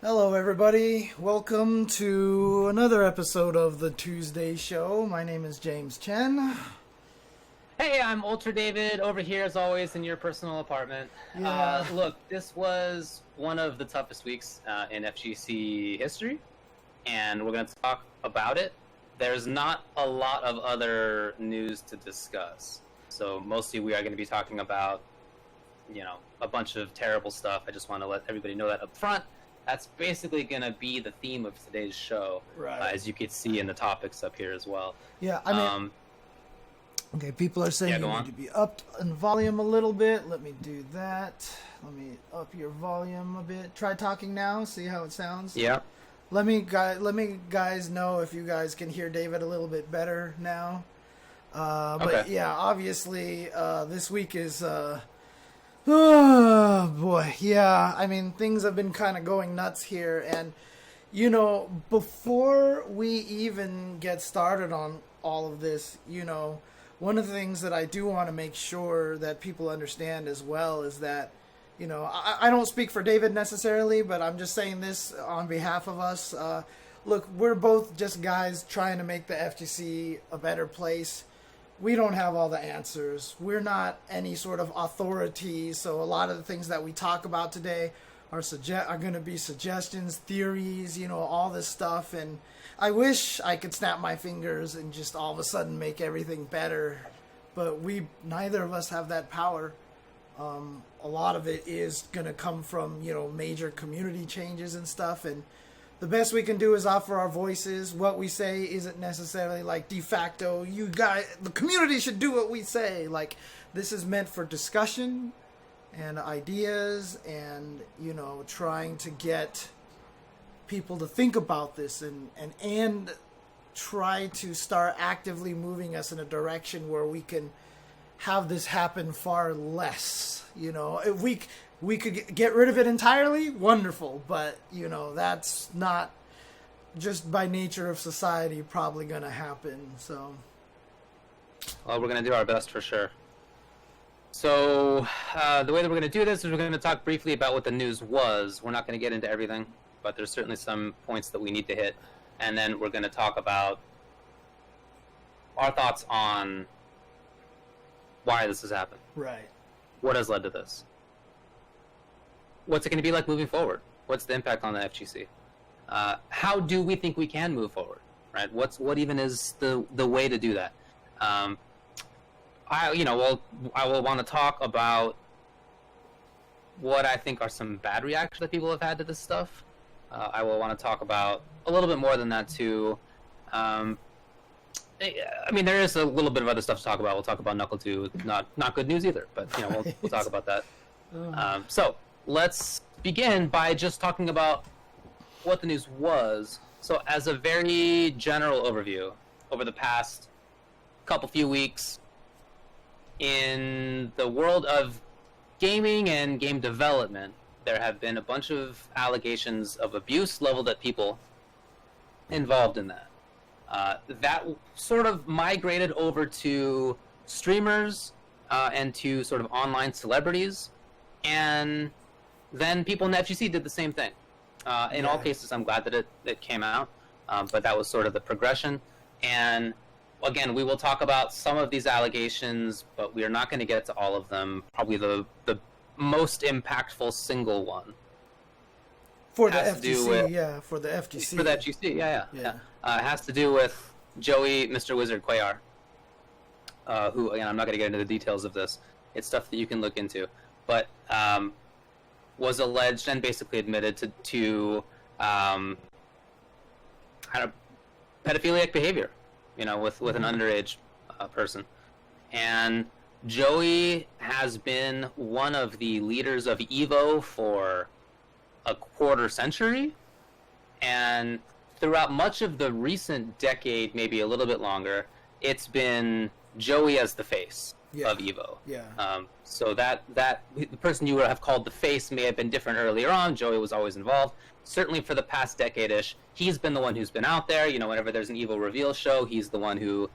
Hello, everybody. Welcome to another episode of the Tuesday Show. My name is James Chen. Hey, I'm Ultra David over here as always in your personal apartment. Yeah. Look, this was one of the toughest weeks in FGC history, and we're going to talk about it. There's not a lot of other news to discuss, so mostly we are going to be talking about, a bunch of terrible stuff. I just want to let everybody know that up front. That's basically going to be the theme of today's show, Right. as you can see in the topics up here as well. Yeah, I mean, okay, people are saying yeah, go you on. need to be upped in volume a little bit. Let me do that. Let me up your volume a bit. Try talking now, see how it sounds. Yeah. Let me guys know if you guys can hear David a little bit better now. But Okay. yeah, obviously, this week is, oh boy, yeah. I mean, things have been kind of going nuts here, and before we even get started on all of this, one of the things that I do want to make sure that people understand as well is that, I don't speak for David necessarily, but I'm just saying this on behalf of us. Look, we're both just guys trying to make the FGC a better place. We don't have all the answers. We're not any sort of authority, so a lot of the things that we talk about today are going to be suggestions, theories, all this stuff. And I wish I could snap my fingers and just all of a sudden make everything better, but neither of us have that power. A lot of it is going to come from, major community changes and stuff, and the best we can do is offer our voices. What we say isn't necessarily like de facto, you guys, the community should do what we say. Like, this is meant for discussion and ideas and, trying to get people to think about this and try to start actively moving us in a direction where we can have this happen far less. If we could get rid of it entirely, wonderful, but that's not just by nature of society probably going to happen. So Well, we're going to do our best for sure. So, the way that we're going to do this is we're going to talk briefly about what the news was. We're not going to get into everything, but there's certainly some points that we need to hit. And then we're going to talk about our thoughts on why this has happened. right. What has led to this? What's it going to be like moving forward? What's the impact on the FGC? How do we think we can move forward? Right? What even is the way to do that? I will want to talk about what I think are some bad reactions that people have had to this stuff. I will want to talk about a little bit more than that too. I mean, there is a little bit of other stuff to talk about. We'll talk about NuckleDu. Not good news either, but we'll talk about that. So let's begin by just talking about what the news was. So, as a very general overview, over the past few weeks, in the world of gaming and game development, there have been a bunch of allegations of abuse leveled at people involved in that. That sort of migrated over to streamers and to sort of online celebrities, and then people in the FGC did the same thing. In all cases, I'm glad that it came out, but that was sort of the progression. And again, we will talk about some of these allegations, but we are not going to get to all of them. Probably the most impactful single one. For the FGC, for the FGC. For the FGC, yeah. It has to do with Joey, Mr. Wizard Cuellar, who, again, I'm not going to get into the details of this. It's stuff that you can look into. But was alleged and basically admitted to pedophilic behavior, with an underage person. And Joey has been one of the leaders of EVO for a quarter century, and throughout much of the recent decade, maybe a little bit longer, it's been Joey as the face of EVO. So that the person you would have called the face may have been different earlier on. Joey was always involved. Certainly for the past decade-ish, he's been the one who's been out there. Whenever there's an EVO reveal show, he's the one who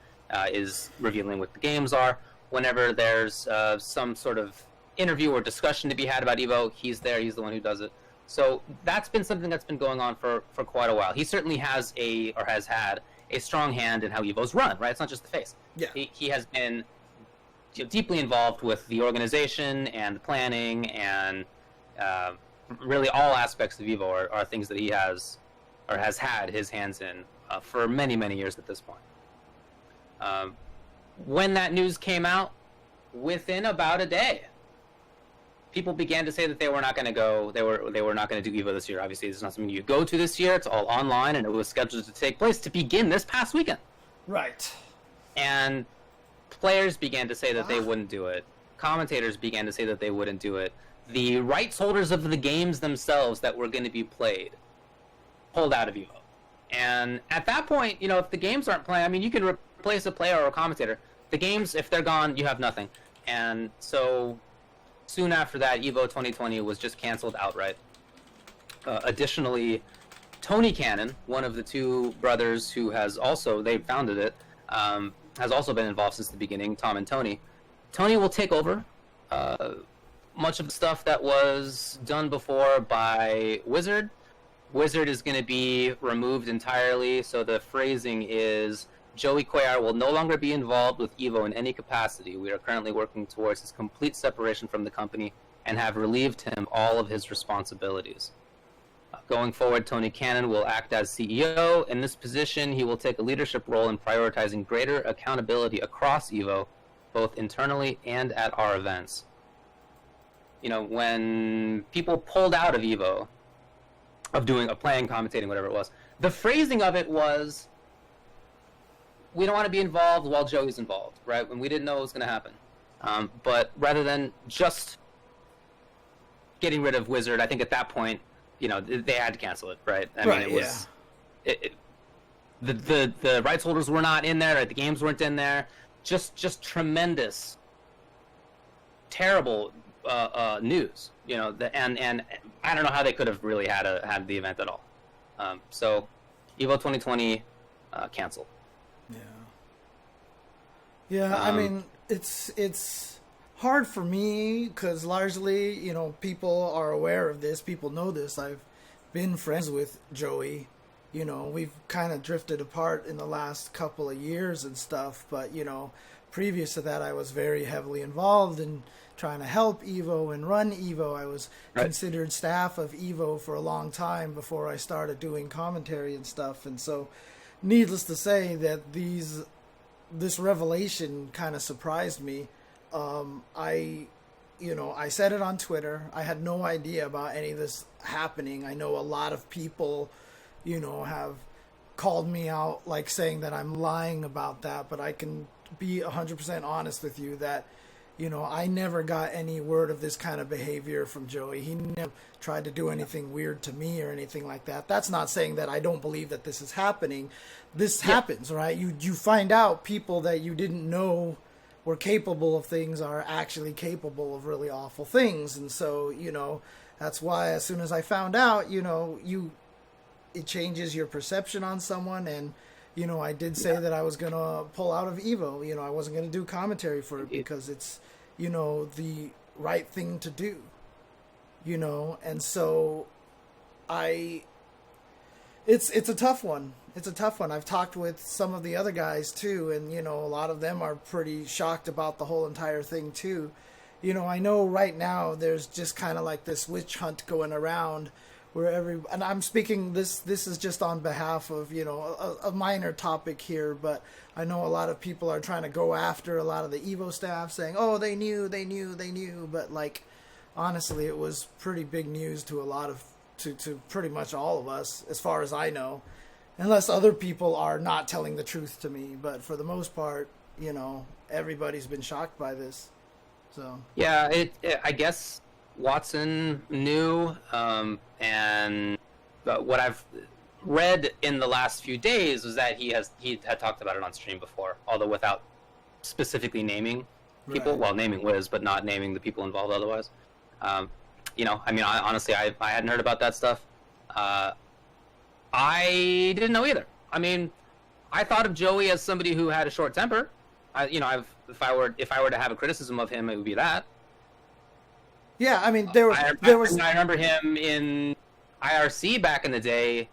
is revealing what the games are. Whenever there's some sort of interview or discussion to be had about EVO, he's there. He's the one who does it. So that's been something that's been going on for quite a while. He certainly has had a strong hand in how EVO's run, right? It's not just the face. Yeah. He has been deeply involved with the organization and the planning, and really all aspects of EVO are things that he has had his hands in for many, many years at this point. When that news came out, within about a day, people began to say that they were not going to go. They were not going to do EVO this year. Obviously, it's not something you go to this year. It's all online, and it was scheduled to take place to begin this past weekend. Right. And players began to say that they wouldn't do it. Commentators began to say that they wouldn't do it. The rights holders of the games themselves that were going to be played pulled out of EVO. And at that point, if the games aren't playing, I mean, you can replace a player or a commentator. The games, if they're gone, you have nothing. And so soon after that, EVO 2020 was just canceled outright. Additionally, Tony Cannon, one of the two brothers who they founded it, has also been involved since the beginning, Tom and Tony. Tony will take over much of the stuff that was done before by Wizard. Wizard is going to be removed entirely, so the phrasing is, Joey Cuellar will no longer be involved with EVO in any capacity. We are currently working towards his complete separation from the company and have relieved him all of his responsibilities. Going forward, Tony Cannon will act as CEO. In this position, he will take a leadership role in prioritizing greater accountability across EVO, both internally and at our events. When people pulled out of EVO, of playing, commentating, whatever it was, the phrasing of it was, we don't want to be involved while Joey's involved, right? When we didn't know what was going to happen. But rather than just getting rid of Wizard, I think at that point, they had to cancel it, right? I mean, it was... Yeah. The rights holders were not in there, right? The games weren't in there. Just tremendous, terrible news, and I don't know how they could have really had the event at all. So, EVO 2020 canceled. Yeah, I mean, it's hard for me because largely, people are aware of this. People know this. I've been friends with Joey. We've kind of drifted apart in the last couple of years and stuff. But, previous to that, I was very heavily involved in trying to help EVO and run EVO. I was considered staff of EVO for a long time before I started doing commentary and stuff. And so, needless to say that this revelation kind of surprised me. I said it on Twitter. I had no idea about any of this happening. I know a lot of people, have called me out, like saying that I'm lying about that, but I can be 100% honest with you that, I never got any word of this kind of behavior from Joey. He never tried to do anything weird to me or anything like that. That's not saying that I don't believe that this is happening. This happens, right? You find out people that you didn't know were capable of things are actually capable of really awful things. And so, that's why as soon as I found out, it changes your perception on someone. And, I did say that I was going to pull out of EVO. I wasn't going to do commentary for it because it's, the right thing to do, and so it's a tough one. It's a tough one. I've talked with some of the other guys too, and, a lot of them are pretty shocked about the whole entire thing too. I know right now there's just kind of like this witch hunt going around where and I'm speaking, this is just on behalf of, a minor topic here, but I know a lot of people are trying to go after a lot of the EVO staff saying, oh, they knew, but like, honestly, it was pretty big news to to pretty much all of us, as far as I know, unless other people are not telling the truth to me. But for the most part, everybody's been shocked by this. So yeah, I guess Watson knew, and what I've read in the last few days was that he had talked about it on stream before, although without specifically naming people. Right. Well, naming Wiz, but not naming the people involved otherwise. Honestly, I hadn't heard about that stuff. I didn't know either. I mean, I thought of Joey as somebody who had a short temper. If I were to have a criticism of him, it would be that. Yeah, I mean, I remember him in IRC back in the day,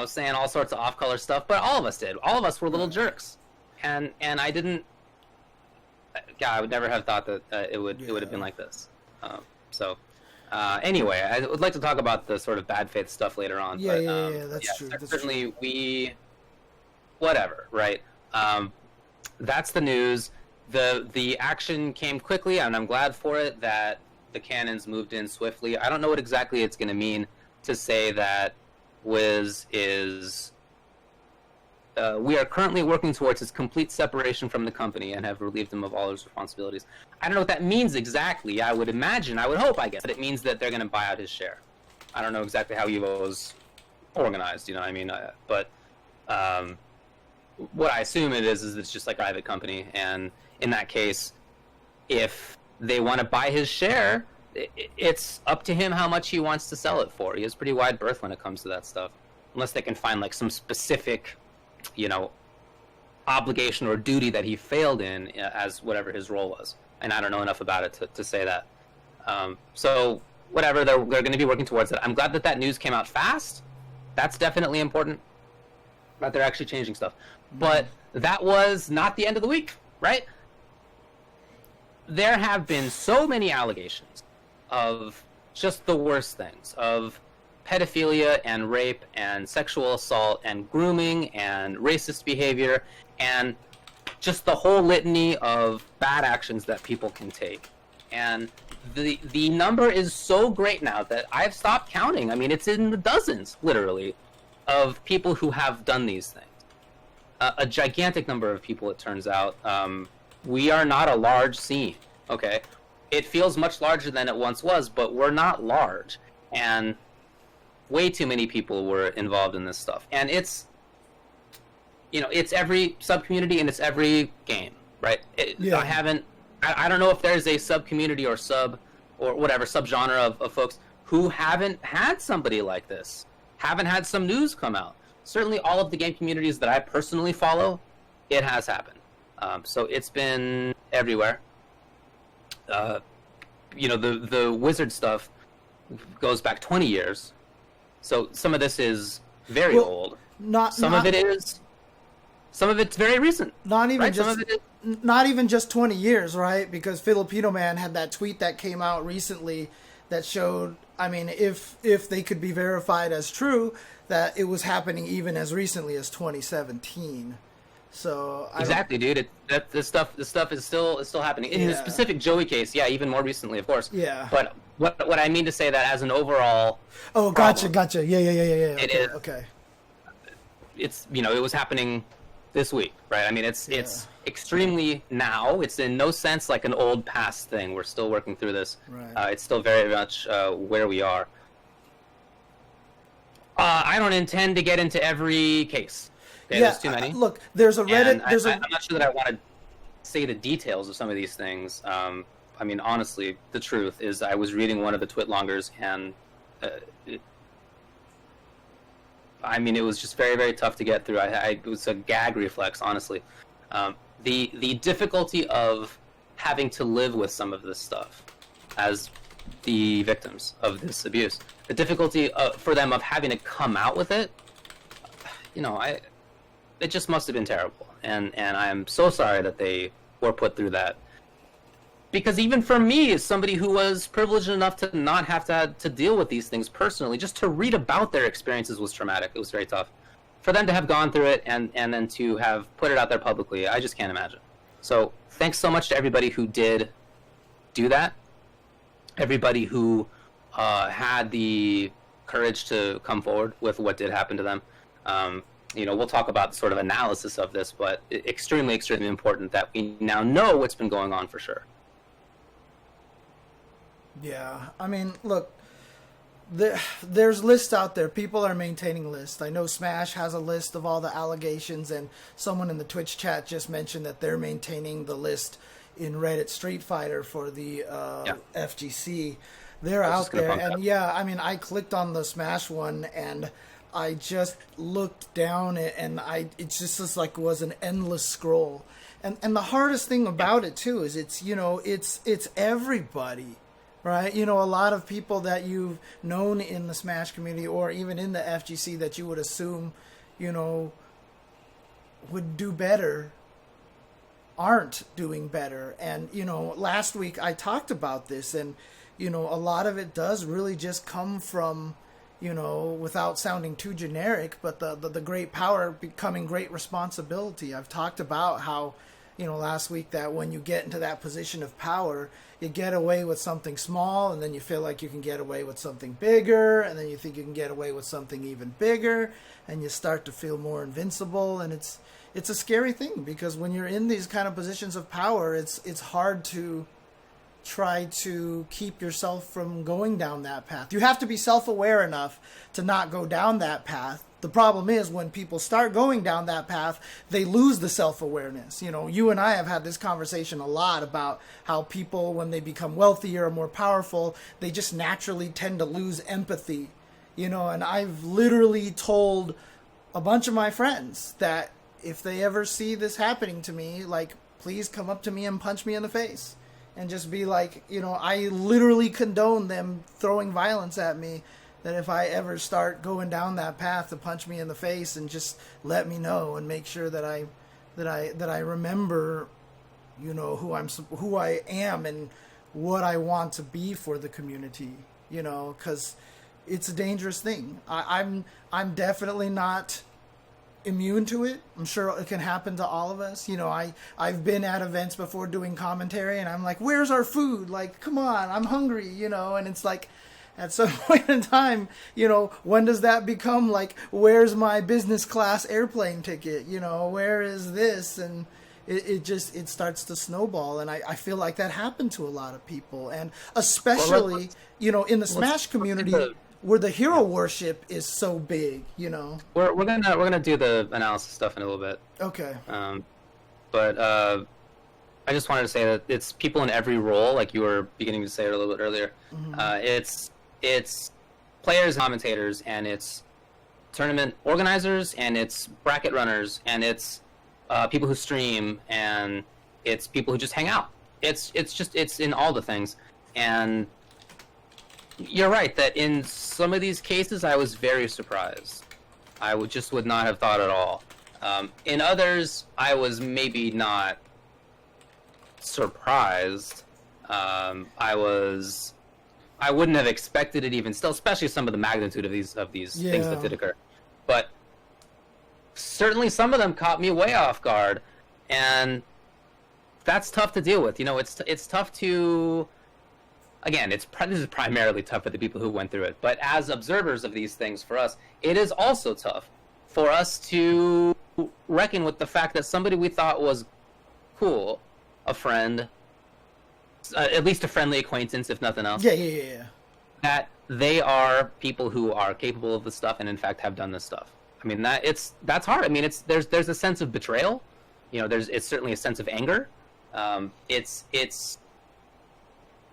saying all sorts of off-color stuff, but all of us did. All of us were little jerks, and I didn't. God, I would never have thought that it would have been like this. Anyway, I would like to talk about the sort of bad faith stuff later on. That's true. Certainly, whatever, right? That's the news. The action came quickly, and I'm glad for it that the cannons moved in swiftly. I don't know what exactly it's going to mean to say that Wiz is... we are currently working towards his complete separation from the company and have relieved him of all his responsibilities. I don't know what that means exactly. I would hope, I guess, that it means that they're going to buy out his share. I don't know exactly how Evo is organized, you know what I mean? But what I assume it is it's just like a private company, and in that case, if they want to buy his share, it's up to him how much he wants to sell it for. He has pretty wide berth when it comes to that stuff, unless they can find like some specific, obligation or duty that he failed in as whatever his role was. And I don't know enough about it to say that. So whatever, they're going to be working towards it. I'm glad that news came out fast. That's definitely important, that they're actually changing stuff. But that was not the end of the week, right? There have been so many allegations of just the worst things, of pedophilia and rape and sexual assault and grooming and racist behavior and just the whole litany of bad actions that people can take. And the number is so great now that I've stopped counting. I mean, it's in the dozens, literally, of people who have done these things. A gigantic number of people, it turns out. We are not a large scene, okay? It feels much larger than it once was, but we're not large. And way too many people were involved in this stuff. And it's every sub-community and it's every game, right? I don't know if there's a sub-community or sub-genre of folks who haven't had somebody like this, haven't had some news come out. Certainly all of the game communities that I personally follow, it has happened. So it's been everywhere. The Wizard stuff goes back 20 years. So some of this is very old. Some of it's very recent. Not even just 20 years, right? Because Filipino Man had that tweet that came out recently that showed, I mean, if they could be verified as true, that it was happening even as recently as 2017. So exactly, dude. This stuff is still happening. In the specific Joey case, yeah, even more recently, of course. Yeah. But what I mean to say that as an overall. Oh, gotcha. Yeah. It is. Okay. It's it was happening this week, right? I mean, it's extremely now. It's in no sense like an old past thing. We're still working through this. Right. It's still very much where we are. I don't intend to get into every case. Okay, there's too many. Look, there's a Reddit. I'm not sure that I want to say the details of some of these things. I mean, honestly, the truth is I was reading one of the Twitlongers, and it was just very, very tough to get through. It was a gag reflex, honestly. The difficulty of having to live with some of this stuff as the victims of this abuse, the difficulty for them of having to come out with it, it just must have been terrible. And I'm so sorry that they were put through that. Because even for me, as somebody who was privileged enough to not have to deal with these things personally, just to read about their experiences was traumatic. It was very tough. For them to have gone through it and then to have put it out there publicly, I just can't imagine. So thanks so much to everybody who did do that. Everybody who had the courage to come forward with what did happen to them. We'll talk about sort of analysis of this, but extremely, extremely important that we now know what's been going on for sure. Yeah, I mean, look, there's lists out there. People are maintaining lists. I know Smash has a list of all the allegations, and someone in the Twitch chat just mentioned that they're maintaining the list in Reddit Street Fighter for the FGC. They're out there, and I clicked on the Smash one, and I just looked down, and it just like was an endless scroll. And the hardest thing about it too is it's everybody. right? You know, a lot of people that you've known in the Smash community or even in the FGC that you would assume, you know, would do better aren't doing better. And, you know, last week I talked about this, and, you know, a lot of it does really just come from, you know, without sounding too generic, but the great power becoming great responsibility. I've talked about how, you know, last week that when you get into that position of power, you get away with something small, and then you feel like you can get away with something bigger, and then you think you can get away with something even bigger, and you start to feel more invincible. And it's a scary thing, because when you're in these kind of positions of power, it's hard to try to keep yourself from going down that path. You have to be self-aware enough to not go down that path. The problem is when people start going down that path, they lose the self-awareness. You know, you and I have had this conversation a lot about how people, when they become wealthier or more powerful, they just naturally tend to lose empathy. You know, and I've literally told a bunch of my friends that if they ever see this happening to me, like, please come up to me and punch me in the face. And just be like, you know, I literally condone them throwing violence at me. That if I ever start going down that path, to punch me in the face and just let me know and make sure that I remember, you know, who I am and what I want to be for the community. You know, because it's a dangerous thing. I'm definitely not immune to it. I'm sure it can happen to all of us. You know, I've been at events before doing commentary, and I'm like, where's our food? Like, come on, I'm hungry, you know. And it's like, at some point in time, you know, when does that become like, where's my business class airplane ticket? You know, where is this? And it starts to snowball. And I feel like that happened to a lot of people. And especially, you know, in the Smash community, where the hero worship is so big, you know. We're gonna do the analysis stuff in a little bit. Okay. But I just wanted to say that it's people in every role, like you were beginning to say it a little bit earlier. Mm-hmm. It's players, commentators, and it's tournament organizers, and it's bracket runners, and it's people who stream, and it's people who just hang out. It's in all the things. And you're right that in some of these cases I was very surprised. I would not have thought at all. In others, I was maybe not surprised. I wouldn't have expected it even still, especially some of the magnitude of these things that did occur. But certainly some of them caught me way off guard, and that's tough to deal with. You know, it's tough to. Again, this is primarily tough for the people who went through it, but as observers of these things, for us, it is also tough for us to reckon with the fact that somebody we thought was cool, a friend, at least a friendly acquaintance, if nothing else. Yeah. That they are people who are capable of this stuff and in fact have done this stuff. I mean, that's hard. I mean, there's a sense of betrayal. You know, it's certainly a sense of anger.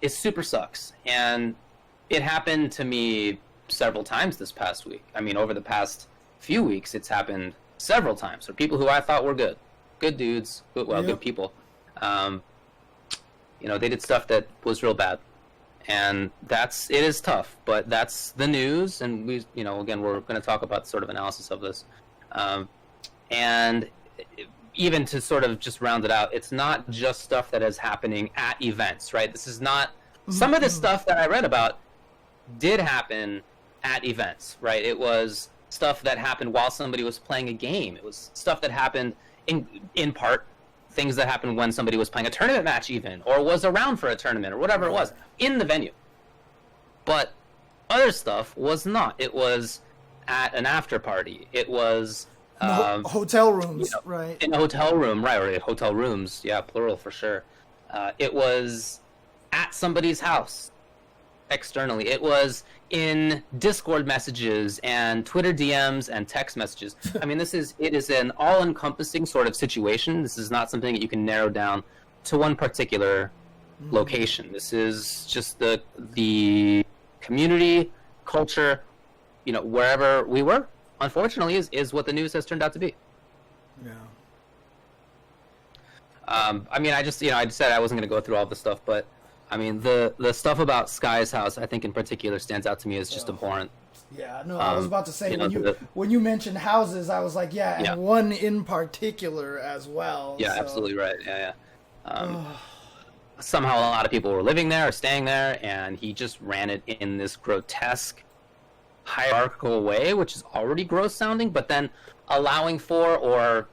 It super sucks, and it happened to me several times this past week. I mean, over the past few weeks, it's happened several times for people who I thought were good dudes, good people. You know, they did stuff that was real bad, and it is tough. But that's the news, and we, you know, again, we're going to talk about sort of analysis of this, and even to sort of just round it out, it's not just stuff that is happening at events, right? This is not... Some of the stuff that I read about did happen at events, right? It was stuff that happened while somebody was playing a game. It was stuff that happened, in part, things that happened when somebody was playing a tournament match even, or was around for a tournament, or whatever it was, in the venue. But other stuff was not. It was at an after party. It was... hotel rooms, you know, right? In a hotel room, right? Or hotel rooms, yeah, plural for sure. It was at somebody's house, externally. It was in Discord messages and Twitter DMs and text messages. I mean, it is an all-encompassing sort of situation. This is not something that you can narrow down to one particular location. This is just the community, culture, you know, wherever we were. Unfortunately, is what the news has turned out to be. Yeah. I mean, I just said I wasn't going to go through all this stuff, but I mean, the stuff about Sky's house, I think in particular, stands out to me as just abhorrent. Yeah, no, I was about to say, know, when you mentioned houses, I was like, yeah, and one in particular as well. Yeah, so. Absolutely right. Yeah. Somehow a lot of people were living there or staying there, and he just ran it in this grotesque, hierarchical way, which is already gross sounding, but then allowing for, or,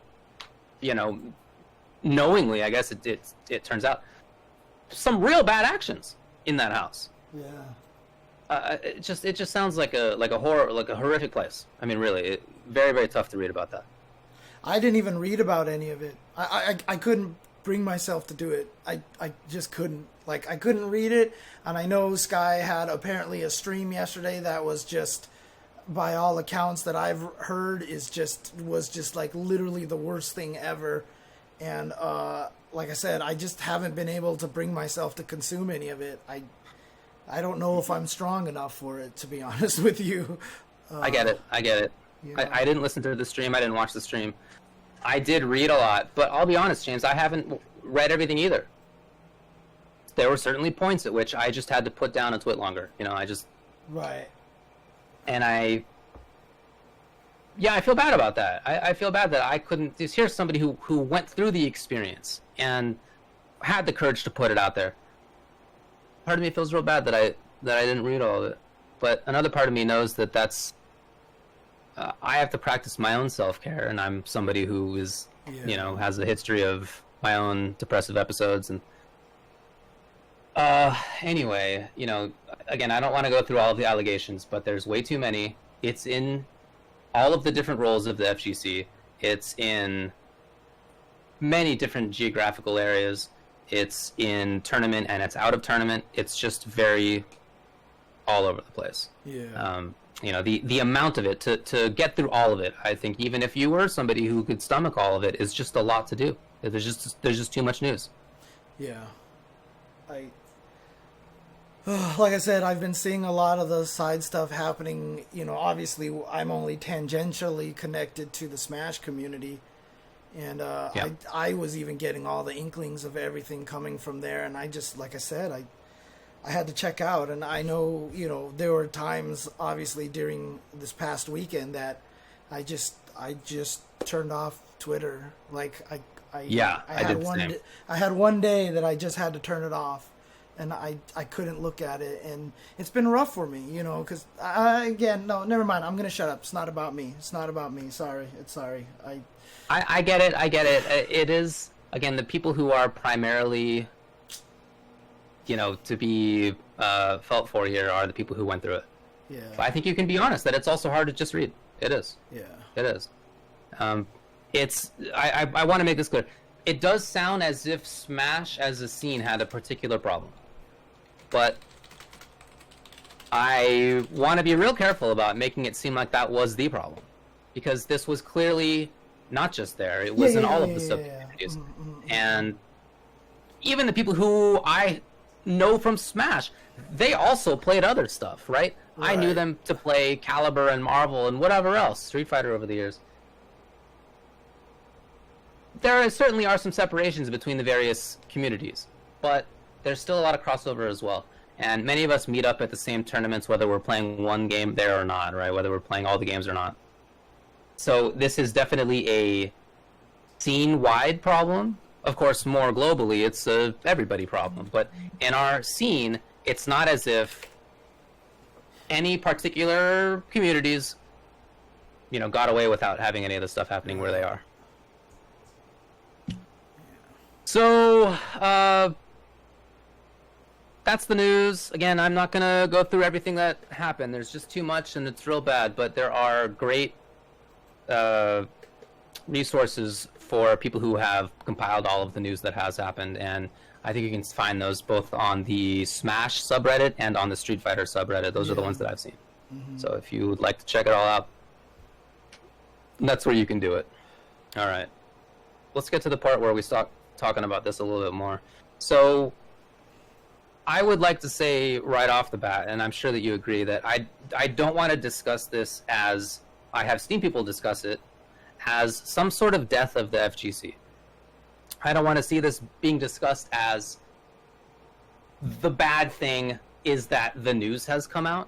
knowingly, I guess it turns out, some real bad actions in that house. Yeah. It just sounds like a horror, like a horrific place. I mean, really, very, very tough to read about that. I didn't even read about any of it. I couldn't bring myself to do it. I just couldn't. Like, I couldn't read it, and I know Sky had apparently a stream yesterday that was just, by all accounts that I've heard, was just like literally the worst thing ever. And like I said, I just haven't been able to bring myself to consume any of it. I don't know if I'm strong enough for it, to be honest with you. I get it. You know. I didn't listen to the stream. I didn't watch the stream. I did read a lot, but I'll be honest, James, I haven't read everything either. There were certainly points at which I just had to put down a twit longer. Right. And I feel bad about that. I feel bad that I couldn't. Here's somebody who went through the experience and had the courage to put it out there. Part of me feels real bad that I didn't read all of it, but another part of me knows that that's. I have to practice my own self-care, and I'm somebody who is, has a history of my own depressive episodes, and anyway, again, I don't want to go through all of the allegations, but there's way too many. It's in all of the different roles of the FGC. It's in many different geographical areas. It's in tournament and it's out of tournament. It's just very all over the place. Yeah. The amount of it to get through all of it, I think even if you were somebody who could stomach all of it, is just a lot to do. There's just too much news. Yeah. Like I said, I've been seeing a lot of the side stuff happening. Obviously I'm only tangentially connected to the Smash community. And I was even getting all the inklings of everything coming from there. And I just, like I said, I had to check out. And I know, there were times, obviously, during this past weekend that I just turned off Twitter. Like, I had one day that I just had to turn it off. And I couldn't look at it. And it's been rough for me, because, no, never mind. I'm going to shut up. It's not about me. Sorry. I get it. It is, again, the people who are primarily, to be felt for here are the people who went through it. Yeah. But I think you can be honest that it's also hard to just read. It is. Yeah. It is. I want to make this clear. It does sound as if Smash as a scene had a particular problem. But I want to be real careful about making it seem like that was the problem. Because this was clearly not just there. It was in all of the sub-communities. And even the people who I know from Smash, they also played other stuff, right? I knew them to play Caliber and Marvel and whatever else, Street Fighter over the years. There certainly are some separations between the various communities, but there's still a lot of crossover as well. And many of us meet up at the same tournaments, whether we're playing one game there or not, right? Whether we're playing all the games or not. So this is definitely a scene-wide problem. Of course, more globally, it's a everybody problem. But in our scene, it's not as if any particular communities, got away without having any of the stuff happening where they are. So, that's the news. Again, I'm not going to go through everything that happened. There's just too much, and it's real bad. But there are great resources for people who have compiled all of the news that has happened, and I think you can find those both on the Smash subreddit and on the Street Fighter subreddit. Those are the ones that I've seen. Mm-hmm. So if you would like to check it all out, that's where you can do it. All right. Let's get to the part where we start talking about this a little bit more. So I would like to say right off the bat, and I'm sure that you agree, that I don't want to discuss this as I have seen people discuss it as some sort of death of the FGC. I don't want to see this being discussed as the bad thing is that the news has come out.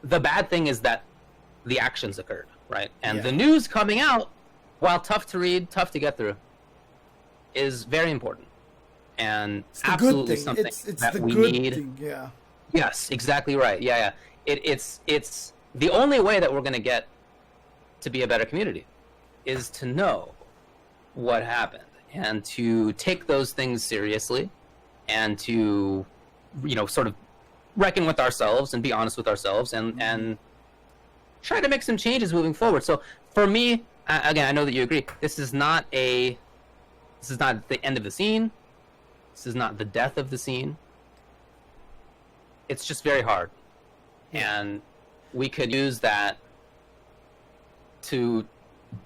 The bad thing is that the actions occurred, right? And the news coming out, while tough to read, tough to get through, is very important. And absolutely something that we need. Yeah. Yes, exactly right. Yeah. It's the only way that we're going to get to be a better community is to know what happened and to take those things seriously and to, sort of reckon with ourselves and be honest with ourselves and try to make some changes moving forward. So for me, again, I know that you agree, this is not the end of the scene. This is not the death of the scene. It's just very hard. And we could use that to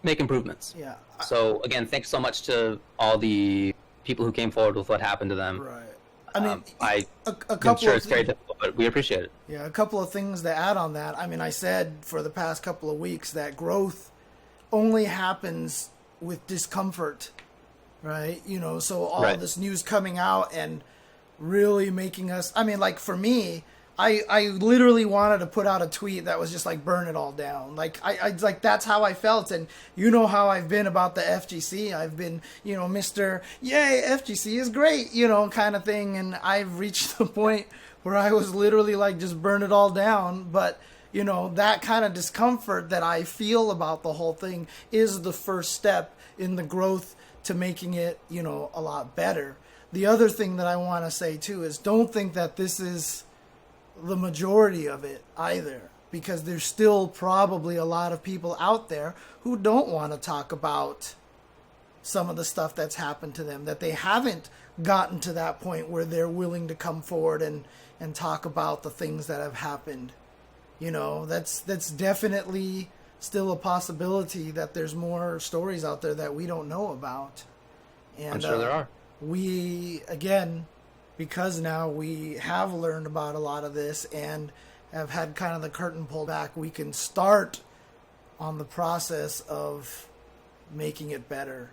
make improvements. Yeah. So again, thanks so much to all the people who came forward with what happened to them. Right. I mean, I'm sure it's very difficult, but we appreciate it. Yeah, a couple of things to add on that. I mean, I said for the past couple of weeks that growth only happens with discomfort, right? So all of this news coming out and really making us, I mean, like for me, I literally wanted to put out a tweet that was just like burn it all down. Like I like that's how I felt, and you know how I've been about the FGC. I've been, Mr. Yay, FGC is great, kind of thing, and I've reached the point where I was literally like just burn it all down. But that kind of discomfort that I feel about the whole thing is the first step in the growth to making it, a lot better. The other thing that I want to say too is don't think that this is the majority of it either, because there's still probably a lot of people out there who don't want to talk about some of the stuff that's happened to them, that they haven't gotten to that point where they're willing to come forward and talk about the things that have happened. That's definitely still a possibility that there's more stories out there that we don't know about. And I'm sure there are. We, again, because now we have learned about a lot of this and have had kind of the curtain pulled back, we can start on the process of making it better,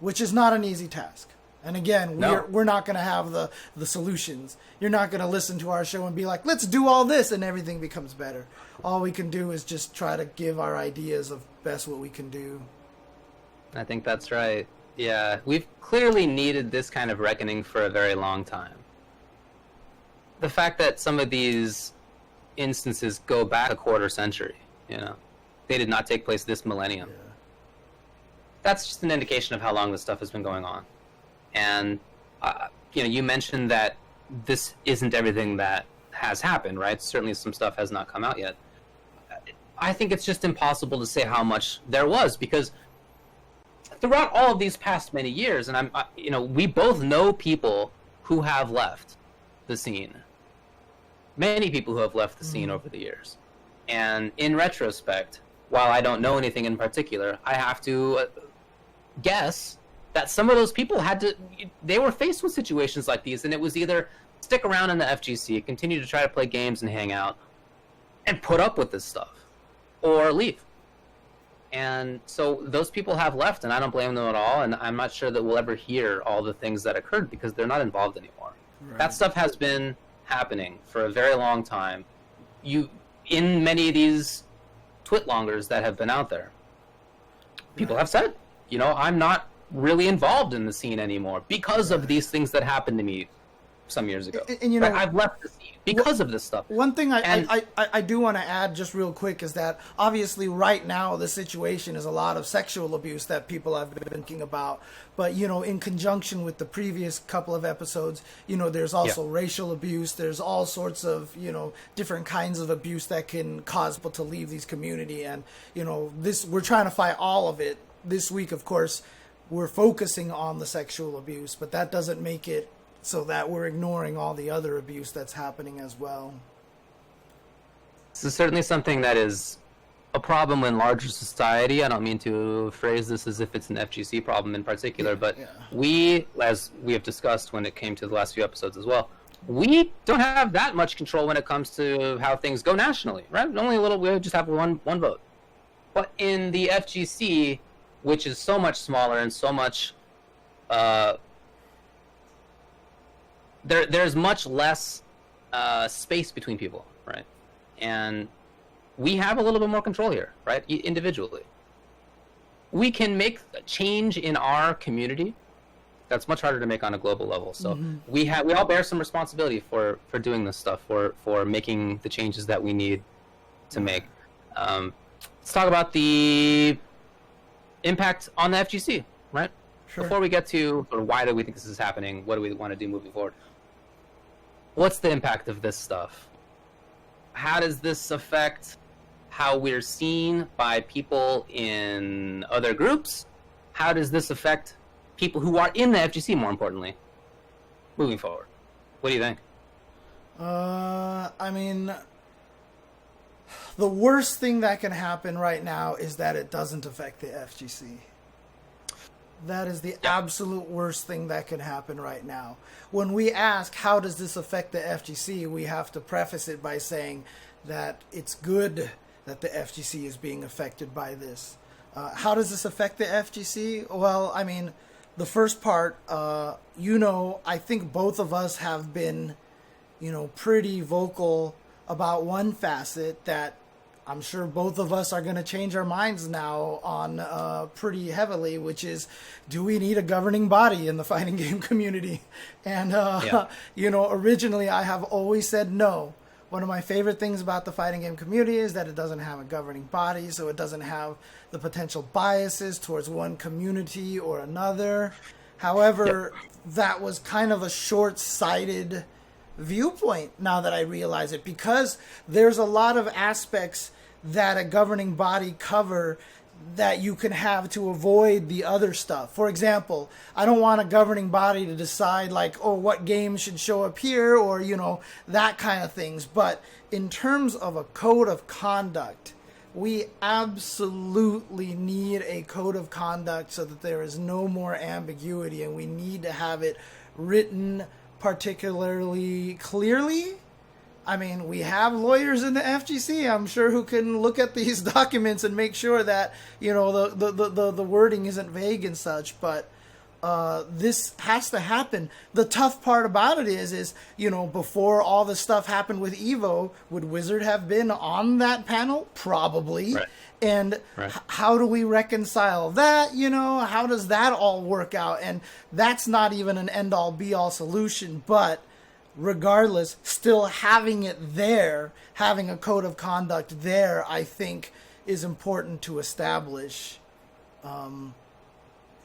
which is not an easy task. And again, we're not going to have the solutions. You're not going to listen to our show and be like, let's do all this and everything becomes better. All we can do is just try to give our ideas of best what we can do. I think that's right. Yeah, we've clearly needed this kind of reckoning for a very long time. The fact that some of these instances go back a quarter century, they did not take place this millennium. Yeah. That's just an indication of how long this stuff has been going on. And, you mentioned that this isn't everything that has happened, right? Certainly some stuff has not come out yet. I think it's just impossible to say how much there was, because throughout all of these past many years, and we both know people who have left the scene. Many people who have left the scene over the years. And in retrospect, while I don't know anything in particular, I have to guess that some of those people they were faced with situations like these, and it was either stick around in the FGC, continue to try to play games and hang out, and put up with this stuff, or leave. And so those people have left, and I don't blame them at all, and I'm not sure that we'll ever hear all the things that occurred because they're not involved anymore. Right. That stuff has been happening for a very long time. In many of these twitlongers that have been out there, people have said, I'm not really involved in the scene anymore because of these things that happened to me some years ago. And I've left the scene because of this stuff. One thing I do want to add just real quick is that obviously right now the situation is a lot of sexual abuse that people have been thinking about. But, in conjunction with the previous couple of episodes, there's also racial abuse. There's all sorts of, different kinds of abuse that can cause people to leave these community. And, we're trying to fight all of it. This week, of course, we're focusing on the sexual abuse, but that doesn't make it so that we're ignoring all the other abuse that's happening as well. This is certainly something that is a problem in larger society. I don't mean to phrase this as if it's an FGC problem in particular, but we, as we have discussed when it came to the last few episodes as well, we don't have that much control when it comes to how things go nationally, right? Only a little, we just have one vote. But in the FGC, which is so much smaller and so much there's much less space between people, right? And we have a little bit more control here, right? Individually, we can make a change in our community. That's much harder to make on a global level. So we all bear some responsibility for doing this stuff, for making the changes that we need to make. Let's talk about the impact on the FGC, right? Sure. Before we get to sort of why do we think this is happening, what do we want to do moving forward? What's the impact of this stuff? How does this affect how we're seen by people in other groups? How does this affect people who are in the FGC, more importantly, moving forward? What do you think? I mean, the worst thing that can happen right now is that it doesn't affect the FGC. That is the absolute worst thing that can happen right now. When we ask, how does this affect the FGC, we have to preface it by saying that it's good that the FGC is being affected by this. How does this affect the FGC? Well, I mean, the first part, I think both of us have been, pretty vocal about one facet that I'm sure both of us are going to change our minds now on pretty heavily, which is, do we need a governing body in the fighting game community? And, originally I have always said no. One of my favorite things about the fighting game community is that it doesn't have a governing body, so it doesn't have the potential biases towards one community or another. However, that was kind of a short-sighted viewpoint now that I realize it, because there's a lot of aspects that a governing body cover that you can have to avoid the other stuff. For example, I don't want a governing body to decide what games should show up here or, that kind of things. But in terms of a code of conduct, we absolutely need a code of conduct so that there is no more ambiguity, and we need to have it written particularly clearly. I mean, we have lawyers in the FGC, I'm sure, who can look at these documents and make sure that, the wording isn't vague and such, but this has to happen. The tough part about it is, before all this stuff happened with EVO, would Wizard have been on that panel? Probably. Right. And how do we reconcile that? How does that all work out? And that's not even an end-all, be-all solution, but regardless, still having it there, having a code of conduct there, I think is important to establish.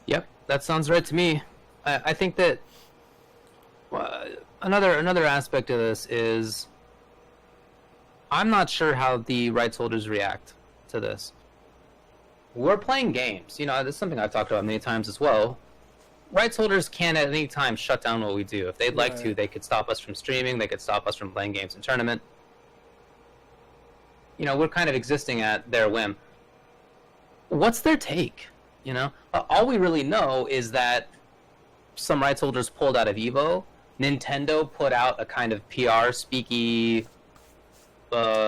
Yep, that sounds right to me. I think that another aspect of this is I'm not sure how the rights holders react to this. We're playing games. This is something I've talked about many times as well. Rights holders can at any time shut down what we do. If they'd like to, they could stop us from streaming. They could stop us from playing games in tournament. We're kind of existing at their whim. What's their take? All we really know is that some rights holders pulled out of EVO. Nintendo put out a kind of PR speaky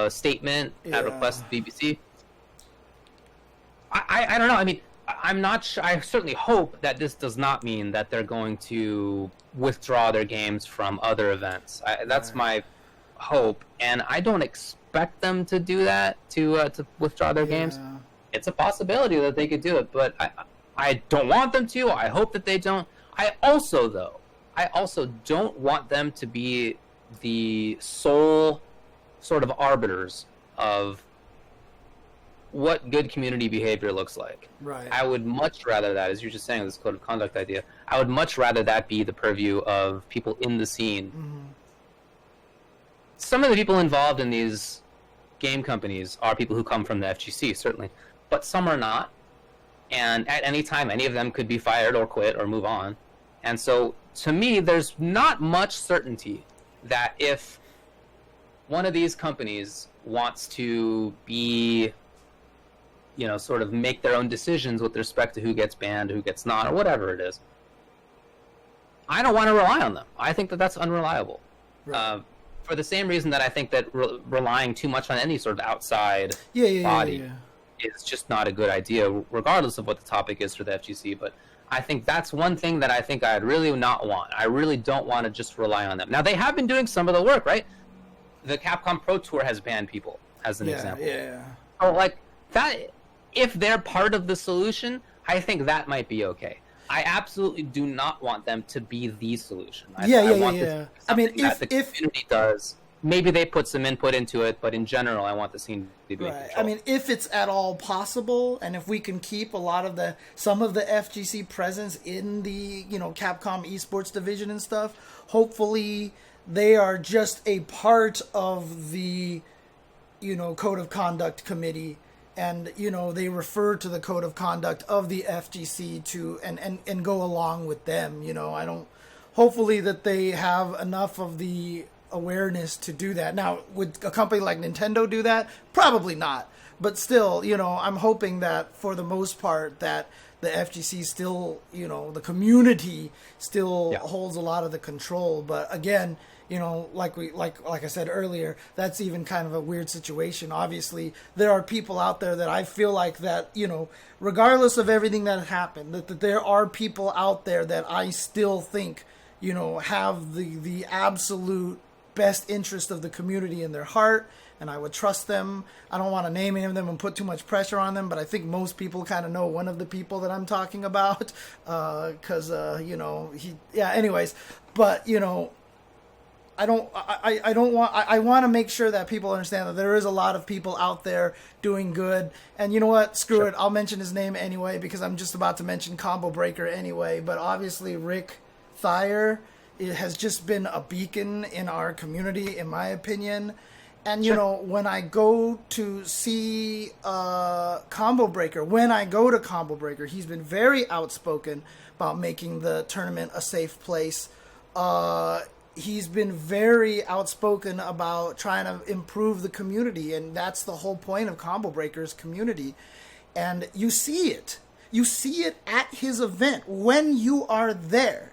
statement at request of the BBC. I don't know. I mean, I'm not sure. I certainly hope that this does not mean that they're going to withdraw their games from other events. That's my hope, and I don't expect them to do that, to withdraw their games. It's a possibility that they could do it, but I don't want them to. I hope that they don't. I also don't want them to be the sole sort of arbiters of what good community behavior looks like. Right. I would much rather that, as you're just saying, this code of conduct idea, I would much rather that be the purview of people in the scene. Mm-hmm. Some of the people involved in these game companies are people who come from the FGC, certainly, but some are not. And at any time, any of them could be fired or quit or move on. And so, to me, there's not much certainty that if one of these companies wants to be, sort of make their own decisions with respect to who gets banned, who gets not, or whatever it is, I don't want to rely on them. I think that that's unreliable. Right. For the same reason that I think that relying too much on any sort of outside body is just not a good idea, regardless of what the topic is for the FGC. But I think that's one thing that I think I'd really not want. I really don't want to just rely on them. Now, they have been doing some of the work, right? The Capcom Pro Tour has banned people, as an example. Yeah. So, like, that, if they're part of the solution, I think that might be okay. I absolutely do not want them to be the solution. I want this to be I mean, something that the community does. Maybe they put some input into it, but in general, I want the scene to be in control. I mean, if it's at all possible, and if we can keep some of the FGC presence in the, Capcom esports division and stuff, hopefully they are just a part of the, code of conduct committee, and they refer to the code of conduct of the FGC to and go along with them. Hopefully that they have enough of the awareness to do that. Now, would a company like Nintendo do that? Probably not. But still, I'm hoping that for the most part that the FGC still, the community still holds a lot of the control. But again, like I said earlier, that's even kind of a weird situation. Obviously, there are people out there that I feel like that, regardless of everything that happened, that there are people out there that I still think, have the absolute best interest of the community in their heart, and I would trust them. I don't want to name any of them and put too much pressure on them, but I think most people kind of know one of the people that I'm talking about, because anyways, but I want to make sure that people understand that there is a lot of people out there doing good. And you know what? Screw it. I'll mention his name anyway, because I'm just about to mention Combo Breaker anyway. But obviously Rick Thayer, it has just been a beacon in our community, in my opinion. And, when I go to see Combo Breaker, he's been very outspoken about making the tournament a safe place. He's been very outspoken about trying to improve the community, and that's the whole point of Combo Breaker's community. And you see it. You see it at his event when you are there.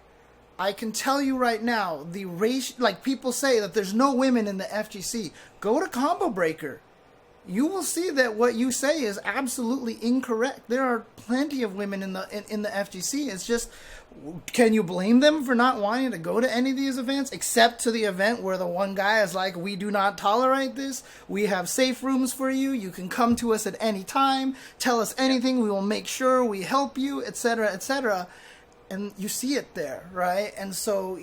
I can tell you right now, the race, like people say that there's no women in the FGC. Go to Combo Breaker. You will see that what you say is absolutely incorrect. There are plenty of women in the FGC. It's just, can you blame them for not wanting to go to any of these events, except to the event where the one guy is like, we do not tolerate this. We have safe rooms for you. You can come to us at any time. Tell us anything. We will make sure we help you, etc., etc. And you see it there, right? And so,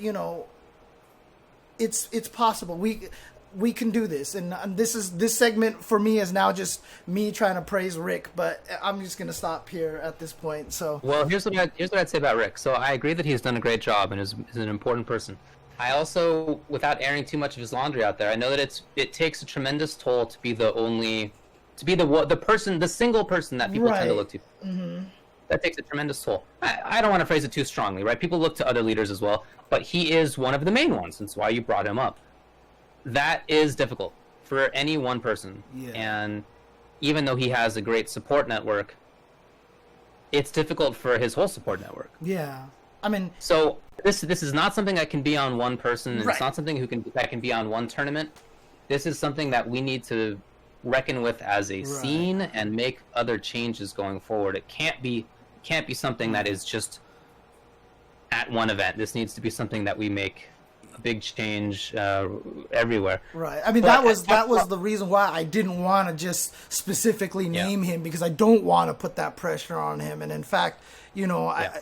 it's possible. We can do this. And this segment for me is now just me trying to praise Rick, but I'm just going to stop here at this point. So, well, here's what I'd say about Rick. So I agree that he's done a great job and is an important person. I also, without airing too much of his laundry out there, I know that it takes a tremendous toll to be the single person that people tend to look to. Mm-hmm. That takes a tremendous toll. I don't want to phrase it too strongly, right? People look to other leaders as well, but he is one of the main ones. That's why you brought him up. That is difficult for any one person. Yeah. And even though he has a great support network, it's difficult for his whole support network. Yeah. I mean... So this is not something that can be on one person, and it's not something that can be on one tournament. This is something that we need to reckon with as a scene and make other changes going forward. It can't be something that is just at one event. This needs to be something that we make a big change everywhere. Right. I mean, that was the reason why I didn't want to just specifically name him, because I don't want to put that pressure on him. And in fact, I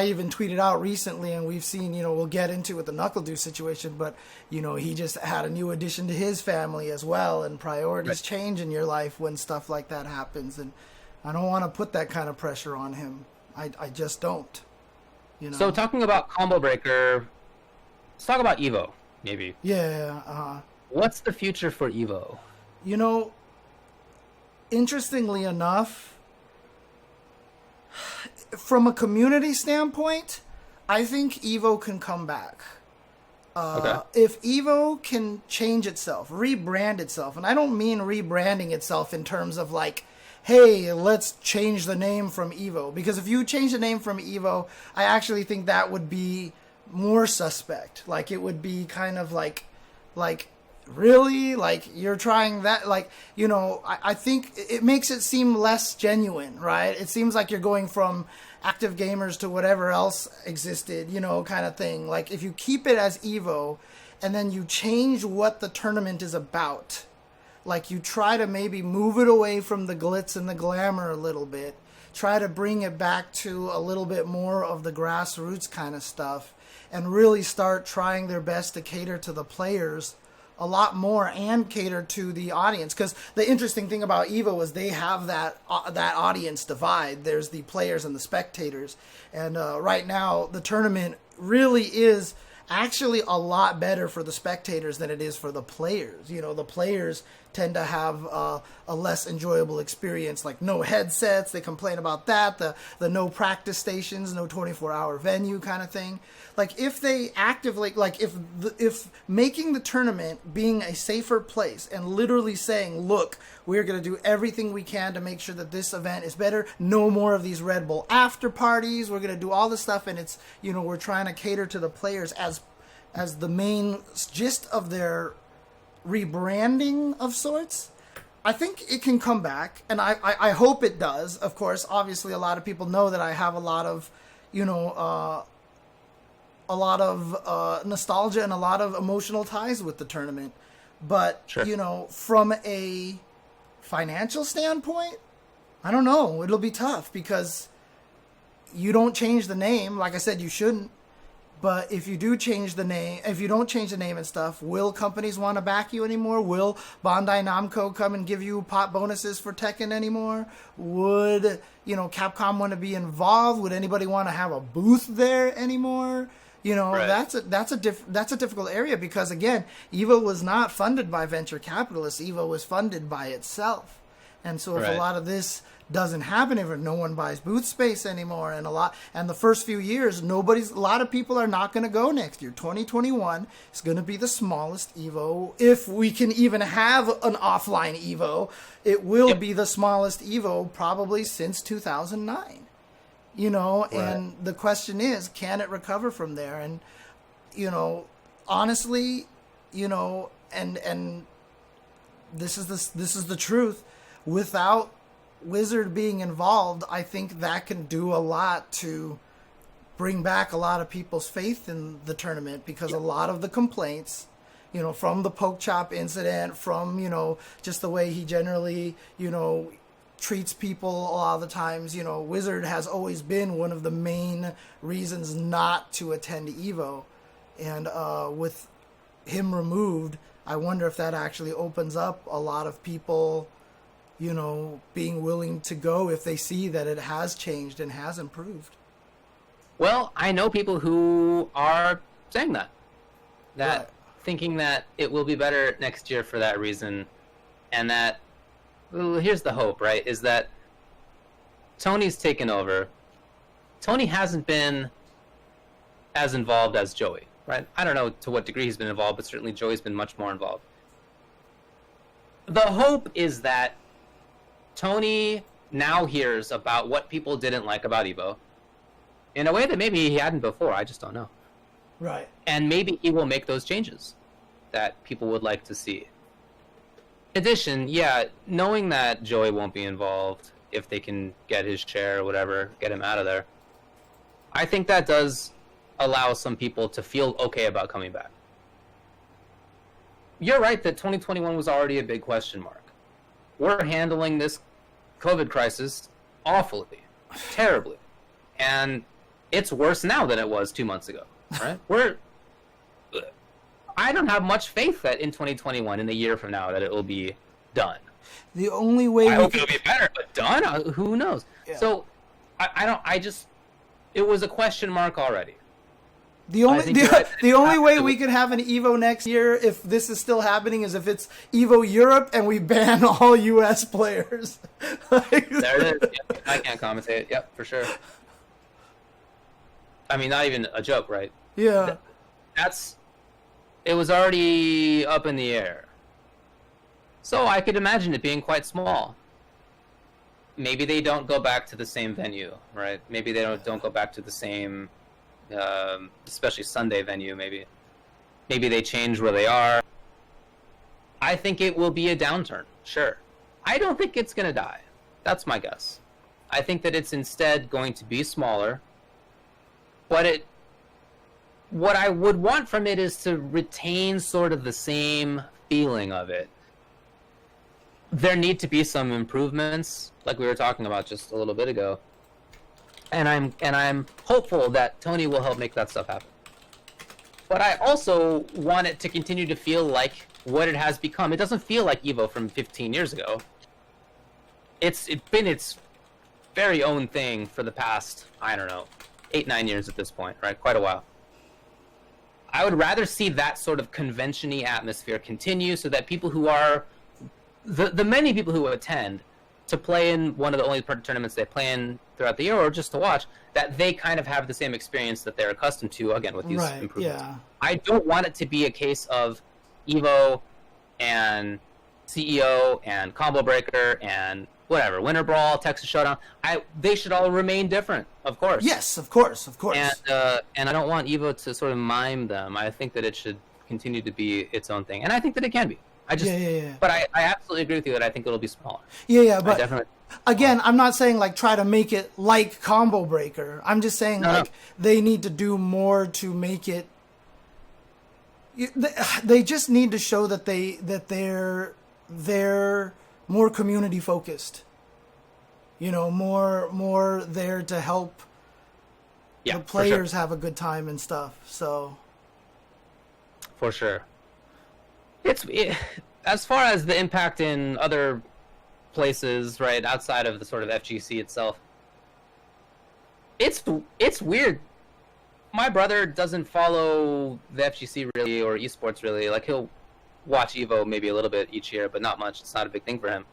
even tweeted out recently, and we've seen, we'll get into with the NuckleDu situation, but he just had a new addition to his family as well, and priorities change in your life when stuff like that happens, and I don't want to put that kind of pressure on him. I just don't. So talking about Combo Breaker, let's talk about Evo, maybe. Yeah. What's the future for Evo? Interestingly enough, from a community standpoint, I think Evo can come back. If Evo can change itself, rebrand itself, and I don't mean rebranding itself in terms of like, hey, let's change the name from Evo. Because if you change the name from Evo, I actually think that would be more suspect. Like, it would be kind of like really? Like, you're trying that? Like, I think it makes it seem less genuine, right? It seems like you're going from active gamers to whatever else existed, you know, kind of thing. Like, if you keep it as Evo and then you change what the tournament is about, like you try to maybe move it away from the glitz and the glamour a little bit, try to bring it back to a little bit more of the grassroots kind of stuff, and really start trying their best to cater to the players a lot more and cater to the audience. Because the interesting thing about Evo is they have that audience divide. There's the players and the spectators. And right now, the tournament really is actually a lot better for the spectators than it is for the players. You know, the players tend to have a less enjoyable experience, like no headsets. They complain about that. The no practice stations, no 24-hour venue kind of thing. Like, if they actively, like, if making the tournament being a safer place and literally saying, look, we're going to do everything we can to make sure that this event is better. No more of these Red Bull after parties. We're going to do all this stuff, and it's, you know, we're trying to cater to the players as the main gist of their rebranding of sorts. I think it can come back, and I hope it does. Of course, obviously, a lot of people know that I have a lot of, you know, nostalgia and a lot of emotional ties with the tournament. But, Sure. You know, from a financial standpoint, I don't know. It'll be tough because you don't change the name. Like I said, you shouldn't. But if you do change the name, if you don't change the name and stuff, will companies want to back you anymore? Will Bandai Namco come and give you pot bonuses for Tekken anymore? Would, you know, Capcom want to be involved? Would anybody want to have a booth there anymore? You know, Right. that's a difficult area because, again, Evo was not funded by venture capitalists. Evo was funded by itself. And so if Right. a lot of this doesn't happen, if no one buys booth space anymore, and the first few years, a lot of people are not going to go next year. 2021 is going to be the smallest Evo. If we can even have an offline Evo, it will Yep. be the smallest Evo probably since 2009. You know, Right. and the question is, can it recover from there? And, you know, honestly, you know, and this is the truth. Without Wizard being involved, I think that can do a lot to bring back a lot of people's faith in the tournament, because a lot of the complaints, you know, from the Poke Chop incident, from, you know, just the way he generally, you know, treats people a lot of the times, you know, Wizard has always been one of the main reasons not to attend Evo. And with him removed, I wonder if that actually opens up a lot of people, you know, being willing to go if they see that it has changed and has improved. Well, I know people who are saying that Right. thinking that it will be better next year for that reason, and that, well, here's the hope, right, is that Tony's taken over. Tony hasn't been as involved as Joey, right? I don't know to what degree he's been involved, but certainly Joey's been much more involved. The hope is that Tony now hears about what people didn't like about Evo in a way that maybe he hadn't before. I just don't know. Right. And maybe he will make those changes that people would like to see. In addition, yeah, knowing that Joey won't be involved, if they can get his share or whatever, get him out of there, I think that does allow some people to feel okay about coming back. You're right that 2021 was already a big question mark. We're handling this COVID crisis awfully, terribly. And it's worse now than it was 2 months ago, right? I don't have much faith that in 2021, in a year from now, that it will be done. The only way I hope it'll be better, but done? Who knows? Yeah. So, it was a question mark already. The only I think you're right. the only way we could have an Evo next year, if this is still happening, is if it's Evo Europe and we ban all U.S. players. There it is. Yep, I can't commentate. Yep, for sure. I mean, not even a joke, right? Yeah. It was already up in the air. So I could imagine it being quite small. Maybe they don't go back to the same venue, right? Maybe they don't go back to the same, especially Sunday venue, maybe. Maybe they change where they are. I think it will be a downturn, sure. I don't think it's going to die. That's my guess. I think that it's instead going to be smaller. What I would want from it is to retain sort of the same feeling of it. There need to be some improvements, like we were talking about just a little bit ago. And I'm hopeful that Tony will help make that stuff happen. But I also want it to continue to feel like what it has become. It doesn't feel like EVO from 15 years ago. It's been its very own thing for the past, I don't know, 8-9 years at this point, right? Quite a while. I would rather see that sort of convention-y atmosphere continue so that people who are the many people who attend to play in one of the only tournaments they play in throughout the year, or just to watch, that they kind of have the same experience that they're accustomed to, again, with these improvements. Yeah. I don't want it to be a case of EVO and CEO and Combo Breaker and whatever, Winter Brawl, Texas Showdown. They should all remain different, of course. Yes, of course. And I don't want EVO to sort of mime them. I think that it should continue to be its own thing, and I think that it can be. But I absolutely agree with you that I think it'll be smaller. But again, I'm not saying like try to make it like Combo Breaker. I'm just saying they need to do more to make it. They just need to show that they're more community focused. More there to help the players have a good time and stuff. So for sure. As far as the impact in other places, right, outside of the sort of FGC itself, it's weird. My brother doesn't follow the FGC really, or esports really. Like, he'll watch EVO maybe a little bit each year, but not much. It's not a big thing for him.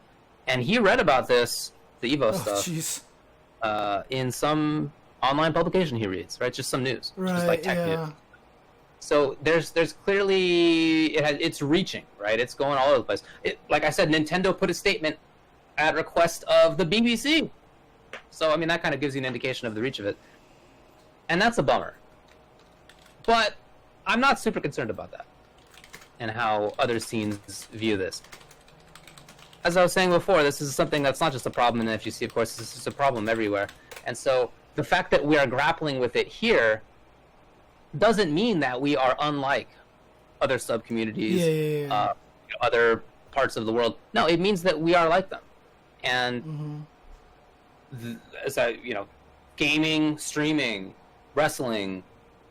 And he read about this, the EVO stuff, in some online publication he reads, right? Just some news, just like tech news. So there's clearly it's reaching, right? It's going all over the place. Like I said, Nintendo put a statement at request of the BBC. So I mean that kind of gives you an indication of the reach of it, and that's a bummer. But I'm not super concerned about that and how other scenes view this. As I was saying before, this is something that's not just a problem in the FGC. Of course, this is a problem everywhere. And so the fact that we are grappling with it here doesn't mean that we are unlike other sub-communities, other parts of the world. No, it means that we are like them. And gaming, streaming, wrestling,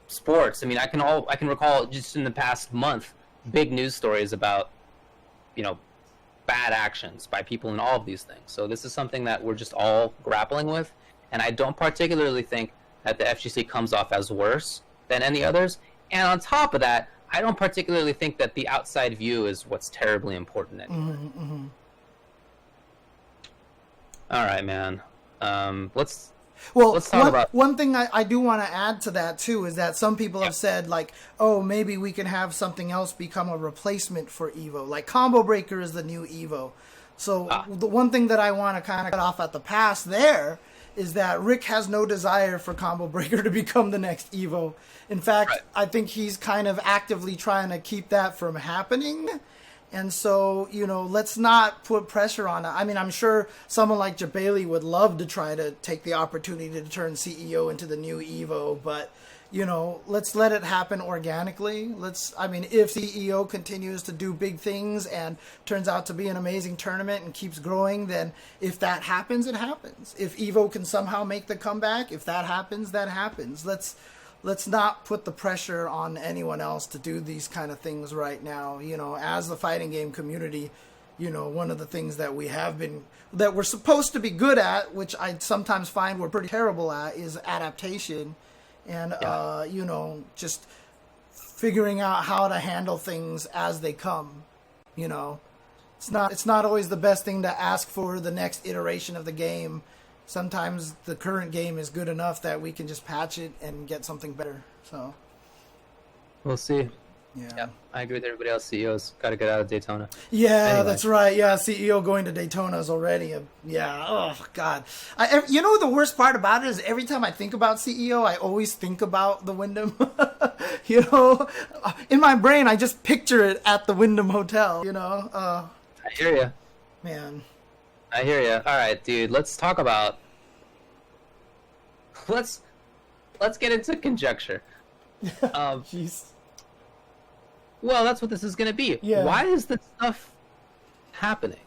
sports. I mean, I can recall just in the past month big news stories about, bad actions by people in all of these things. So this is something that we're just all grappling with, and I don't particularly think that the FGC comes off as worse than any others. And on top of that, I don't particularly think that the outside view is what's terribly important anymore. All right, man. Let's talk about one thing I do want to add to that too is that some people have said like, oh, maybe we can have something else become a replacement for EVO. Like Combo Breaker is the new EVO. So the one thing that I want to kind of cut off at the pass there is that Rick has no desire for Combo Breaker to become the next EVO. In fact, I think he's kind of actively trying to keep that from happening. And so, let's not put pressure on it. I mean, I'm sure someone like Jabali would love to try to take the opportunity to turn CEO into the new EVO, but, let's let it happen organically. If CEO continues to do big things and turns out to be an amazing tournament and keeps growing, then if that happens, it happens. If EVO can somehow make the comeback, if that happens, that happens. Let's not put the pressure on anyone else to do these kind of things right now. As the fighting game community, one of the things that that we're supposed to be good at, which I sometimes find we're pretty terrible at, is adaptation and, just figuring out how to handle things as they come. It's not always the best thing to ask for the next iteration of the game. Sometimes the current game is good enough that we can just patch it and get something better. So we'll see. Yeah, I agree with everybody else. CEO's got to get out of Daytona. Yeah, anyway. That's right. Yeah, CEO going to Daytona is already oh God. The worst part about it is every time I think about CEO, I always think about the Wyndham. In my brain, I just picture it at the Wyndham Hotel. I hear you, man. I hear you. All right, dude. Let's talk about let's get into conjecture. Jeez. Well, that's what this is going to be. Yeah. Why is this stuff happening?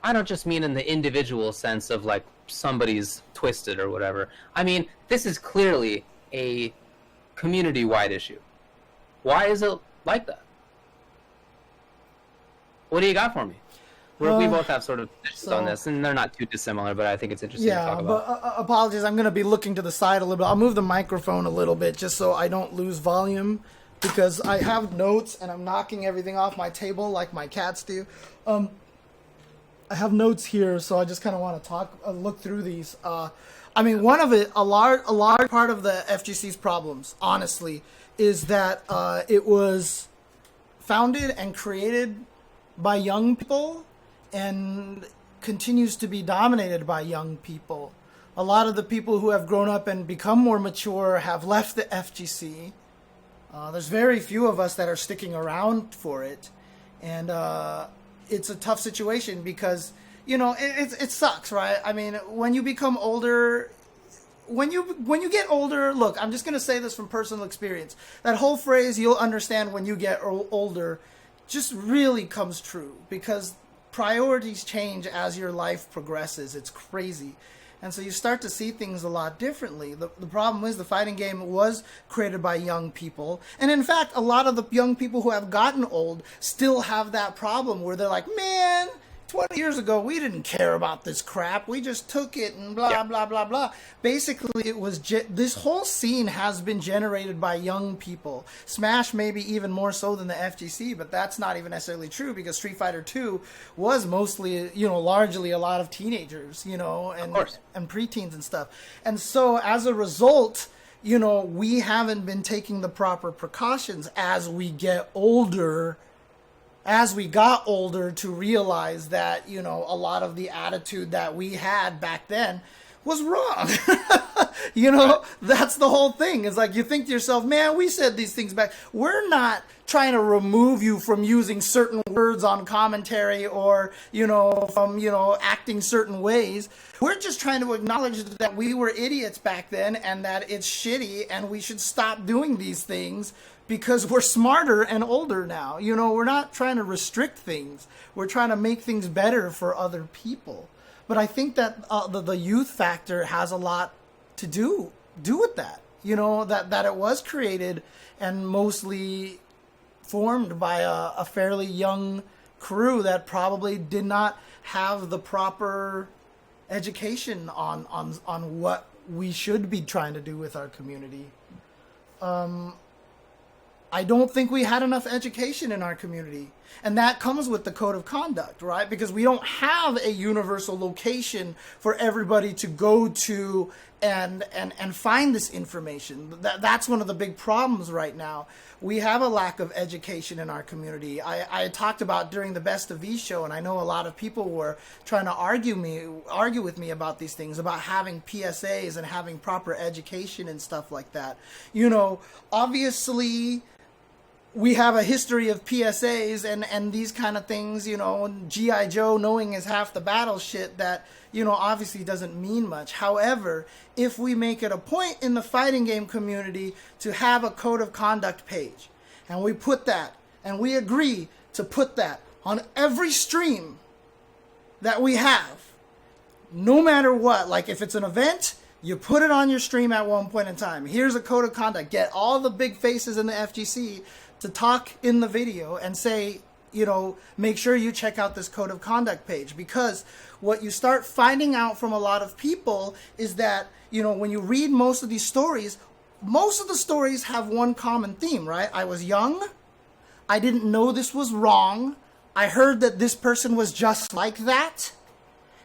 I don't just mean in the individual sense of like somebody's twisted or whatever. I mean, this is clearly a community-wide issue. Why is it like that? What do you got for me? We both have sort of positions on this, and they're not too dissimilar, but I think it's interesting to talk about. Yeah, but apologies, I'm going to be looking to the side a little bit. I'll move the microphone a little bit just so I don't lose volume, because I have notes and I'm knocking everything off my table like my cats do. I have notes here, so I just kind of want to look through these. I mean, a large part of the FGC's problems, honestly, is that it was founded and created by young people and continues to be dominated by young people. A lot of the people who have grown up and become more mature have left the FGC. There's very few of us that are sticking around for it. And it's a tough situation because, you know, it sucks, right? I mean, when you become older, when you get older, look, I'm just going to say this from personal experience. That whole phrase, you'll understand when you get older, just really comes true because priorities change as your life progresses. It's crazy. And so you start to see things a lot differently. The problem is the fighting game was created by young people. And in fact, a lot of the young people who have gotten old still have that problem where they're like, man, 20 years ago, we didn't care about this crap. We just took it and blah, blah, blah, blah. Basically, it was this whole scene has been generated by young people. Smash maybe even more so than the FGC, but that's not even necessarily true because Street Fighter 2 was mostly, you know, largely a lot of teenagers, you know, and preteens and stuff. And so as a result, you know, we haven't been taking the proper precautions as we get older. As we got older to realize that, you know, a lot of the attitude that we had back then was wrong. You know, that's the whole thing. It's like you think to yourself, man, we said these things back. We're not trying to remove you from using certain words on commentary or, you know, from, you know, acting certain ways. We're just trying to acknowledge that we were idiots back then and that it's shitty and we should stop doing these things because we're smarter and older now. You know, we're not trying to restrict things. We're trying to make things better for other people. But I think that the youth factor has a lot to do with that. You know, that it was created and mostly formed by a fairly young crew that probably did not have the proper education on what we should be trying to do with our community. I don't think we had enough education in our community. And that comes with the code of conduct, right? Because we don't have a universal location for everybody to go to and find this information. That's one of the big problems right now. We have a lack of education in our community. I talked about during the Best of V show, and I know a lot of people were trying to argue with me about these things, about having PSAs and having proper education and stuff like that. You know, obviously we have a history of PSAs and these kind of things, you know, G.I. Joe knowing is half the battle shit that, you know, obviously doesn't mean much. However, if we make it a point in the fighting game community to have a code of conduct page, and we put that, and we agree to put that on every stream that we have, no matter what, like if it's an event, you put it on your stream at one point in time. Here's a code of conduct. Get all the big faces in the FGC to talk in the video and say, you know, make sure you check out this code of conduct page. Because what you start finding out from a lot of people is that, you know, when you read most of these stories, most of the stories have one common theme, right? I was young. I didn't know this was wrong. I heard that this person was just like that.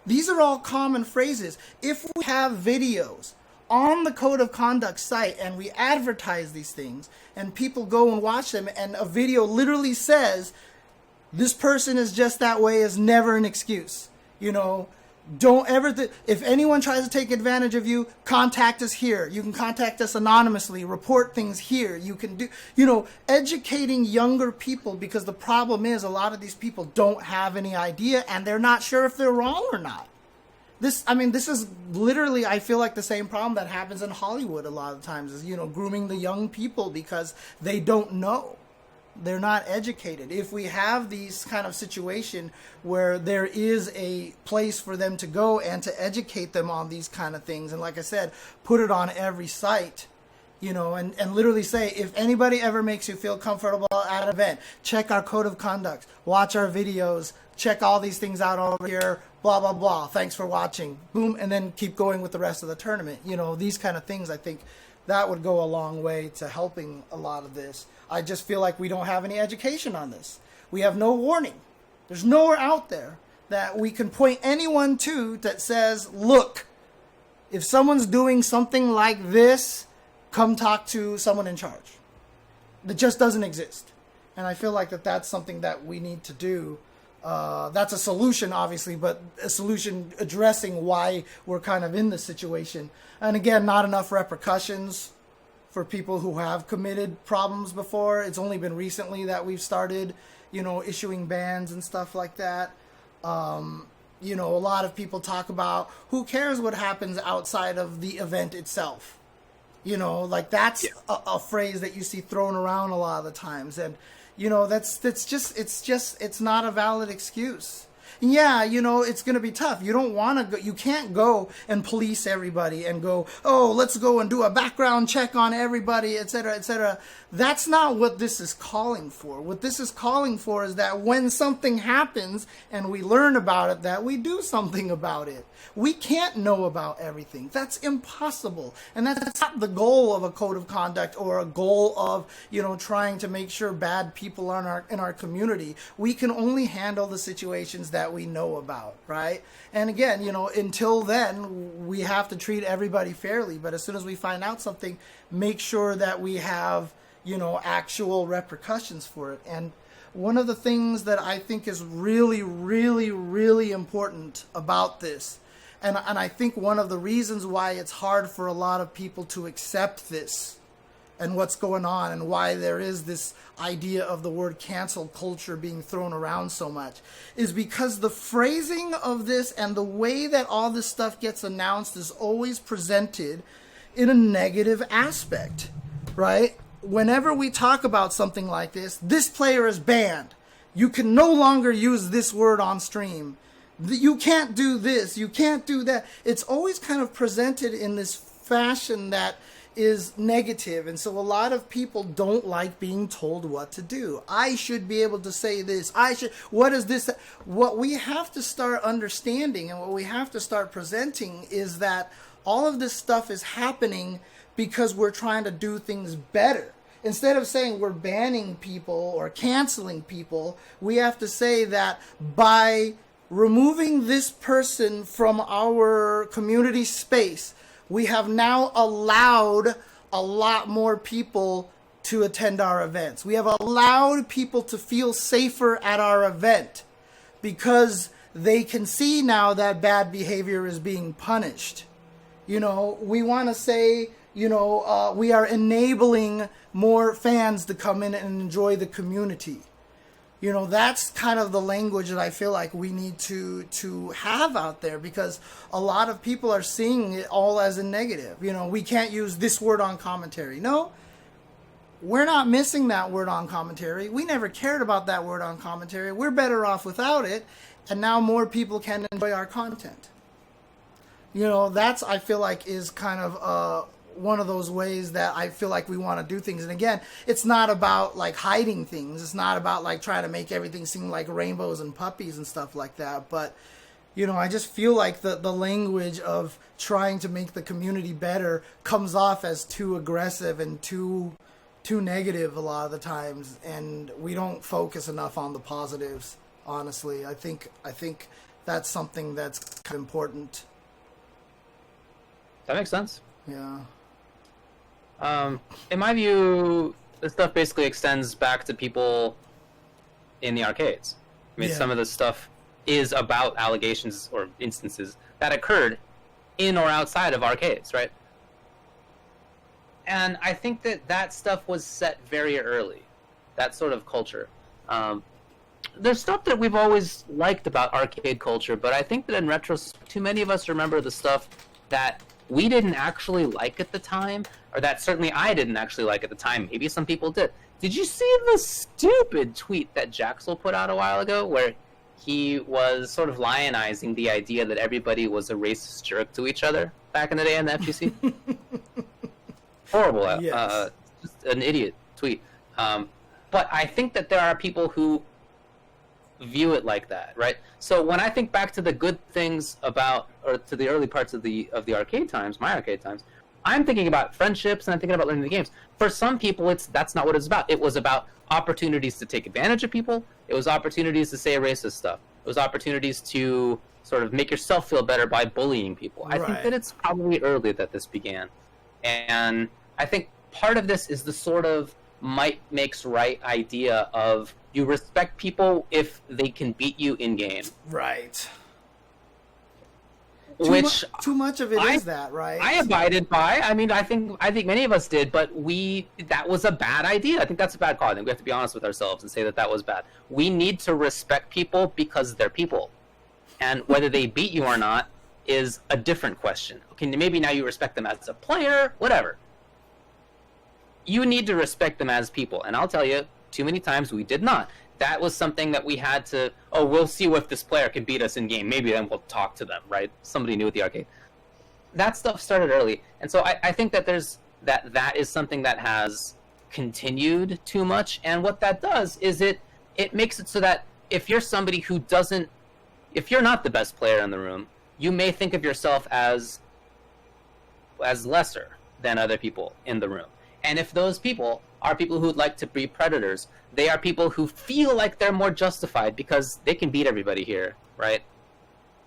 These are all common phrases. If we have videos on the Code of Conduct site and we advertise these things and people go and watch them and a video literally says, this person is just that way is never an excuse. You know, don't ever, if anyone tries to take advantage of you, contact us here. You can contact us anonymously, report things here. You can do, you know, educating younger people, because the problem is a lot of these people don't have any idea and they're not sure if they're wrong or not. This is literally, I feel like, the same problem that happens in Hollywood a lot of times is, grooming the young people because they don't know. They're not educated. If we have these kind of situation where there is a place for them to go and to educate them on these kind of things, and like I said, put it on every site, and literally say, if anybody ever makes you feel comfortable at an event, check our code of conduct, watch our videos, check all these things out over here, blah, blah, blah. Thanks for watching. Boom. And then keep going with the rest of the tournament. These kind of things, I think that would go a long way to helping a lot of this. I just feel like we don't have any education on this. We have no warning. There's nowhere out there that we can point anyone to that says, look, if someone's doing something like this, come talk to someone in charge. That just doesn't exist. And I feel like that's something that we need to do. That's a solution, obviously, but a solution addressing why we're kind of in this situation. And again, not enough repercussions for people who have committed problems before. It's only been recently that we've started, issuing bans and stuff like that. A lot of people talk about who cares what happens outside of the event itself. That's a phrase that you see thrown around a lot of the times. And it's not a valid excuse. Yeah, it's going to be tough. You don't want to go, you can't go and police everybody and go, oh, let's go and do a background check on everybody, etc., etc. That's not what this is calling for. What this is calling for is that when something happens and we learn about it, that we do something about it. We can't know about everything. That's impossible. And that's not the goal of a code of conduct or a goal of, trying to make sure bad people are in our community. We can only handle the situations that we know about, right? And again, until then, we have to treat everybody fairly. But as soon as we find out something, make sure that we have, actual repercussions for it. And one of the things that I think is really, really, really important about this, and I think one of the reasons why it's hard for a lot of people to accept this and what's going on and why there is this idea of the word cancel culture being thrown around so much is because the phrasing of this and the way that all this stuff gets announced is always presented in a negative aspect, right? Whenever we talk about something like this player is banned. You can no longer use this word on stream. You can't do this. You can't do that. It's always kind of presented in this fashion that is negative. And so a lot of people don't like being told what to do. I should be able to say this. What is this? What we have to start understanding and what we have to start presenting is that all of this stuff is happening because we're trying to do things better. Instead of saying we're banning people or canceling people, we have to say that by removing this person from our community space, we have now allowed a lot more people to attend our events. We have allowed people to feel safer at our event because they can see now that bad behavior is being punished. We want to say, we are enabling more fans to come in and enjoy the community. That's kind of the language that I feel like we need to have out there because a lot of people are seeing it all as a negative. We can't use this word on commentary. No, we're not missing that word on commentary. We never cared about that word on commentary. We're better off without it. And now more people can enjoy our content. That's, I feel like, is kind of one of those ways that I feel like we want to do things. And again, it's not about like hiding things. It's not about like trying to make everything seem like rainbows and puppies and stuff like that. But, I just feel like the language of trying to make the community better comes off as too aggressive and too negative a lot of the times. And we don't focus enough on the positives, honestly. I think that's something that's kind of important. That makes sense. Yeah. In my view, this stuff basically extends back to people in the arcades. Some of this stuff is about allegations or instances that occurred in or outside of arcades, right? And I think that stuff was set very early, that sort of culture. there's stuff that we've always liked about arcade culture, but I think that in retrospect, too many of us remember the stuff that we didn't actually like at the time, or that certainly I didn't actually like at the time. Maybe some people did. Did you see the stupid tweet that Jaxel put out a while ago, where he was sort of lionizing the idea that everybody was a racist jerk to each other back in the day in the FGC? Horrible. Yes. Just an idiot tweet. But I think that there are people who view it like that, right? So when I think back to the good things about, or to the early parts of the arcade times, my arcade times, I'm thinking about friendships and I'm thinking about learning the games. For some people, that's not what it's about. It was about opportunities to take advantage of people. It was opportunities to say racist stuff. It was opportunities to sort of make yourself feel better by bullying people. I think that it's probably early that this began. And I think part of this is the sort of might makes right idea of you respect people if they can beat you in game. Right. Too much of it is that, right? I abided by. I mean, I think many of us did, but that was a bad idea. I think that's a bad call. I think we have to be honest with ourselves and say that was bad. We need to respect people because they're people. And whether they beat you or not is a different question. Okay, maybe now you respect them as a player, whatever. You need to respect them as people. And I'll tell you, too many times we did not. That was something that we had to, we'll see if this player can beat us in game. Maybe then we'll talk to them, right? Somebody new at the arcade. That stuff started early. And so I think that that is something that has continued too much. And what that does is it makes it so that if you're somebody who doesn't, if you're not the best player in the room, you may think of yourself as lesser than other people in the room. And if those people are people who'd like to be predators, they are people who feel like they're more justified because they can beat everybody here, right?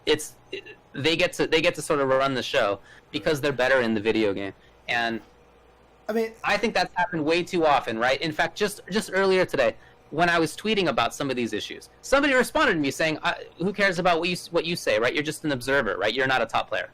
They get to sort of run the show because they're better in the video game. And I think that's happened way too often, right? In fact, just earlier today, when I was tweeting about some of these issues, somebody responded to me saying, "Who cares about what you say, right? You're just an observer, right? You're not a top player."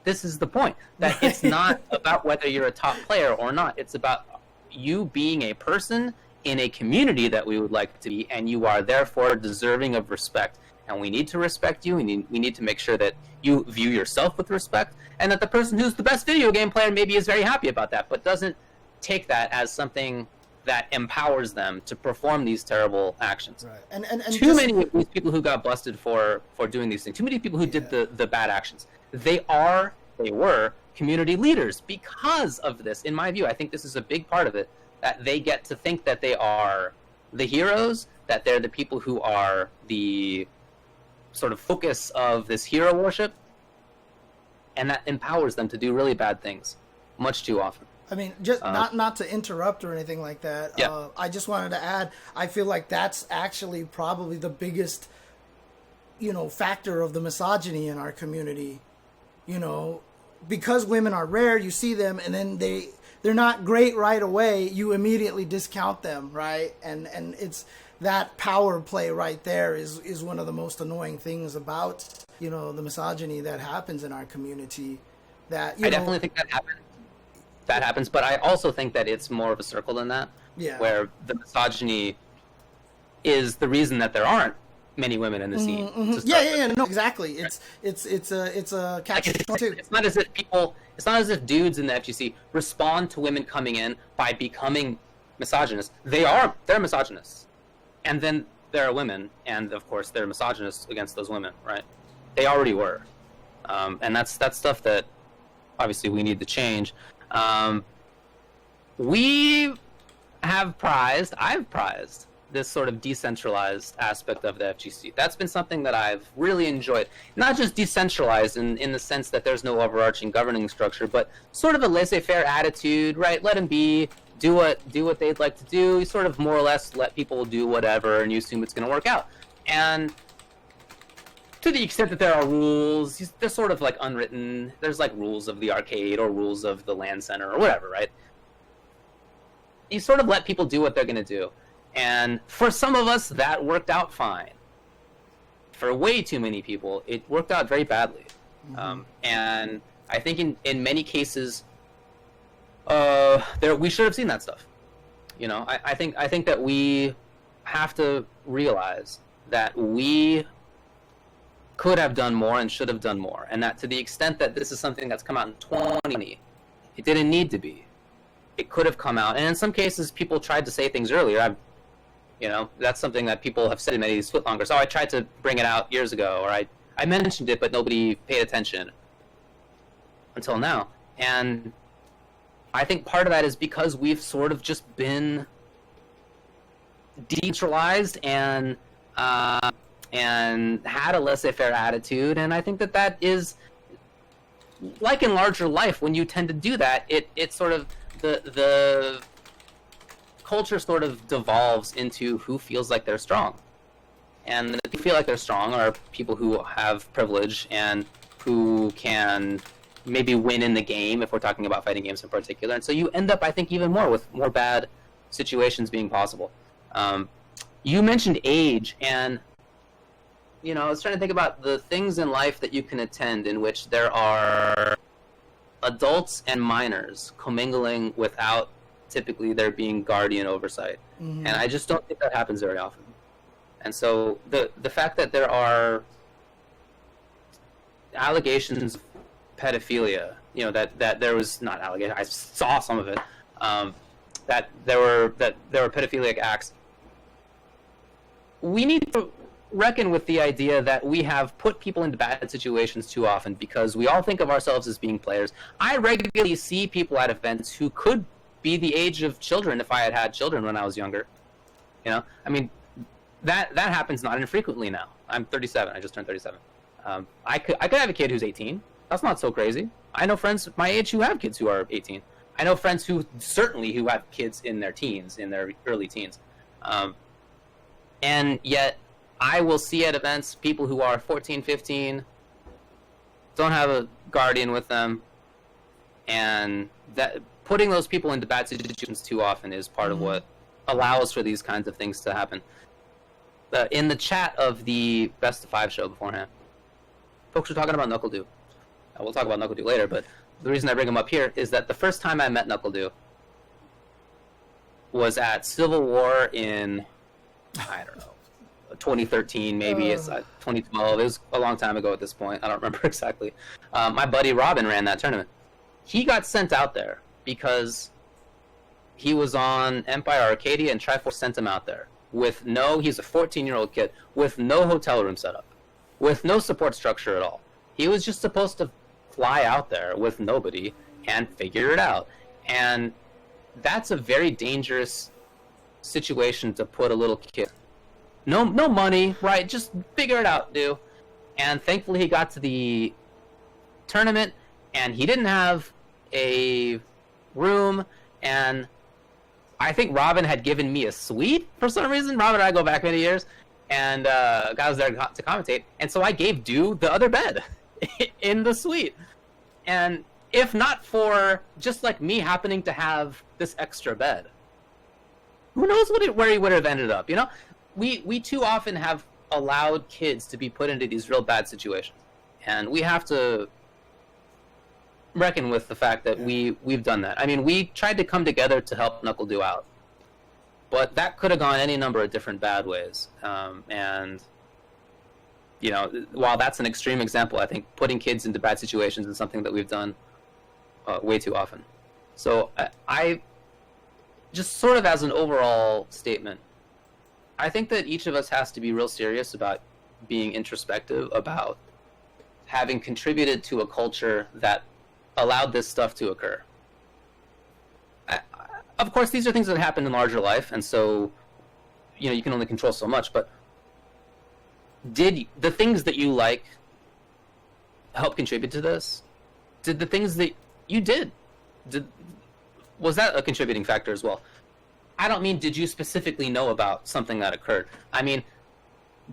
This is the point, that it's not about whether you're a top player or not. It's about you being a person in a community that we would like to be, and you are therefore deserving of respect. And we need to respect you. We need to make sure that you view yourself with respect, and that the person who's the best video game player maybe is very happy about that, but doesn't take that as something that empowers them to perform these terrible actions. Right. And too many of these people who got busted for doing these things, too many people who did the bad actions, they were community leaders because of this. In my view, I think this is a big part of it, that they get to think that they are the heroes, that they're the people who are the sort of focus of this hero worship, and that empowers them to do really bad things much too often. I mean, just not to interrupt or anything like that. Yeah. I just wanted to add, I feel like that's actually probably the biggest, factor of the misogyny in our community. Because women are rare, you see them, and then they're not great right away. You immediately discount them, right? And it's that power play right there is one of the most annoying things about the misogyny that happens in our community. That I definitely think that happens. That happens, but I also think that it's more of a circle than that. Yeah. Where the misogyny is the reason that there aren't many women in the scene. Mm-hmm. Yeah, no, exactly. Right. It's a catch-22. It's not as if dudes in the FGC respond to women coming in by becoming misogynists. They're misogynists, and then there are women, and of course they're misogynists against those women, right? They already were, and that's stuff that obviously we need to change. I've prized this sort of decentralized aspect of the FGC. That's been something that I've really enjoyed. Not just decentralized in the sense that there's no overarching governing structure, but sort of a laissez-faire attitude, right? Let them be, do what they'd like to do. You sort of more or less let people do whatever, and you assume it's going to work out. And to the extent that there are rules, they're sort of like unwritten. There's like rules of the arcade or rules of the LAN center or whatever, right? You sort of let people do what they're going to do. And for some of us, that worked out fine. For way too many people, it worked out very badly. Mm-hmm. And I think in many cases, we should have seen that stuff. I think that have to realize that we could have done more and should have done more, and that to the extent that this is something that's come out in 2020, it didn't need to be. It could have come out, and in some cases, people tried to say things earlier. That's something that people have said in many of these footlongers. Oh, I tried to bring it out years ago, or I mentioned it, but nobody paid attention until now. And I think part of that is because we've sort of just been decentralized and had a laissez-faire attitude, and I think that is, like in larger life, when you tend to do that, it sort of, the culture sort of devolves into who feels like they're strong. And the people who feel like they're strong are people who have privilege and who can maybe win in the game, if we're talking about fighting games in particular. And so you end up, I think, even more with more bad situations being possible. You mentioned age, and I was trying to think about the things in life that you can attend in which there are adults and minors commingling without typically there being guardian oversight. Mm-hmm. And I just don't think that happens very often. And so the fact that there are allegations of pedophilia, that there was not allegations, I saw some of it, that there were pedophilic acts. We need to reckon with the idea that we have put people into bad situations too often because we all think of ourselves as being players. I regularly see people at events who could be the age of children if I had children when I was younger. I mean, that happens not infrequently now. I'm 37. I just turned 37. I could have a kid who's 18. That's not so crazy. I know friends my age who have kids who are 18. I know friends who have kids in their teens, in their early teens. And yet I will see at events people who are 14, 15, don't have a guardian with them, and that putting those people into bad situations too often is part of what allows for these kinds of things to happen. In the chat of the Best of 5 show beforehand, folks were talking about NuckleDu. We'll talk about NuckleDu later, but the reason I bring him up here is that the first time I met NuckleDu was at Civil War in, I don't know, 2013 maybe. It's 2012. It was a long time ago at this point. I don't remember exactly. My buddy Robin ran that tournament. He got sent out there because he was on Empire Arcadia, and Triforce sent him out there with he's a 14-year-old kid with no hotel room set up, with no support structure at all. He was just supposed to fly out there with nobody and figure it out. And that's a very dangerous situation to put a little kid. No money, right? Just figure it out, dude. And thankfully he got to the tournament, and he didn't have a room, and I think Robin had given me a suite for some reason. Robin and I go back many years, and I was there to commentate, and so I gave Du the other bed in the suite. And if not for just like me happening to have this extra bed, who knows where he would have ended up, We too often have allowed kids to be put into these real bad situations, and we have to reckon with the fact that we've done that. I mean, we tried to come together to help NuckleDu out, but that could have gone any number of different bad ways. And while that's an extreme example, I think putting kids into bad situations is something that we've done way too often. So I just sort of as an overall statement, I think that each of us has to be real serious about being introspective about having contributed to a culture that allowed this stuff to occur. Of course, these are things that happen in larger life, and so you can only control so much, but did the things that you like help contribute to this? Did the things that you did was that a contributing factor as well? I don't mean did you specifically know about something that occurred. I mean,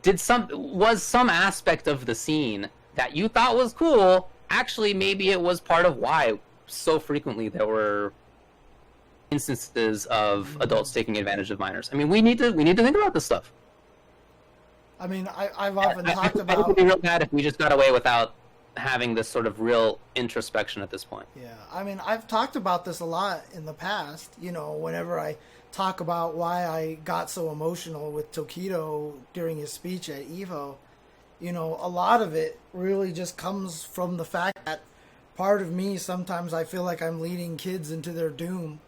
was some aspect of the scene that you thought was cool, actually maybe it was part of why so frequently there were instances of adults taking advantage of minors. I mean, we need to think about this stuff. I mean, I've often talked about... I think it would be real bad if we just got away without having this sort of real introspection at this point. Yeah, I mean, I've talked about this a lot in the past, whenever I talk about why I got so emotional with Tokido during his speech at Evo, you know, a lot of it really just comes from the fact that part of me, sometimes I feel like I'm leading kids into their doom,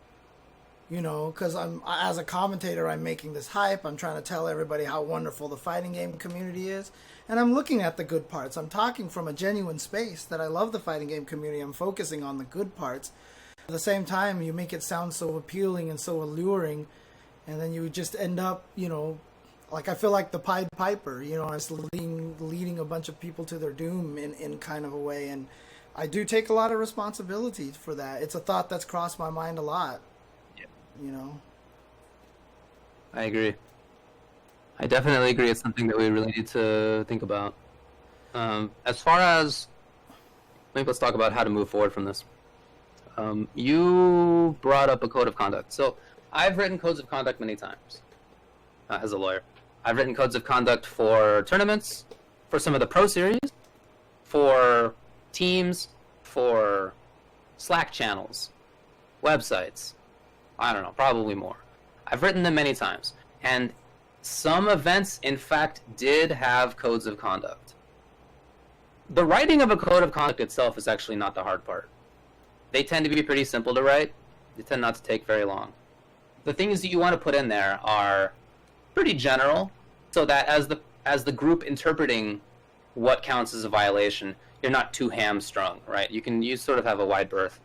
you know, because as a commentator, I'm making this hype. I'm trying to tell everybody how wonderful the fighting game community is. And I'm looking at the good parts. I'm talking from a genuine space that I love the fighting game community. I'm focusing on the good parts. At the same time, you make it sound so appealing and so alluring, and then you just end up, you know, like I feel like the Pied Piper, you know, I'm just leading a bunch of people to their doom in kind of a way. And I do take a lot of responsibility for that. It's a thought that's crossed my mind a lot, you know. I agree. I definitely agree. It's something that we really need to think about. As far as, maybe let's talk about how to move forward from this. You brought up a code of conduct. So I've written codes of conduct many times as a lawyer. I've written codes of conduct for tournaments, for some of the pro series, for teams, for Slack channels, websites. I don't know, probably more. I've written them many times. And some events, in fact, did have codes of conduct. The writing of a code of conduct itself is actually not the hard part. They tend to be pretty simple to write. They tend not to take very long. The things that you want to put in there are pretty general, so that as the group interpreting what counts as a violation, you're not too hamstrung, right? You sort of have a wide berth.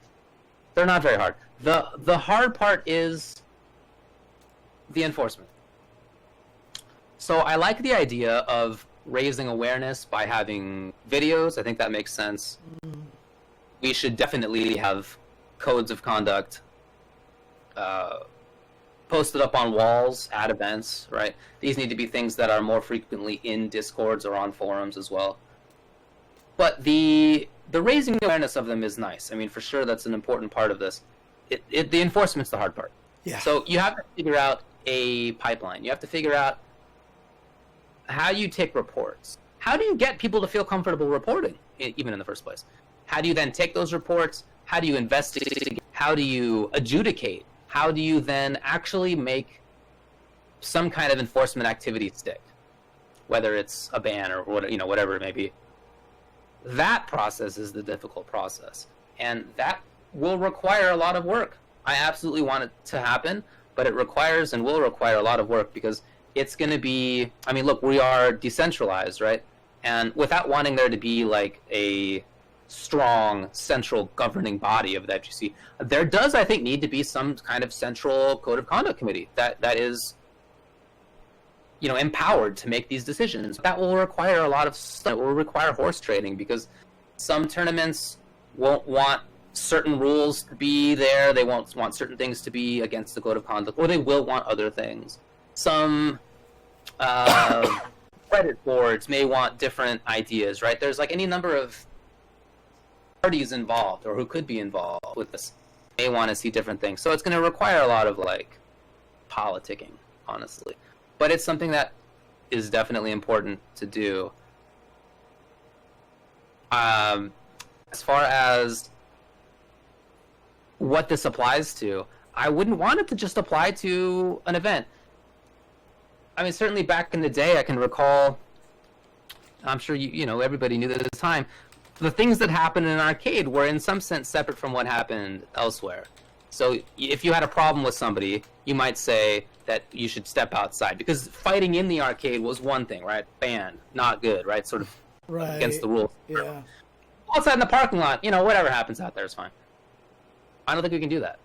They're not very hard. The hard part is the enforcement. So I like the idea of raising awareness by having videos. I think that makes sense. We should definitely have codes of conduct posted up on walls at events, right? These need to be things that are more frequently in Discords or on forums as well. But the raising awareness of them is nice. I mean, for sure, that's an important part of this. The enforcement's the hard part. Yeah. So you have to figure out a pipeline. You have to figure out how you take reports. How do you get people to feel comfortable reporting, even in the first place? How do you then take those reports? How do you investigate? How do you adjudicate? How do you then actually make some kind of enforcement activity stick? Whether it's a ban or whatever it may be. That process is the difficult process. And that will require a lot of work. I absolutely want it to happen, but it requires and will require a lot of work because it's going to be, I mean, look, we are decentralized, right? And without wanting there to be like a strong central governing body of the FGC, there does, I think, need to be some kind of central code of conduct committee that is, you know, empowered to make these decisions. That will require a lot of stuff. It will require horse trading because some tournaments won't want certain rules to be there. They won't want certain things to be against the code of conduct, or they will want other things. Some Reddit boards may want different ideas, right? There's like any number of parties involved or who could be involved with this may want to see different things. So it's going to require a lot of like politicking, honestly. But it's something that is definitely important to do. As far as what this applies to, I wouldn't want it to just apply to an event. I mean, certainly back in the day, I can recall, I'm sure you know everybody knew that at the time, the things that happened in an arcade were in some sense separate from what happened elsewhere. So if you had a problem with somebody, you might say that you should step outside because fighting in the arcade was one thing, right? Banned, not good, right? Sort of against the rules. Yeah. Outside in the parking lot, you know, whatever happens out there is fine. I don't think we can do that.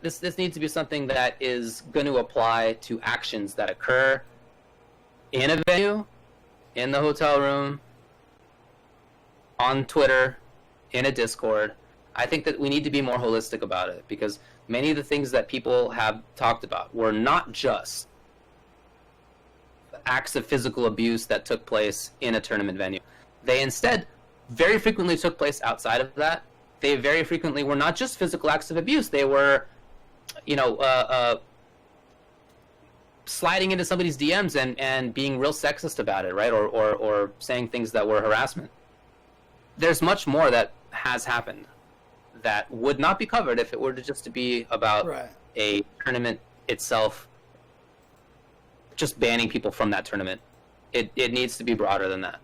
This needs to be something that is going to apply to actions that occur in a venue, in the hotel room, on Twitter, in a Discord. I think that we need to be more holistic about it because many of the things that people have talked about were not just acts of physical abuse that took place in a tournament venue. They instead very frequently took place outside of that. They very frequently were not just physical acts of abuse. They were, you know, sliding into somebody's DMs and being real sexist about it, right? Or saying things that were harassment. There's much more that has happened that would not be covered if it were to just to be about a tournament itself just banning people from that tournament. It needs to be broader than that.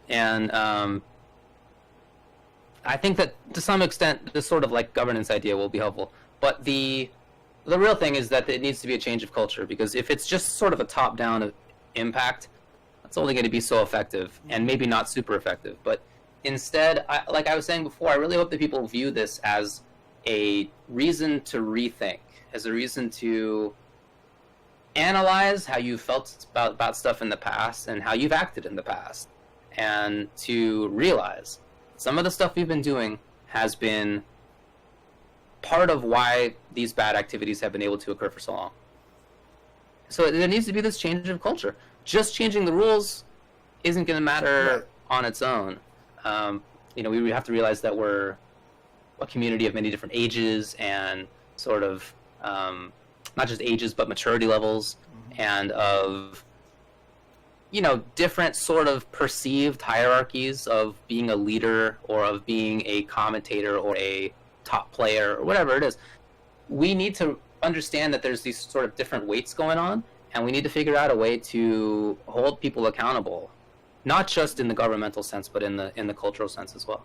And I think that to some extent this sort of like governance idea will be helpful. But the real thing is that it needs to be a change of culture, because if it's just sort of a top-down impact, it's only going to be so effective and maybe not super effective. But instead, like I was saying before, I really hope that people view this as a reason to rethink, as a reason to analyze how you felt about stuff in the past and how you've acted in the past, and to realize some of the stuff we've been doing has been part of why these bad activities have been able to occur for so long. So there needs to be this change of culture. Just changing the rules isn't going to matter on its own. We have to realize that we're a community of many different ages and sort of not just ages but maturity levels, and of different sort of perceived hierarchies of being a leader or of being a commentator or a top player or whatever it is. We need to understand that there's these sort of different weights going on, and we need to figure out a way to hold people accountable, not just in the governmental sense but in the cultural sense as well.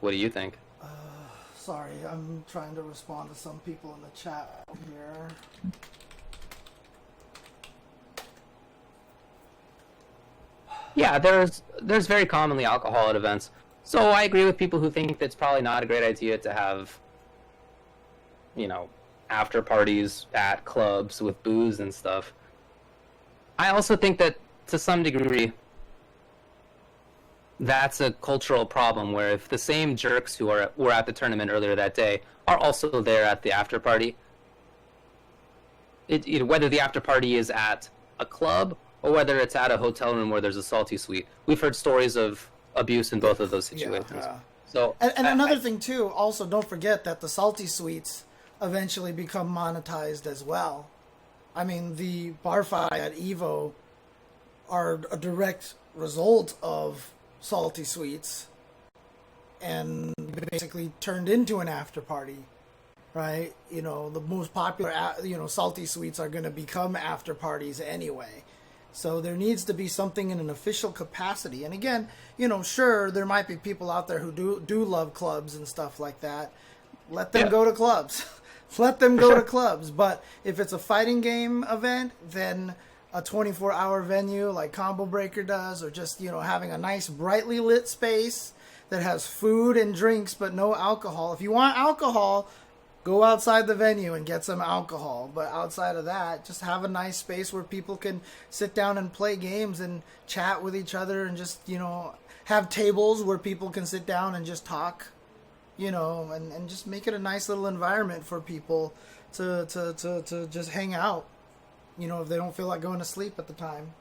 What do you think? Sorry, I'm trying to respond to some people in the chat here. Yeah, there's very commonly alcohol at events. So I agree with people who think that's probably not a great idea to have, after parties at clubs with booze and stuff. I also think that to some degree that's a cultural problem, where if the same jerks who were at the tournament earlier that day are also there at the after party, whether the after party is at a club or whether it's at a hotel room where there's a salty suite, we've heard stories of abuse in both of those situations. Yeah. So, and another thing too, also don't forget that the salty suites eventually become monetized as well. I mean, the bar fight at Evo are a direct result of salty suites, and basically turned into an after party, right? The most popular salty suites are going to become after parties anyway. So there needs to be something in an official capacity. And again, sure, there might be people out there who do love clubs and stuff like that. Let them go to clubs. Let them go to clubs. But if it's a fighting game event, then a 24-hour venue like Combo Breaker does, or just, having a nice brightly lit space that has food and drinks but no alcohol. If you want alcohol, go outside the venue and get some alcohol. But outside of that, just have a nice space where people can sit down and play games and chat with each other, and just, have tables where people can sit down and just talk, and just make it a nice little environment for people to just hang out. If they don't feel like going to sleep at the time.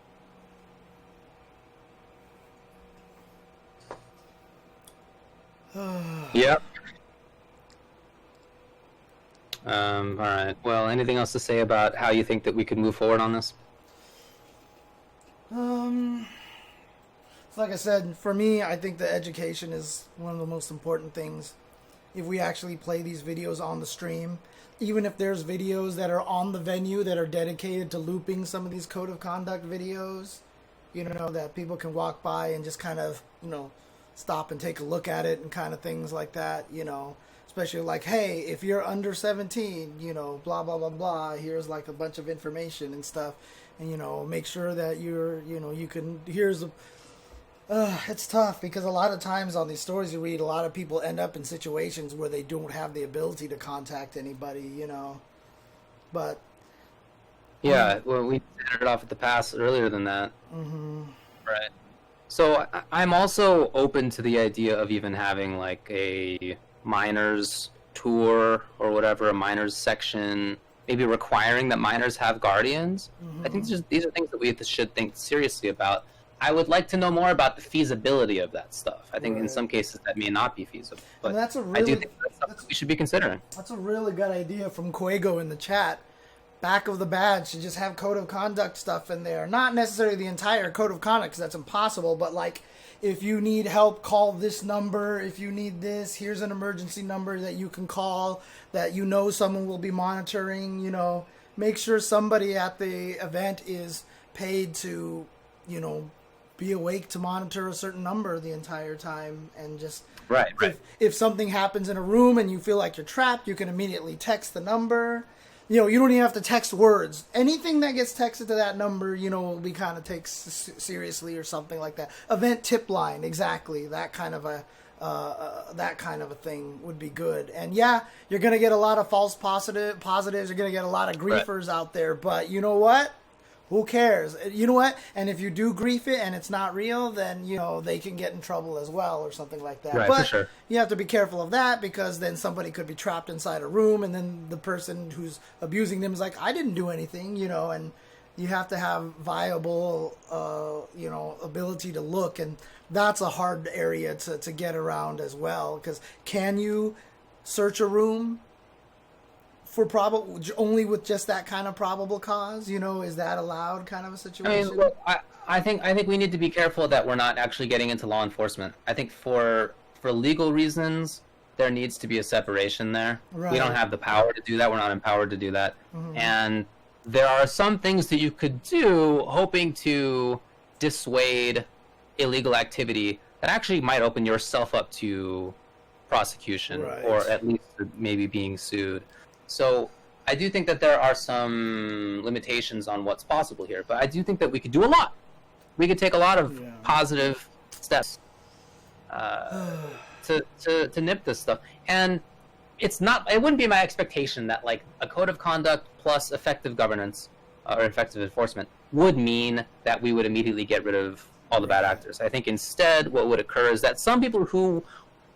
Yep. All right. Well, anything else to say about how you think that we could move forward on this? Like I said, for me, I think the education is one of the most important things. If we actually play these videos on the stream, even if there's videos that are on the venue that are dedicated to looping some of these code of conduct videos, that people can walk by and just kind of, stop and take a look at it and kind of things like that, especially like, hey, if you're under 17, blah, blah, blah, blah, here's like a bunch of information and stuff. And, make sure that you're, you can, it's tough because a lot of times on these stories you read, a lot of people end up in situations where they don't have the ability to contact anybody, But yeah, well, we started off at the pass earlier than that. Mm-hmm. Right. So I'm also open to the idea of even having like a minors tour or whatever, a minors section, maybe requiring that minors have guardians. Mm-hmm. I think these are things that we should think seriously about. I would like to know more about the feasibility of that stuff. I think in some cases that may not be feasible, but I do think that's something we should be considering. That's a really good idea from Quago in the chat. back of the badge should just have code of conduct stuff in there. Not necessarily the entire code of conduct, because that's impossible, but like, if you need help, call this number. If you need this, here's an emergency number that you can call, that you know someone will be monitoring. You know, make sure somebody at the event is paid to, you know, be awake to monitor a certain number the entire time. And just right. If something happens in a room and you feel like you're trapped, you can immediately text the number. You know, you don't even have to text words. Anything that gets texted to that number, you know, will be kind of taken seriously or something like that. Event tip line, exactly. That kind of a thing would be good. And yeah, you're gonna get a lot of false positives. You're gonna get a lot of griefers out there. But you know what? Who cares? You know what? And if you do grief it and it's not real, then, you know, they can get in trouble as well or something like that. Right, but for sure. You have to be careful of that, because then somebody could be trapped inside a room, and then the person who's abusing them is like, I didn't do anything, you know, and you have to have viable, you know, ability to look. And that's a hard area to get around as well, because can you search a room for only with just that kind of probable cause? You know, is that allowed kind of a situation? I mean, look, I think we need to be careful that we're not actually getting into law enforcement. I think for legal reasons, there needs to be a separation there. Right. We don't have the power to do that. We're not empowered to do that. Mm-hmm. And there are some things that you could do hoping to dissuade illegal activity that actually might open yourself up to prosecution, right, or at least maybe being sued. So I do think that there are some limitations on what's possible here, but I do think that we could do a lot. We could take a lot of positive steps to nip this stuff. And it wouldn't be my expectation that like a code of conduct plus effective governance or effective enforcement would mean that we would immediately get rid of all the bad actors. I think instead what would occur is that some people who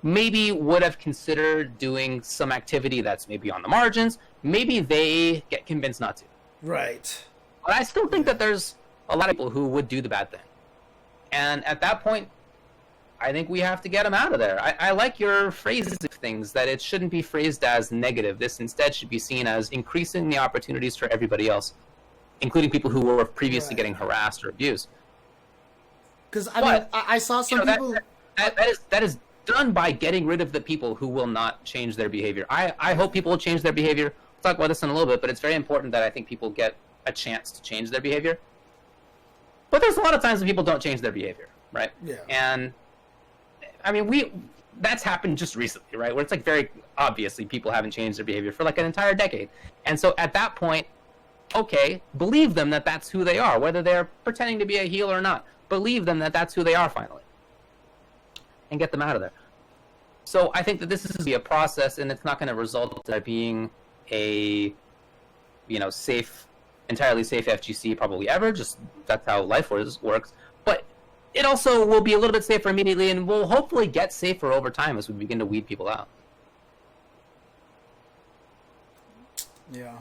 maybe would have considered doing some activity that's maybe on the margins, maybe they get convinced not to. Right. But I still think that there's a lot of people who would do the bad thing. And at that point, I think we have to get them out of there. I like your phrases of things, that it shouldn't be phrased as negative. This instead should be seen as increasing the opportunities for everybody else, including people who were previously getting harassed or abused. Because, I mean, I saw some people... That is done by getting rid of the people who will not change their behavior. I hope people will change their behavior. We'll talk about this in a little bit, but it's very important that I think people get a chance to change their behavior. But there's a lot of times when people don't change their behavior, right? Yeah. And, I mean, that's happened just recently, right? Where it's like very obviously people haven't changed their behavior for like an entire decade. And so at that point, okay, believe them that that's who they are, whether they're pretending to be a heel or not. Believe them that that's who they are finally. And get them out of there. So I think that this is going to be a process, and it's not going to result in being a, you know, entirely safe FGC probably ever. Just that's how life works. But it also will be a little bit safer immediately, and will hopefully get safer over time as we begin to weed people out. Yeah.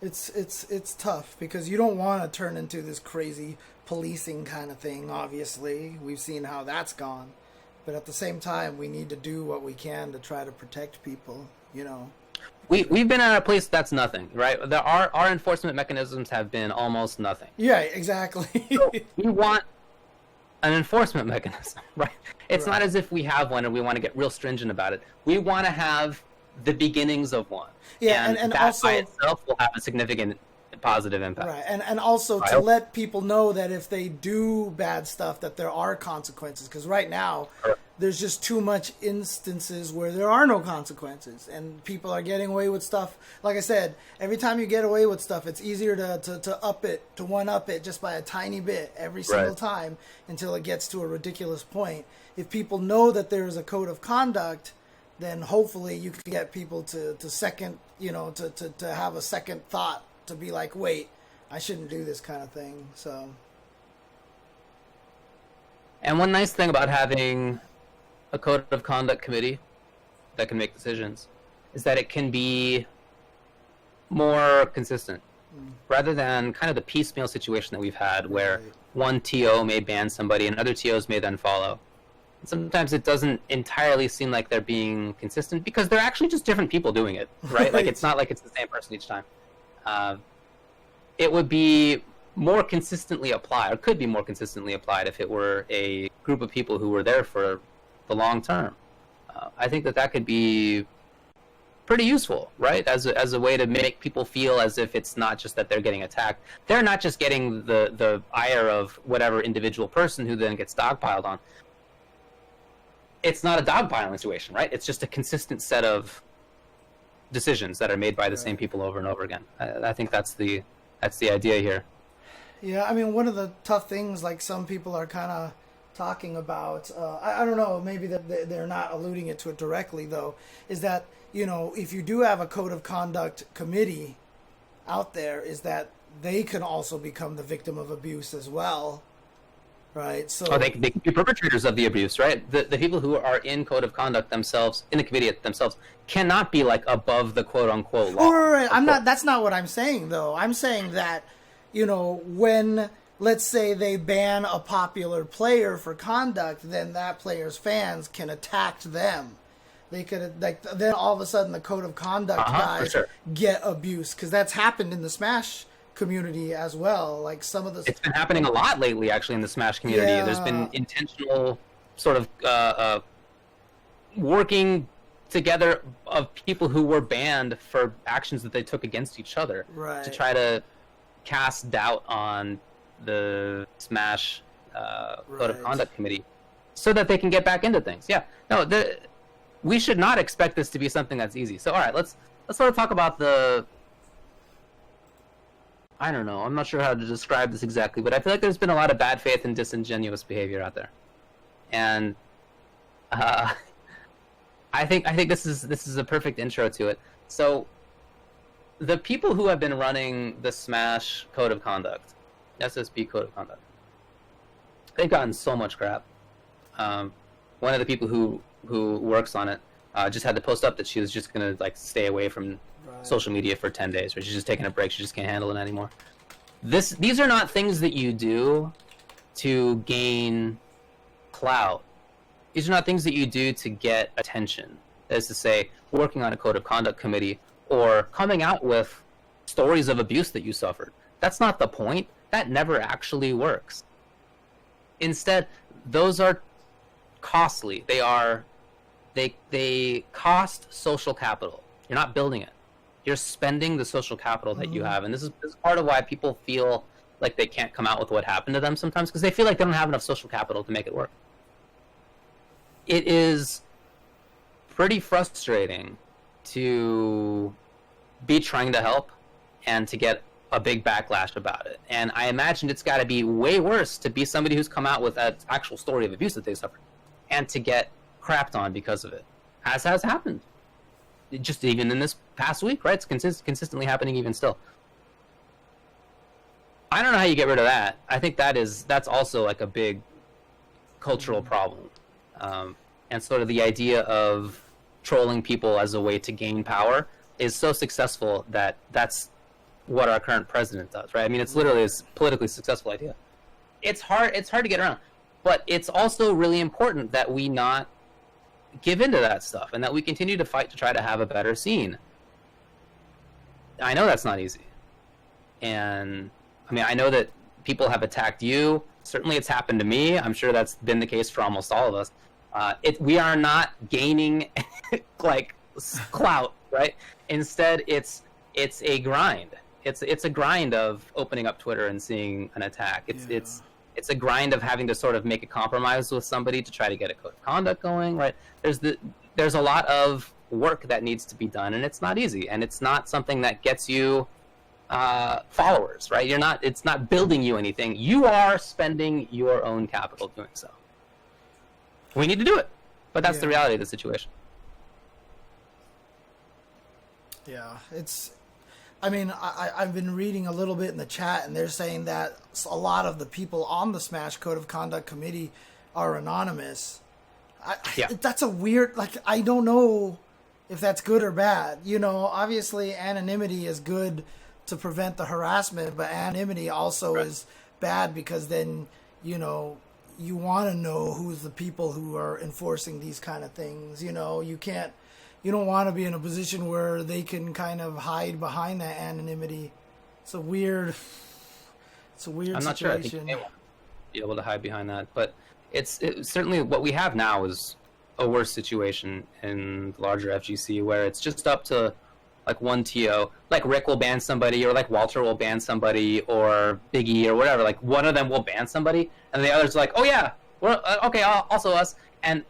It's tough, because you don't want to turn into this crazy policing kind of thing, obviously. We've seen how that's gone. But at the same time, we need to do what we can to try to protect people, you know. We've been at a place that's nothing, right? Our enforcement mechanisms have been almost nothing. Yeah, exactly. So we want an enforcement mechanism, right? It's not as if we have one and we want to get real stringent about it. We want to have the beginnings of one. Yeah, and that also by itself will have a significant positive impact. Right, and also to let people know that if they do bad stuff, that there are consequences. Because right now, there's just too much instances where there are no consequences, and people are getting away with stuff. Like I said, every time you get away with stuff, it's easier to one-up it just by a tiny bit every single time until it gets to a ridiculous point. If people know that there is a code of conduct, then hopefully you can get people to have a second thought, to be like, wait, I shouldn't do this kind of thing. So, and one nice thing about having a code of conduct committee that can make decisions is that it can be more consistent, rather than kind of the piecemeal situation that we've had where one TO may ban somebody and other TOs may then follow. And sometimes it doesn't entirely seem like they're being consistent, because they're actually just different people doing it, right? Like, it's not like it's the same person each time. it would be more consistently applied, or could be more consistently applied, if it were a group of people who were there for the long term. I think that could be pretty useful, right? As a way to make people feel as if it's not just that they're getting attacked. They're not just getting the ire of whatever individual person who then gets dogpiled on. It's not a dogpiling situation, right? It's just a consistent set of decisions that are made by the same people over and over again. I think that's the idea here. Yeah, I mean, one of the tough things, like some people are kind of talking about, I don't know, maybe that they're not alluding to it directly, though, is that, you know, if you do have a code of conduct committee out there, is that they can also become the victim of abuse as well, right? So they can be perpetrators of the abuse, right? The people who are in code of conduct themselves, in the committee themselves, cannot be like above the quote unquote law. Right. That's not what I'm saying, though. I'm saying that, you know, when, let's say they ban a popular player for conduct, then that player's fans can attack them. They could, like, then all of a sudden the code of conduct guys get abused, because that's happened in the Smash community as well. Like some of the, it's been happening a lot lately, actually, in the Smash community. Yeah. There's been intentional sort of working together of people who were banned for actions that they took against each other, right, to try to cast doubt on the Smash code of conduct committee, so that they can get back into things. Yeah, no, we should not expect this to be something that's easy. So, all right, let's sort of talk about the. I don't know. I'm not sure how to describe this exactly, but I feel like there's been a lot of bad faith and disingenuous behavior out there, and I think this is a perfect intro to it. So, the people who have been running the Smash code of conduct, SSB code of conduct, they've gotten so much crap. One of the people who works on it just had to post up that she was just gonna like stay away from social media for 10 days, or she's just taking a break. She just can't handle it anymore. These are not things that you do to gain clout. These are not things that you do to get attention. That is to say, working on a code of conduct committee or coming out with stories of abuse that you suffered. That's not the point. That never actually works. Instead, those are costly. They cost social capital. You're not building it. You're spending the social capital that you have. And this is part of why people feel like they can't come out with what happened to them sometimes, because they feel like they don't have enough social capital to make it work. It is pretty frustrating to be trying to help and to get a big backlash about it. And I imagine it's got to be way worse to be somebody who's come out with an actual story of abuse that they suffered and to get crapped on because of it, as has happened. Just even in this past week, right? It's consistently happening even still. I don't know how you get rid of that. I think that's also like a big cultural problem. And sort of the idea of trolling people as a way to gain power is so successful that that's what our current president does, right? I mean, it's literally a politically successful idea. It's hard to get around, but it's also really important that we not give into that stuff and that we continue to fight to try to have a better scene. I know that's not easy. And I mean, I know that people have attacked you. Certainly it's happened to me. I'm sure that's been the case for almost all of us. We are not gaining like clout, right? Instead, it's a grind. It's a grind of opening up Twitter and seeing an attack. It's a grind of having to sort of make a compromise with somebody to try to get a code of conduct going, right? There's a lot of work that needs to be done, and it's not easy, and it's not something that gets you followers, right? It's not building you anything. You are spending your own capital doing so. We need to do it, but that's the reality of the situation. Yeah, I mean, I've been reading a little bit in the chat, and they're saying that a lot of the people on the Smash Code of Conduct Committee are anonymous. That's a weird, like, I don't know if that's good or bad. You know, obviously anonymity is good to prevent the harassment, but anonymity also is bad because then, you know, you want to know who's the people who are enforcing these kind of things. You know, you can't you don't want to be in a position where they can kind of hide behind that anonymity. It's a weird situation. I'm not sure. I think they won't be able to hide behind that, but it's certainly what we have now is a worse situation in the larger FGC, where it's just up to like one TO, like Rick will ban somebody, or like Walter will ban somebody, or Biggie or whatever. Like one of them will ban somebody, and the others are like, oh yeah, well okay, also us, and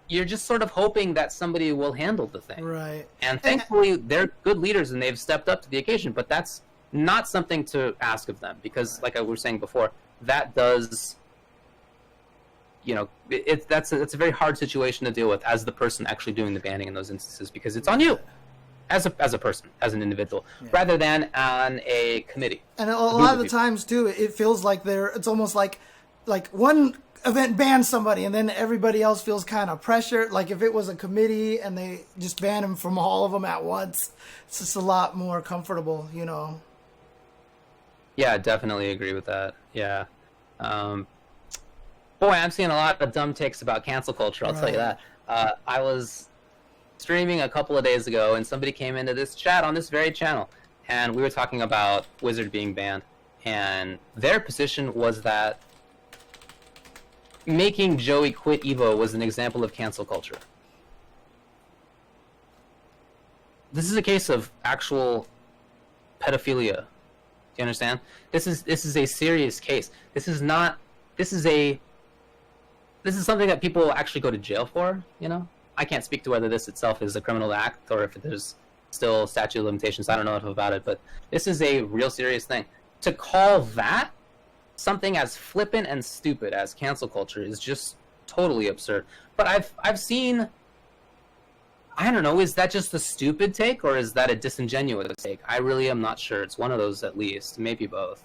you're just sort of hoping that somebody will handle the thing. Right. And thankfully, they're good leaders and they've stepped up to the occasion. But that's not something to ask of them, because, like I was saying before, that does, that's a very hard situation to deal with as the person actually doing the banning in those instances, because it's on you as a person, as an individual, rather than on a committee. And a lot of the times too, it feels like it's almost like one event bans somebody and then everybody else feels kind of pressured. Like if it was a committee and they just ban them from all of them at once, it's just a lot more comfortable, Yeah, I definitely agree with that. Yeah. Boy, I'm seeing a lot of dumb takes about cancel culture, I'll tell you that. I was streaming a couple of days ago and somebody came into this chat on this very channel and we were talking about Wizard being banned, and their position was that making Joey quit Evo was an example of cancel culture. This is a case of actual pedophilia. Do you understand? This is a serious case. This is something that people actually go to jail for, I can't speak to whether this itself is a criminal act or if there's still statute of limitations. I don't know enough about it, but this is a real serious thing. To call that something as flippant and stupid as cancel culture is just totally absurd. But I've seen, I don't know, is that just a stupid take or is that a disingenuous take? I really am not sure. It's one of those at least, maybe both.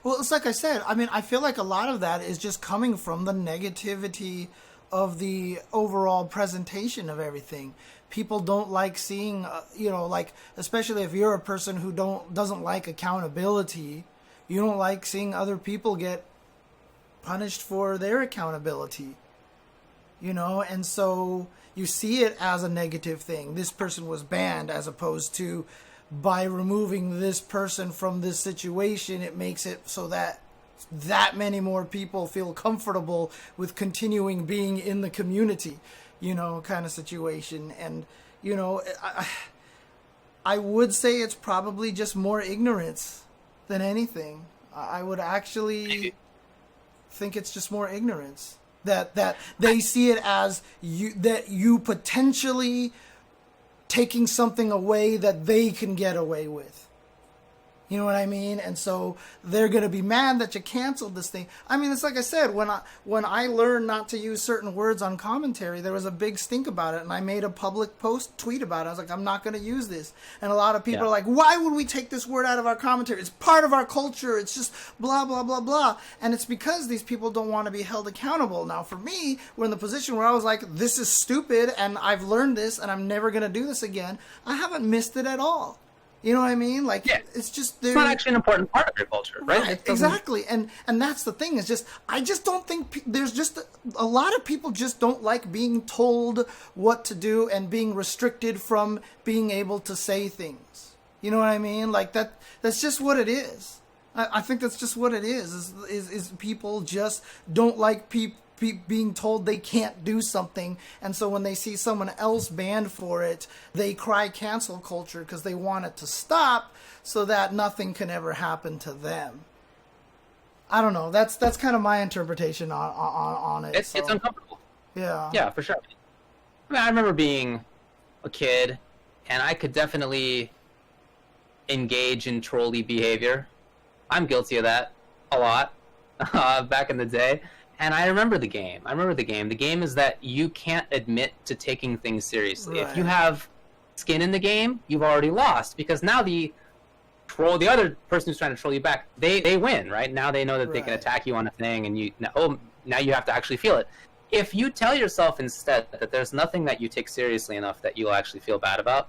Well, it's like I said, I feel like a lot of that is just coming from the negativity of the overall presentation of everything. People don't like seeing, like, especially if you're a person who doesn't like accountability, you don't like seeing other people get punished for their accountability, and so you see it as a negative thing. This person was banned, as opposed to by removing this person from this situation, it makes it so that many more people feel comfortable with continuing being in the community, kind of situation. And, I would say it's probably just more ignorance than anything. I would actually think it's just more ignorance that they see it as you potentially taking something away that they can get away with. You know what I mean? And so they're going to be mad that you canceled this thing. I mean, it's like I said, when I learned not to use certain words on commentary, there was a big stink about it, and I made a public tweet about it. I was like, I'm not going to use this. And a lot of people are like, why would we take this word out of our commentary? It's part of our culture. It's just blah, blah, blah, blah. And it's because these people don't want to be held accountable. Now, for me, we're in the position where I was like, this is stupid, and I've learned this, and I'm never going to do this again. I haven't missed it at all. You know what I mean? Like, it's just... It's not actually an important part of your culture, right? Right, exactly. And that's the thing, is just... I just don't think... There's just... A lot of people just don't like being told what to do and being restricted from being able to say things. You know what I mean? Like, that's just what it is. I think that's just what it is people just don't like being told they can't do something, and so when they see someone else banned for it, they cry cancel culture because they want it to stop so that nothing can ever happen to them. I don't know. That's kind of my interpretation on it. It's uncomfortable. Yeah, for sure. I mean, I remember being a kid, and I could definitely engage in trolly behavior. I'm guilty of that a lot back in the day. And I remember the game. The game is that you can't admit to taking things seriously. Right. If you have skin in the game, you've already lost, because now the other person who's trying to troll you back, they win, right? Now they know that they can attack you on a thing, and now you have to actually feel it. If you tell yourself instead that there's nothing that you take seriously enough that you'll actually feel bad about,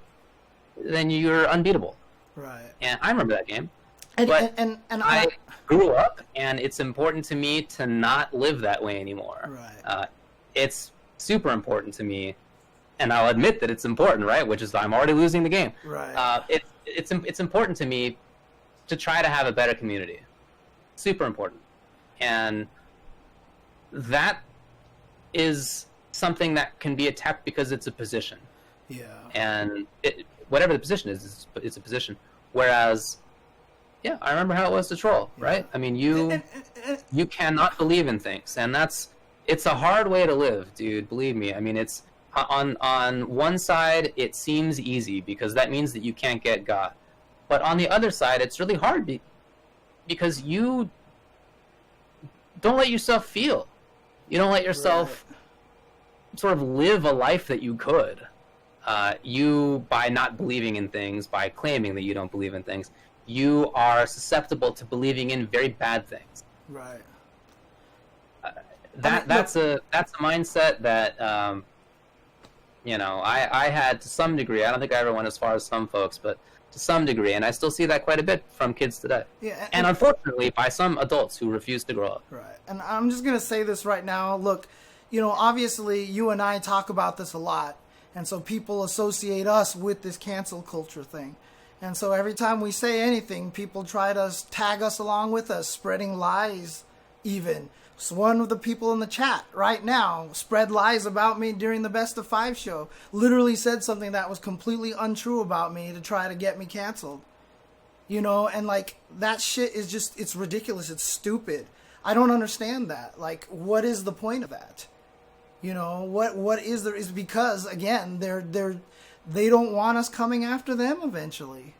then you're unbeatable. Right. And I remember that game. And I grew up, and it's important to me to not live that way anymore. Right. It's super important to me. and I'll admit that it's important, right? Which is I'm already losing the game. Right. It's important to me to try to have a better community. Super important. And that is something that can be attacked because it's a position. Yeah. And whatever the position is, it's a position. Whereas, yeah, I remember how it was to troll, right? I mean, you cannot believe in things, and it's a hard way to live, dude. Believe me. I mean, it's on one side it seems easy because that means that you can't get got, but on the other side it's really hard because you don't let yourself feel. You don't let yourself sort of live a life that you could. You, by not believing in things, by claiming that you don't believe in things, you are susceptible to believing in very bad things. Right. That's a mindset that I had to some degree. I don't think I ever went as far as some folks, but to some degree, and I still see that quite a bit from kids today. Yeah, and unfortunately, by some adults who refuse to grow up. Right. And I'm just gonna say this right now. Look, obviously you and I talk about this a lot, and so people associate us with this cancel culture thing. And so every time we say anything, people try to tag us along with us, spreading lies even. So one of the people in the chat right now spread lies about me during the Best of 5 show. Literally said something that was completely untrue about me to try to get me canceled. And like that shit is just, it's ridiculous. It's stupid. I don't understand that. Like, what is the point of that? What is there? Is because again, they don't want us coming after them eventually.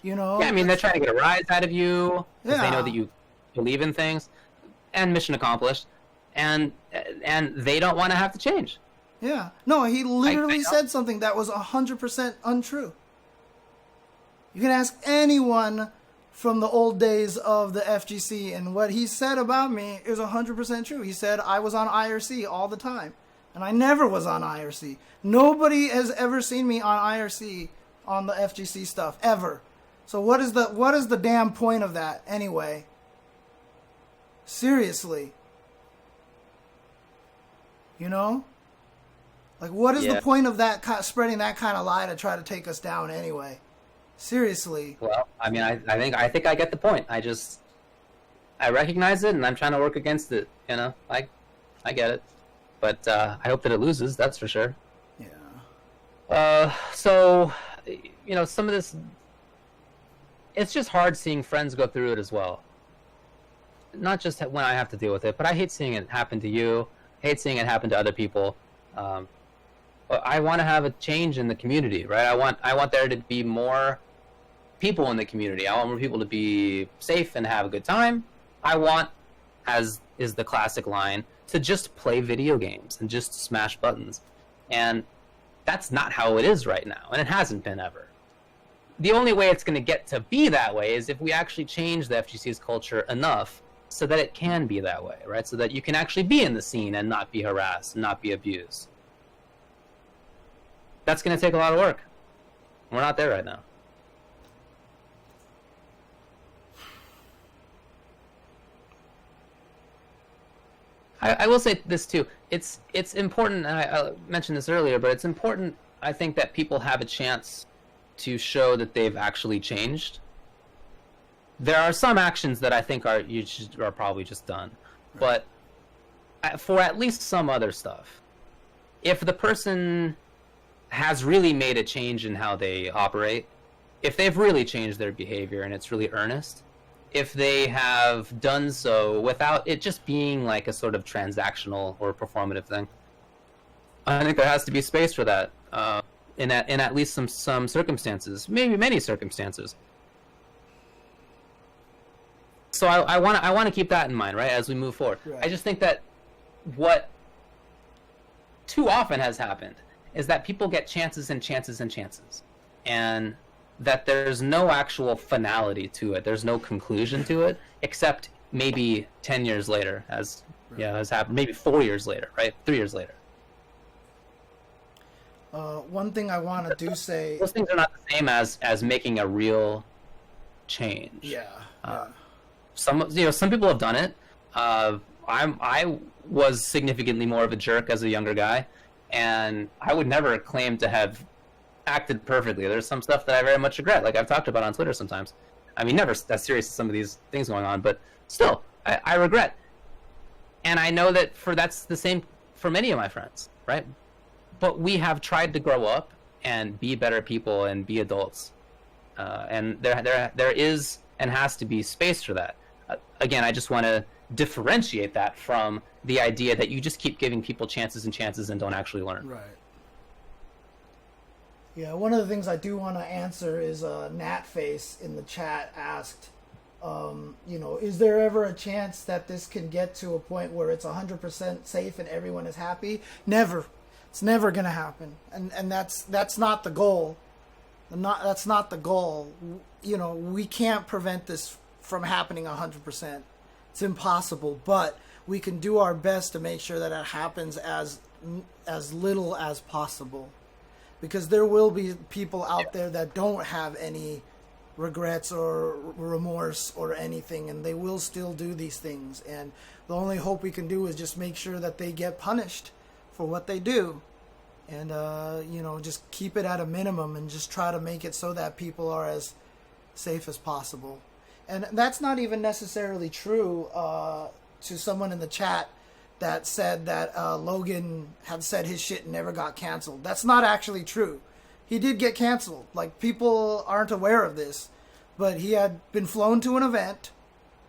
Yeah, I mean, they're trying to get a rise out of you because they know that you believe in things, and mission accomplished, and they don't want to have to change. Yeah. No, he literally said something that was 100% untrue. You can ask anyone from the old days of the FGC, and what he said about me is 100% true. He said I was on IRC all the time, and I never was on IRC. Nobody has ever seen me on IRC on the FGC stuff, ever. So what is the damn point of that anyway? Seriously. Like, what is the point of that, spreading that kind of lie to try to take us down anyway? Seriously. Well, I mean, I think I get the point. I recognize it, and I'm trying to work against it. I get it, but I hope that it loses. That's for sure. Yeah. So, some of this, it's just hard seeing friends go through it as well. Not just when I have to deal with it, but I hate seeing it happen to you. I hate seeing it happen to other people. But I want to have a change in the community, right? I want there to be more people in the community. I want more people to be safe and have a good time. I want, as is the classic line, to just play video games and just smash buttons. And that's not how it is right now, and it hasn't been ever. The only way it's going to get to be that way is if we actually change the FGC's culture enough so that it can be that way, right? So that you can actually be in the scene and not be harassed, not be abused. That's going to take a lot of work. We're not there right now. I will say this too. It's important, and I mentioned this earlier, but it's important, I think, that people have a chance to show that they've actually changed. There are some actions that I think are probably just done, but for at least some other stuff, if the person has really made a change in how they operate, if they've really changed their behavior and it's really earnest, if they have done so without it just being like a sort of transactional or performative thing, I think there has to be space for that in at least some circumstances, maybe many circumstances. So I want to keep that in mind, right, as we move forward. Right. I just think that what too often has happened is that people get chances and chances and chances, and that there's no actual finality to it. There's no conclusion to it, except maybe 10 years later, as has happened. Maybe 4 years later, right? 3 years later. One thing I want to say... Those things are not the same as making a real change. Yeah. Some people have done it. I was significantly more of a jerk as a younger guy, And I would never claim to have acted perfectly. There's some stuff that I very much regret, like I've talked about on Twitter sometimes. I mean, never that serious as some of these things going on, but still, I regret. And I know that that's the same for many of my friends, right? But we have tried to grow up and be better people and be adults. And there is and has to be space for that. Again, I just want to differentiate that from the idea that you just keep giving people chances and chances and don't actually learn. Right. Yeah, one of the things I do want to answer is Natface in the chat asked, is there ever a chance that this can get to a point where it's 100% safe and everyone is happy? Never. It's never going to happen. And that's not the goal. That's not the goal. We can't prevent this from happening 100%. It's impossible, but we can do our best to make sure that it happens as little as possible. Because there will be people out there that don't have any regrets or remorse or anything, and they will still do these things. And the only hope we can do is just make sure that they get punished for what they do. And, just keep it at a minimum and just try to make it so that people are as safe as possible. And that's not even necessarily true to someone in the chat that said that Logan had said his shit and never got canceled. That's not actually true. He did get canceled. Like, people aren't aware of this. But he had been flown to an event,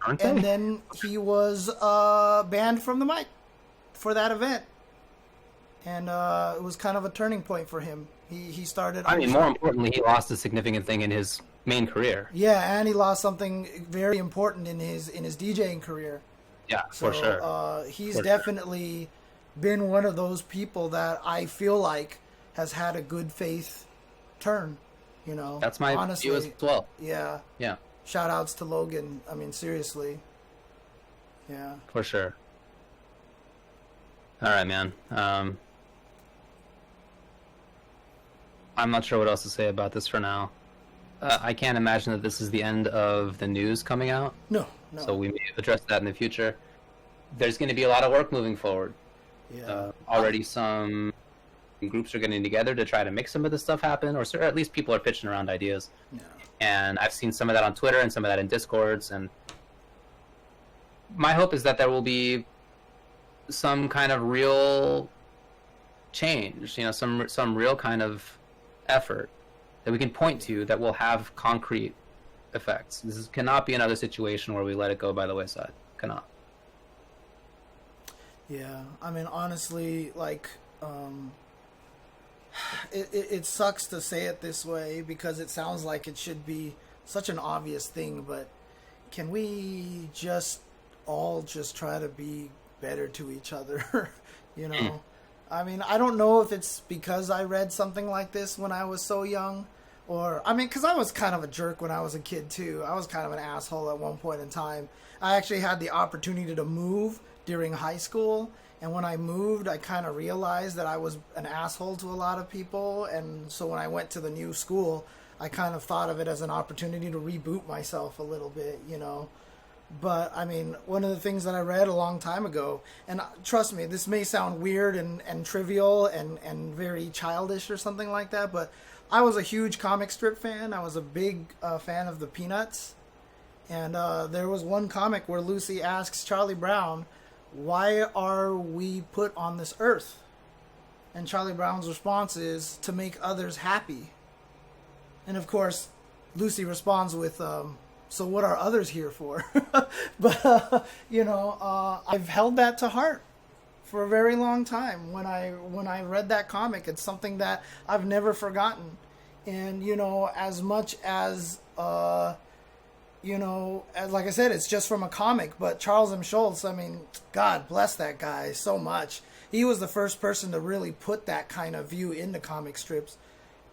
and then he was banned from the mic for that event. And it was kind of a turning point for him. He started... more importantly, he lost a significant thing in his main career. Yeah, and he lost something very important in his DJing career. Yeah, for sure. He's definitely been one of those people that I feel like has had a good faith turn, That's my view as well. Yeah. Yeah. Shout outs to Logan. I mean, seriously. Yeah. For sure. All right, man. I'm not sure what else to say about this for now. I can't imagine that this is the end of the news coming out. No. So we may address that in the future. There's going to be a lot of work moving forward. Yeah. Already some groups are getting together to try to make some of this stuff happen, or at least people are pitching around ideas. Yeah. And I've seen some of that on Twitter and some of that in Discords. And my hope is that there will be some kind of real change, some real kind of effort that we can point to that will have concrete effects. This cannot be another situation where we let it go by the wayside. Cannot. Yeah, I mean, honestly, it sucks to say it this way because it sounds like it should be such an obvious thing, but can we all try to be better to each other? I mean, I don't know if it's because I read something like this when I was so young, because I was kind of a jerk when I was a kid too. I was kind of an asshole at one point in time. I actually had the opportunity to move during high school, and when I moved, I kind of realized that I was an asshole to a lot of people, and so when I went to the new school, I kind of thought of it as an opportunity to reboot myself a little bit, But, I mean, one of the things that I read a long time ago, and trust me, this may sound weird and trivial and very childish or something like that, but I was a huge comic strip fan. I was a big fan of the Peanuts. And there was one comic where Lucy asks Charlie Brown, why are we put on this earth? And Charlie Brown's response is, to make others happy. And, of course, Lucy responds with... so what are others here for? But, I've held that to heart for a very long time. When I read that comic, it's something that I've never forgotten. And, as much as, like I said, it's just from a comic. But Charles M. Schultz, I mean, God bless that guy so much. He was the first person to really put that kind of view into comic strips.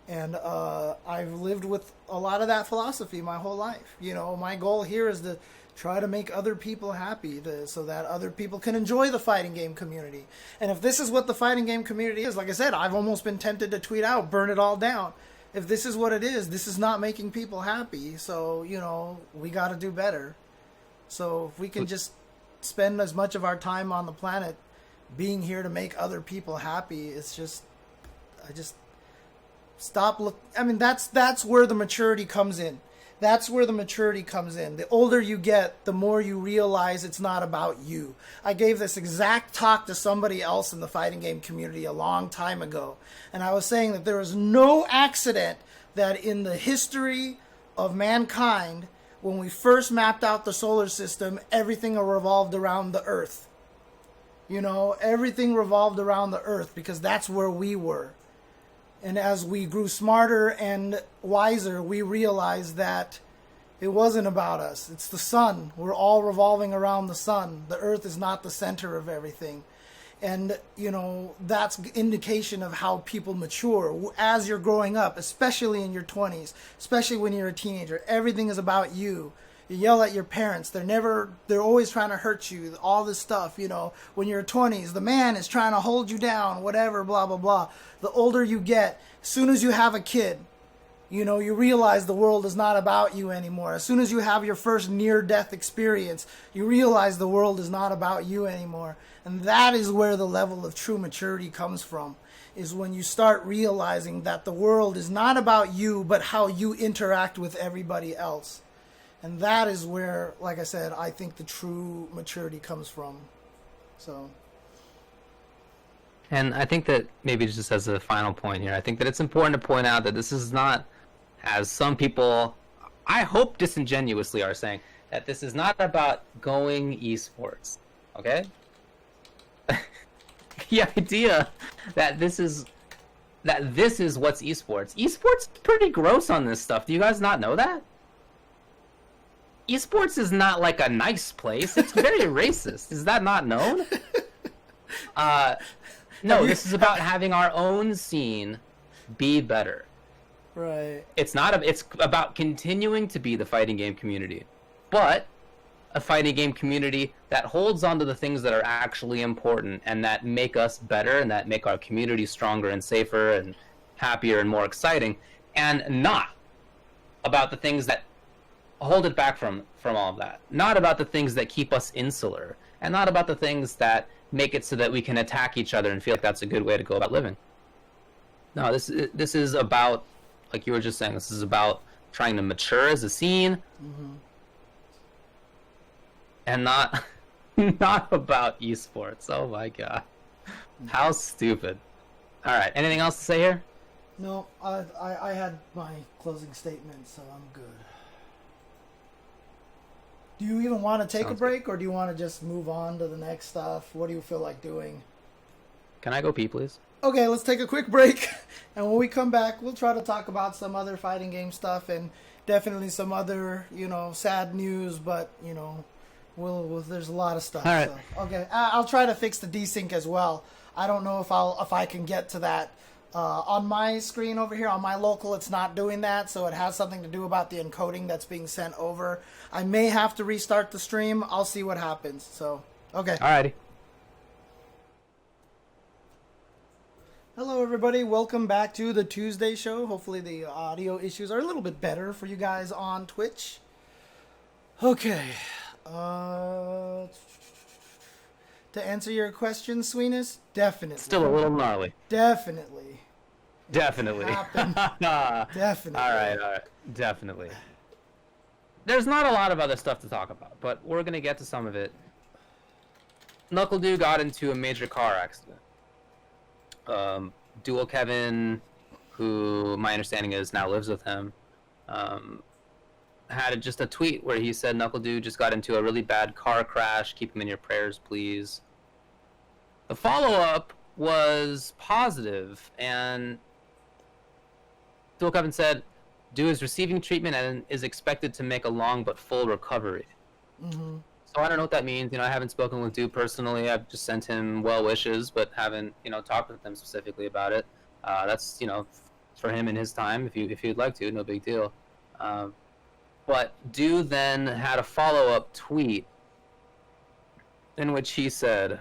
And I've lived with a lot of that philosophy my whole life. My goal here is to try to make other people happy so that other people can enjoy the fighting game community. And if this is what the fighting game community is, like I said, I've almost been tempted to tweet out, burn it all down. If this is what it is, this is not making people happy. So, we got to do better. So if we can just spend as much of our time on the planet being here to make other people happy. It's just, I just stop look. I mean, that's where the maturity comes in. That's where the maturity comes in. The older you get, the more you realize it's not about you. I gave this exact talk to somebody else in the fighting game community a long time ago. And I was saying that there is no accident that in the history of mankind, when we first mapped out the solar system, everything revolved around the Earth. You know, everything revolved around the Earth because that's where we were. And as we grew smarter and wiser, we realized that it wasn't about us. It's the sun. We're all revolving around the sun. The Earth is not the center of everything. And, you know, that's indication of how people mature as you're growing up, especially in your 20s, especially when you're a teenager. Everything is about you. You yell at your parents. They're always trying to hurt you. All this stuff, you know, when you're 20s, the man is trying to hold you down, whatever, blah, blah, blah. The older you get, as soon as you have a kid, you know, you realize the world is not about you anymore. As soon as you have your first near-death experience, you realize the world is not about you anymore. And that is where the level of true maturity comes from, is when you start realizing that the world is not about you, but how you interact with everybody else. And that is where, like I said, I think the true maturity comes from. So. And I think that maybe just as a final point here, I think that it's important to point out that this is not, as some people, I hope disingenuously are saying, that this is not about going esports. Okay? The idea that this is what's esports. Esports is pretty gross on this stuff. Do you guys not know that? Esports is not like a nice place. It's very racist. Is that not known? No, this is about having our own scene be better. Right. It's about continuing to be the fighting game community, but a fighting game community that holds on to the things that are actually important and that make us better and that make our community stronger and safer and happier and more exciting, and not about the things that hold it back from all of that. Not about the things that keep us insular, and not about the things that make it so that we can attack each other and feel like that's a good way to go about living. No, this is about, like you were just saying, this is about trying to mature as a scene, and not about esports. Oh my god. How stupid. Alright, anything else to say here? No, I had my closing statement, so I'm good. Do you even want to take a break, or do you want to just move on to the next stuff? What do you feel like doing? Can I go pee, please? Okay, let's take a quick break, and when we come back, we'll try to talk about some other fighting game stuff, and definitely some other, you know, sad news, but, you know, there's a lot of stuff. All right. So, okay, I'll try to fix the desync as well. I don't know if I can get to that. On my screen over here, on my local, it's not doing that, so it has something to do about the encoding that's being sent over. I may have to restart the stream. I'll see what happens. So, okay. Alrighty. Hello, everybody. Welcome back to the Tuesday show. Hopefully the audio issues are a little bit better for you guys on Twitch. Okay. To answer your question, Sweenus, definitely. Still a little gnarly. Definitely. Definitely. Definitely. All right. Definitely. There's not a lot of other stuff to talk about, but we're going to get to some of it. NuckleDu got into a major car accident. Dual Kevin, who my understanding is now lives with him, had just a tweet where he said NuckleDu just got into a really bad car crash. Keep him in your prayers, please. The follow-up was positive, and Dual Kevin said, Du is receiving treatment and is expected to make a long but full recovery. Mm-hmm. So I don't know what that means. You know, I haven't spoken with Du personally. I've just sent him well wishes, but haven't, you know, talked with him specifically about it. That's, you know, for him and his time. If you'd like to, no big deal. But Du then had a follow-up tweet in which he said,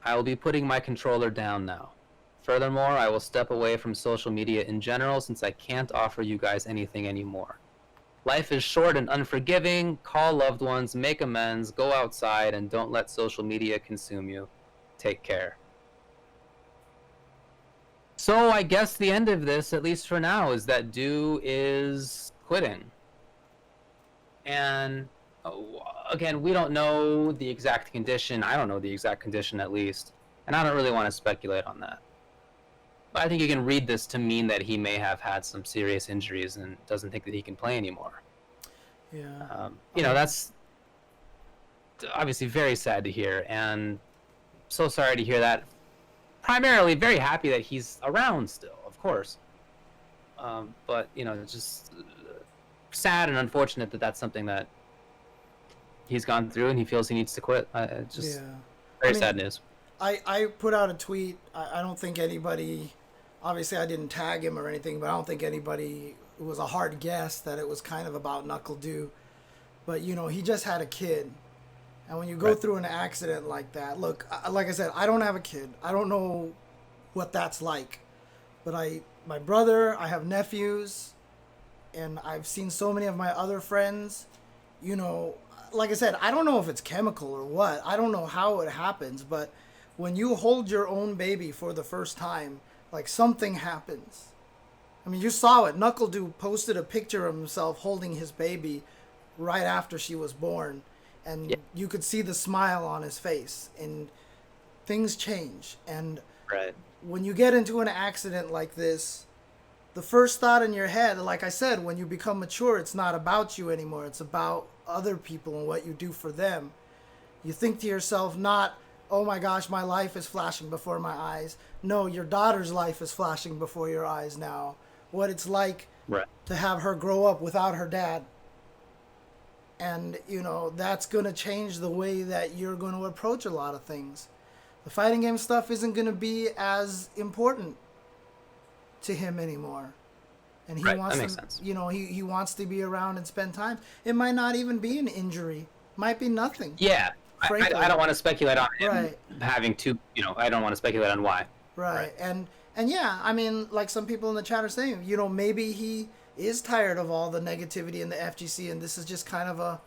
I will be putting my controller down now. Furthermore, I will step away from social media in general since I can't offer you guys anything anymore. Life is short and unforgiving. Call loved ones, make amends, go outside, and don't let social media consume you. take care. So I guess the end of this, at least for now, is that Du is quitting. And again, we don't know the exact condition. I don't know the exact condition, at least. And I don't really want to speculate on that. But I think you can read this to mean that he may have had some serious injuries and doesn't think that he can play anymore. Yeah. That's obviously very sad to hear, and so sorry to hear that. Primarily very happy that he's around still, of course. But, it's just sad and unfortunate that that's something that he's gone through and he feels he needs to quit. Very sad news. I put out a tweet. I don't think anybody, obviously I didn't tag him or anything, but I don't think anybody, it was a hard guess that it was kind of about NuckleDu. But, he just had a kid. And when you go through an accident like that, look, like I said, I don't have a kid. I don't know what that's like. But my brother, I have nephews, and I've seen so many of my other friends, like I said, I don't know if it's chemical or what. I don't know how it happens, but when you hold your own baby for the first time, like something happens. I mean, you saw it. NuckleDu posted a picture of himself holding his baby right after she was born. And you could see the smile on his face, and things change. And when you get into an accident like this, the first thought in your head, like I said, when you become mature, it's not about you anymore. It's about other people and what you do for them. You think to yourself, not, oh my gosh, my life is flashing before my eyes. No, your daughter's life is flashing before your eyes now. What it's like to have her grow up without her dad. And, that's going to change the way that you're going to approach a lot of things. The fighting game stuff isn't going to be as important to him anymore. And he wants that makes to, sense. He wants to be around and spend time. It might not even be an injury. Might be nothing. Yeah. I don't want to speculate on him having to, I don't want to speculate on why. Right. And yeah, I mean, like some people in the chat are saying, maybe he is tired of all the negativity in the FGC, and this is just kind of a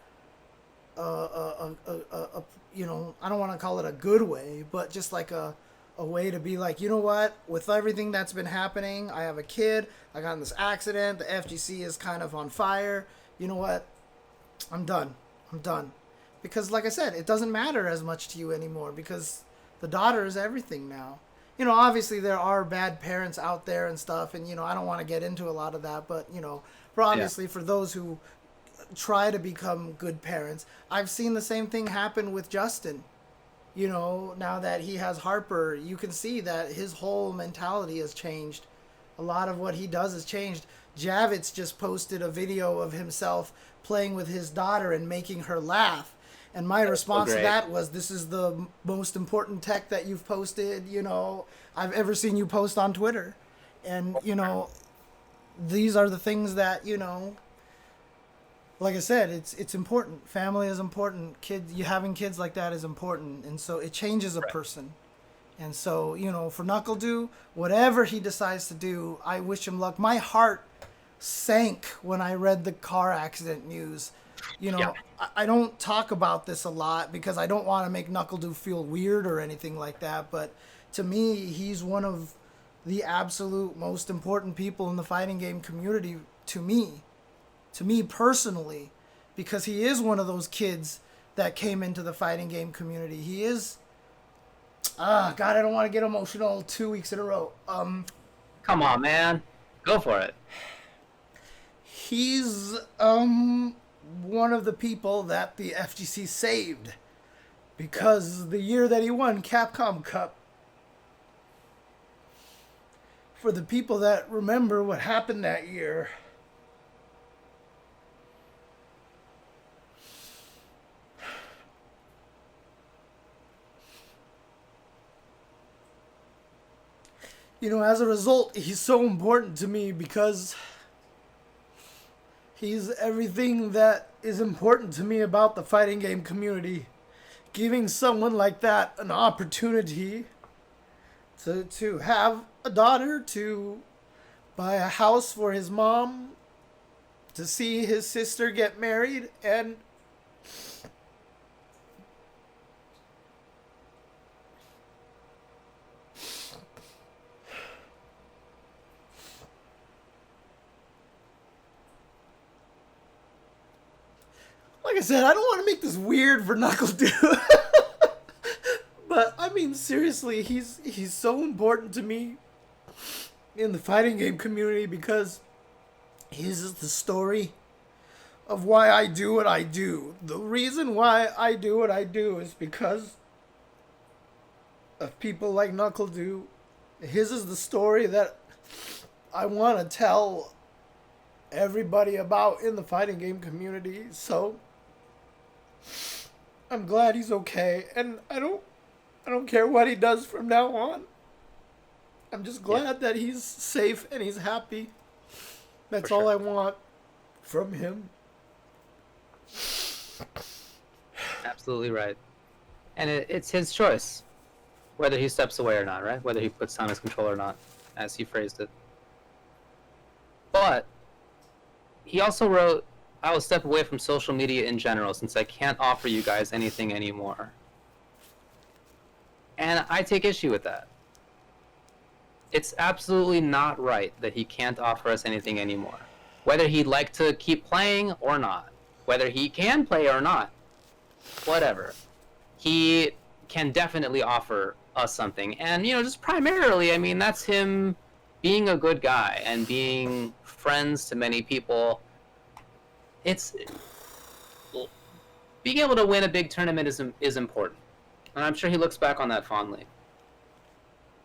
I don't want to call it a good way, but just like a way to be like, what, with everything that's been happening, I have a kid, I got in this accident, the FGC is kind of on fire, you know what, I'm done. Because like I said, it doesn't matter as much to you anymore, because the daughter is everything now. Obviously there are bad parents out there and stuff, and, I don't want to get into a lot of that, but, for those who try to become good parents, I've seen the same thing happen with Justin. Now that he has Harper, you can see that his whole mentality has changed. A lot of what he does has changed. Javits just posted a video of himself playing with his daughter and making her laugh. And my response to that was, this is the most important tech that you've posted, I've ever seen you post on Twitter. And, these are the things that, like I said, it's important. Family is important. Having kids like that is important. And so it changes a person. And so, for NuckleDu, whatever he decides to do, I wish him luck. My heart sank when I read the car accident news. I don't talk about this a lot because I don't want to make NuckleDu feel weird or anything like that. But to me, he's one of the absolute most important people in the fighting game community to me personally, because he is one of those kids that came into the fighting game community. He is, God, I don't want to get emotional 2 weeks in a row. Come on, man. Go for it. He's, one of the people that the FGC saved, because the year that he won Capcom Cup, for the people that remember what happened that year, as a result, he's so important to me because he's everything that is important to me about the fighting game community. Giving someone like that an opportunity to have a daughter, to buy a house for his mom, to see his sister get married, and like I said, I don't want to make this weird for NuckleDu. But I mean, seriously, he's so important to me in the fighting game community because his is the story of why I do what I do. The reason why I do what I do is because of people like NuckleDu. His is the story that I want to tell everybody about in the fighting game community. So I'm glad he's okay, and I don't care what he does from now on. I'm just glad that he's safe and he's happy. That's all I want from him. Absolutely right. And it's his choice, whether he steps away or not, right? Whether he puts down his control or not, as he phrased it. But he also wrote, I will step away from social media in general since I can't offer you guys anything anymore. And I take issue with that. It's absolutely not right that he can't offer us anything anymore. Whether he'd like to keep playing or not. Whether he can play or not. Whatever. He can definitely offer us something. And, you know, just primarily, I mean, that's him being a good guy and being friends to many people. It's... Being able to win a big tournament is important. And I'm sure he looks back on that fondly.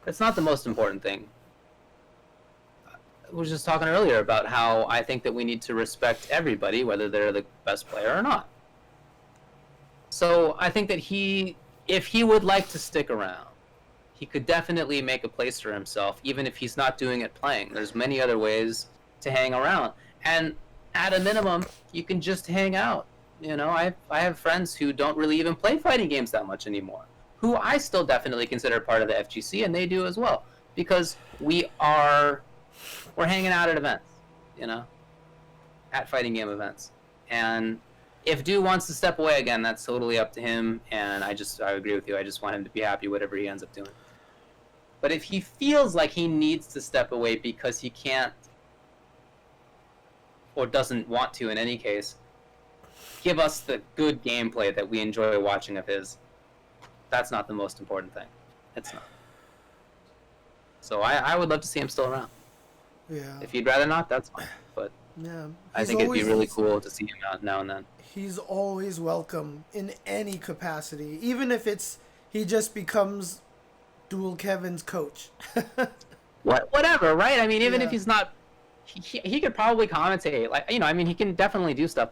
It's not the most important thing. I was just talking earlier about how I think that we need to respect everybody, whether they're the best player or not. So I think that if he would like to stick around, he could definitely make a place for himself, even if he's not doing it playing. There's many other ways to hang around. And at a minimum, you can just hang out. You know, I have friends who don't really even play fighting games that much anymore, who I still definitely consider part of the FGC, and they do as well, because we're hanging out at events, you know, at fighting game events. And if Du wants to step away again, that's totally up to him, and I agree with you. I just want him to be happy whatever he ends up doing. But if he feels like he needs to step away because he can't or doesn't want to in any case give us the good gameplay that we enjoy watching of his, that's not the most important thing. It's not. So I would love to see him still around. Yeah. If you'd rather not, that's fine. But yeah, I think it'd be really cool to see him out now and then. He's always welcome in any capacity, even if he just becomes Dual Kevin's coach. Whatever, right? I mean, even if he's not, he could probably commentate. Like, you know, I mean, he can definitely do stuff.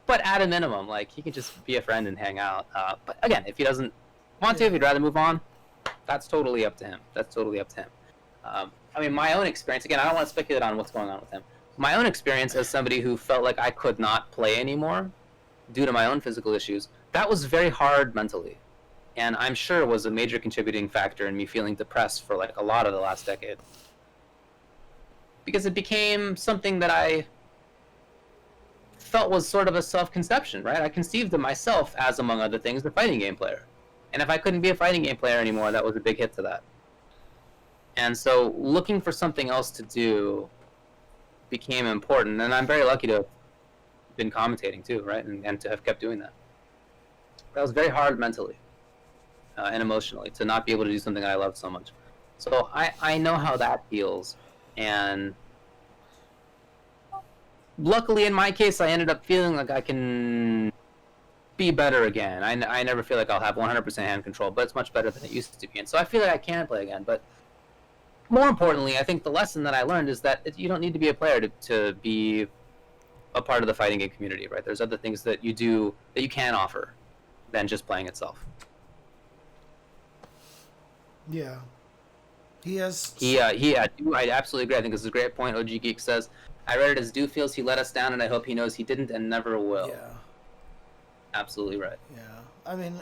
But at a minimum, like, he could just be a friend and hang out. But again, if he doesn't want to, if he'd rather move on, that's totally up to him. I mean, my own experience, again, I don't want to speculate on what's going on with him. My own experience as somebody who felt like I could not play anymore due to my own physical issues, that was very hard mentally. And I'm sure was a major contributing factor in me feeling depressed for like a lot of the last decade. Because it became something that I felt was sort of a self-conception, right? I conceived of myself as, among other things, the fighting game player. And if I couldn't be a fighting game player anymore, that was a big hit to that. And so looking for something else to do became important. And I'm very lucky to have been commentating too, right? And to have kept doing that. That was very hard mentally and emotionally to not be able to do something that I loved so much. So I know how that feels. And luckily, in my case, I ended up feeling like I can be better again. I never feel like I'll have 100% hand control, but it's much better than it used to be. And so I feel like I can play again. But more importantly, I think the lesson that I learned is that you don't need to be a player to be a part of the fighting game community, right? There's other things that you do that you can offer than just playing itself. Yeah. I absolutely agree. I think this is a great point. OG Geek says, I read it as Du feels he let us down, and I hope he knows he didn't and never will. Yeah. Absolutely right. Yeah. I mean,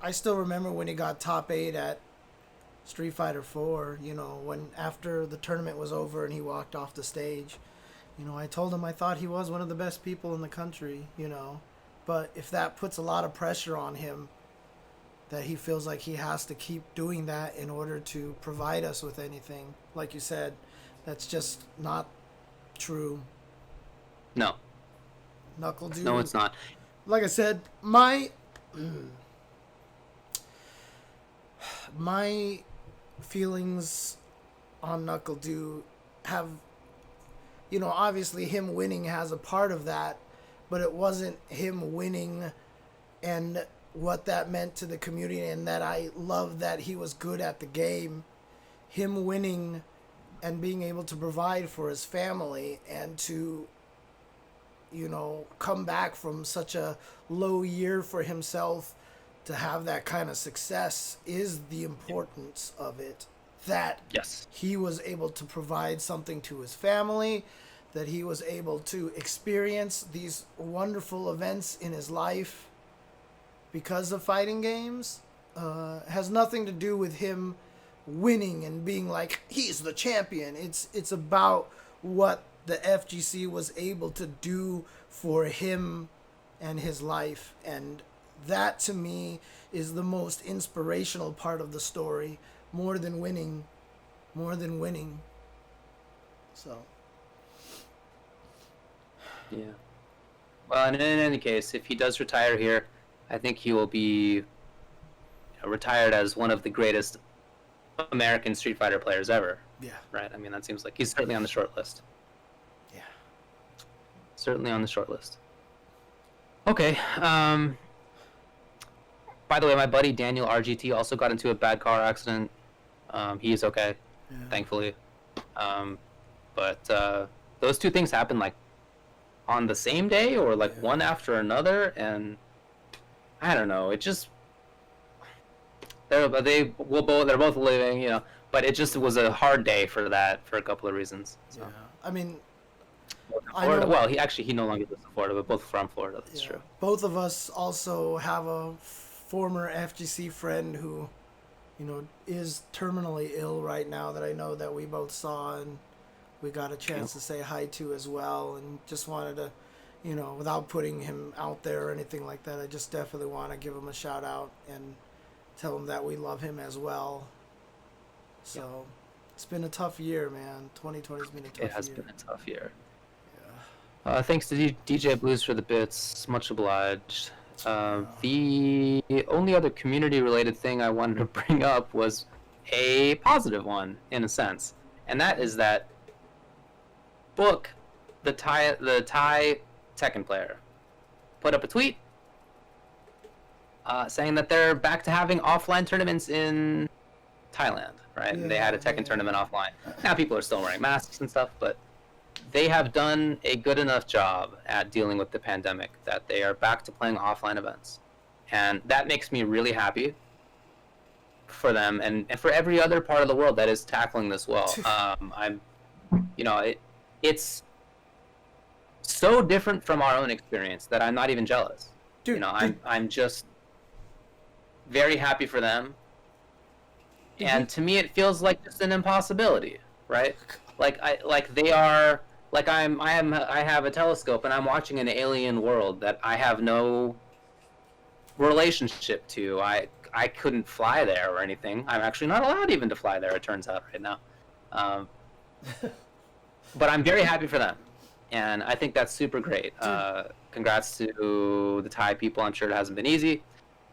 I still remember when he got top 8 at Street Fighter 4, you know, when after the tournament was over and he walked off the stage. You know, I told him I thought he was one of the best people in the country, you know. But if that puts a lot of pressure on him, that he feels like he has to keep doing that in order to provide us with anything, like you said, that's just not true. No. NuckleDu. No, it's not. like I said, my feelings on NuckleDu have, obviously him winning has a part of that, but it wasn't him winning and what that meant to the community, and that I love that he was good at the game. Him winning and being able to provide for his family and to, come back from such a low year for himself to have that kind of success is the importance of it. That Yes. he was able to provide something to his family, that he was able to experience these wonderful events in his life because of fighting games, has nothing to do with him winning and being like, he's the champion. It's about what the FGC was able to do for him and his life. And that, to me, is the most inspirational part of the story, more than winning. So. Yeah. Well, and in any case, if he does retire here, I think he will be retired as one of the greatest American Street Fighter players ever. Yeah. Right? I mean, that seems like he's certainly on the short list. Yeah. Certainly on the short list. Okay. By the way, my buddy Daniel RGT also got into a bad car accident. He's okay, thankfully. But those two things happened like on the same day or like one after another, and I don't know. It just they're both living, but it just was a hard day for that for a couple of reasons. So. Yeah. I mean, Florida, well, he no longer lives in Florida, but both from Florida. That's true. Both of us also have a former FGC friend who, is terminally ill right now that I know that we both saw and we got a chance to say hi to as well, and just wanted to, without putting him out there or anything like that, I just definitely want to give him a shout out and tell him that we love him as well. So it's been a tough year, man. 2020's been a tough year. It has been a tough year. Thanks to DJ Blues for the bits. Much obliged. The only other community-related thing I wanted to bring up was a positive one, in a sense, and that is that Book, the Thai Tekken player, put up a tweet saying that they're back to having offline tournaments in Thailand, right? And they had a Tekken tournament offline. Now people are still wearing masks and stuff, but they have done a good enough job at dealing with the pandemic that they are back to playing offline events. And that makes me really happy for them and for every other part of the world that is tackling this well. It's so different from our own experience that I'm not even jealous. Dude, I'm just very happy for them. And to me, it feels like just an impossibility, right? I have a telescope and I'm watching an alien world that I have no relationship to. I couldn't fly there or anything. I'm actually not allowed even to fly there, it turns out right now. But I'm very happy for them. And I think that's super great. Congrats to the Thai people. I'm sure it hasn't been easy.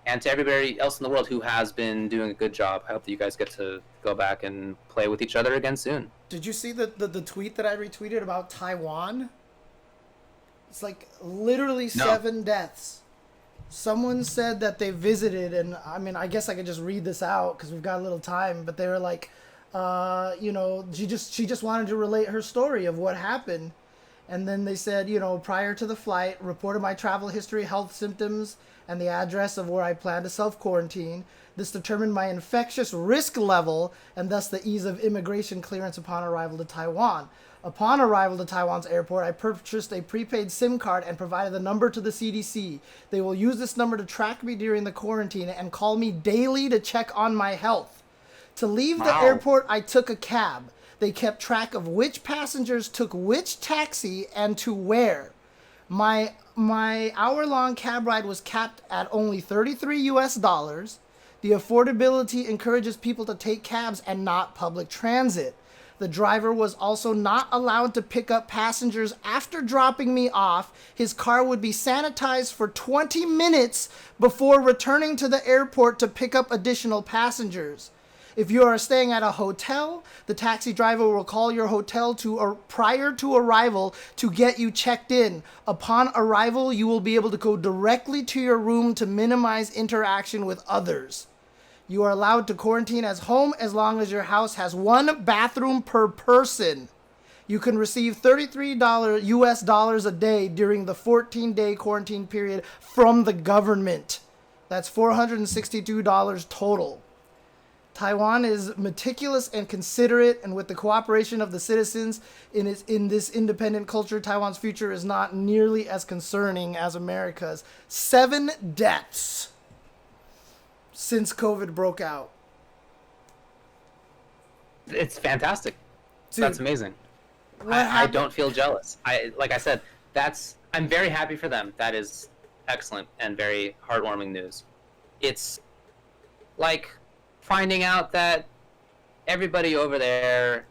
And to everybody else in the world who has been doing a good job. I hope that you guys get to go back and play with each other again soon. Did you see the tweet that I retweeted about Taiwan? It's like literally 7 deaths. Someone said that they visited, and I mean, I guess I could just read this out because we've got a little time, but they were like, she just wanted to relate her story of what happened. And then they said, prior to the flight, reported my travel history, health symptoms, and the address of where I plan to self-quarantine. This determined my infectious risk level and thus the ease of immigration clearance upon arrival to Taiwan. Upon arrival to Taiwan's airport, I purchased a prepaid SIM card and provided the number to the CDC. They will use this number to track me during the quarantine and call me daily to check on my health. To leave the airport, I took a cab. They kept track of which passengers took which taxi and to where. My hour-long cab ride was capped at only $33 US. The affordability encourages people to take cabs and not public transit. The driver was also not allowed to pick up passengers after dropping me off. His car would be sanitized for 20 minutes before returning to the airport to pick up additional passengers. If you are staying at a hotel, the taxi driver will call your hotel prior to arrival to get you checked in. Upon arrival, you will be able to go directly to your room to minimize interaction with others. You are allowed to quarantine as home as long as your house has one bathroom per person. You can receive $33 US dollars a day during the 14-day quarantine period from the government. That's $462 total. Taiwan is meticulous and considerate, and with the cooperation of the citizens in this independent culture, Taiwan's future is not nearly as concerning as America's. 7 deaths since COVID broke out. It's fantastic. Dude, that's amazing. I don't feel jealous. Like I said, I'm very happy for them. That is excellent and very heartwarming news. It's like finding out that everybody over there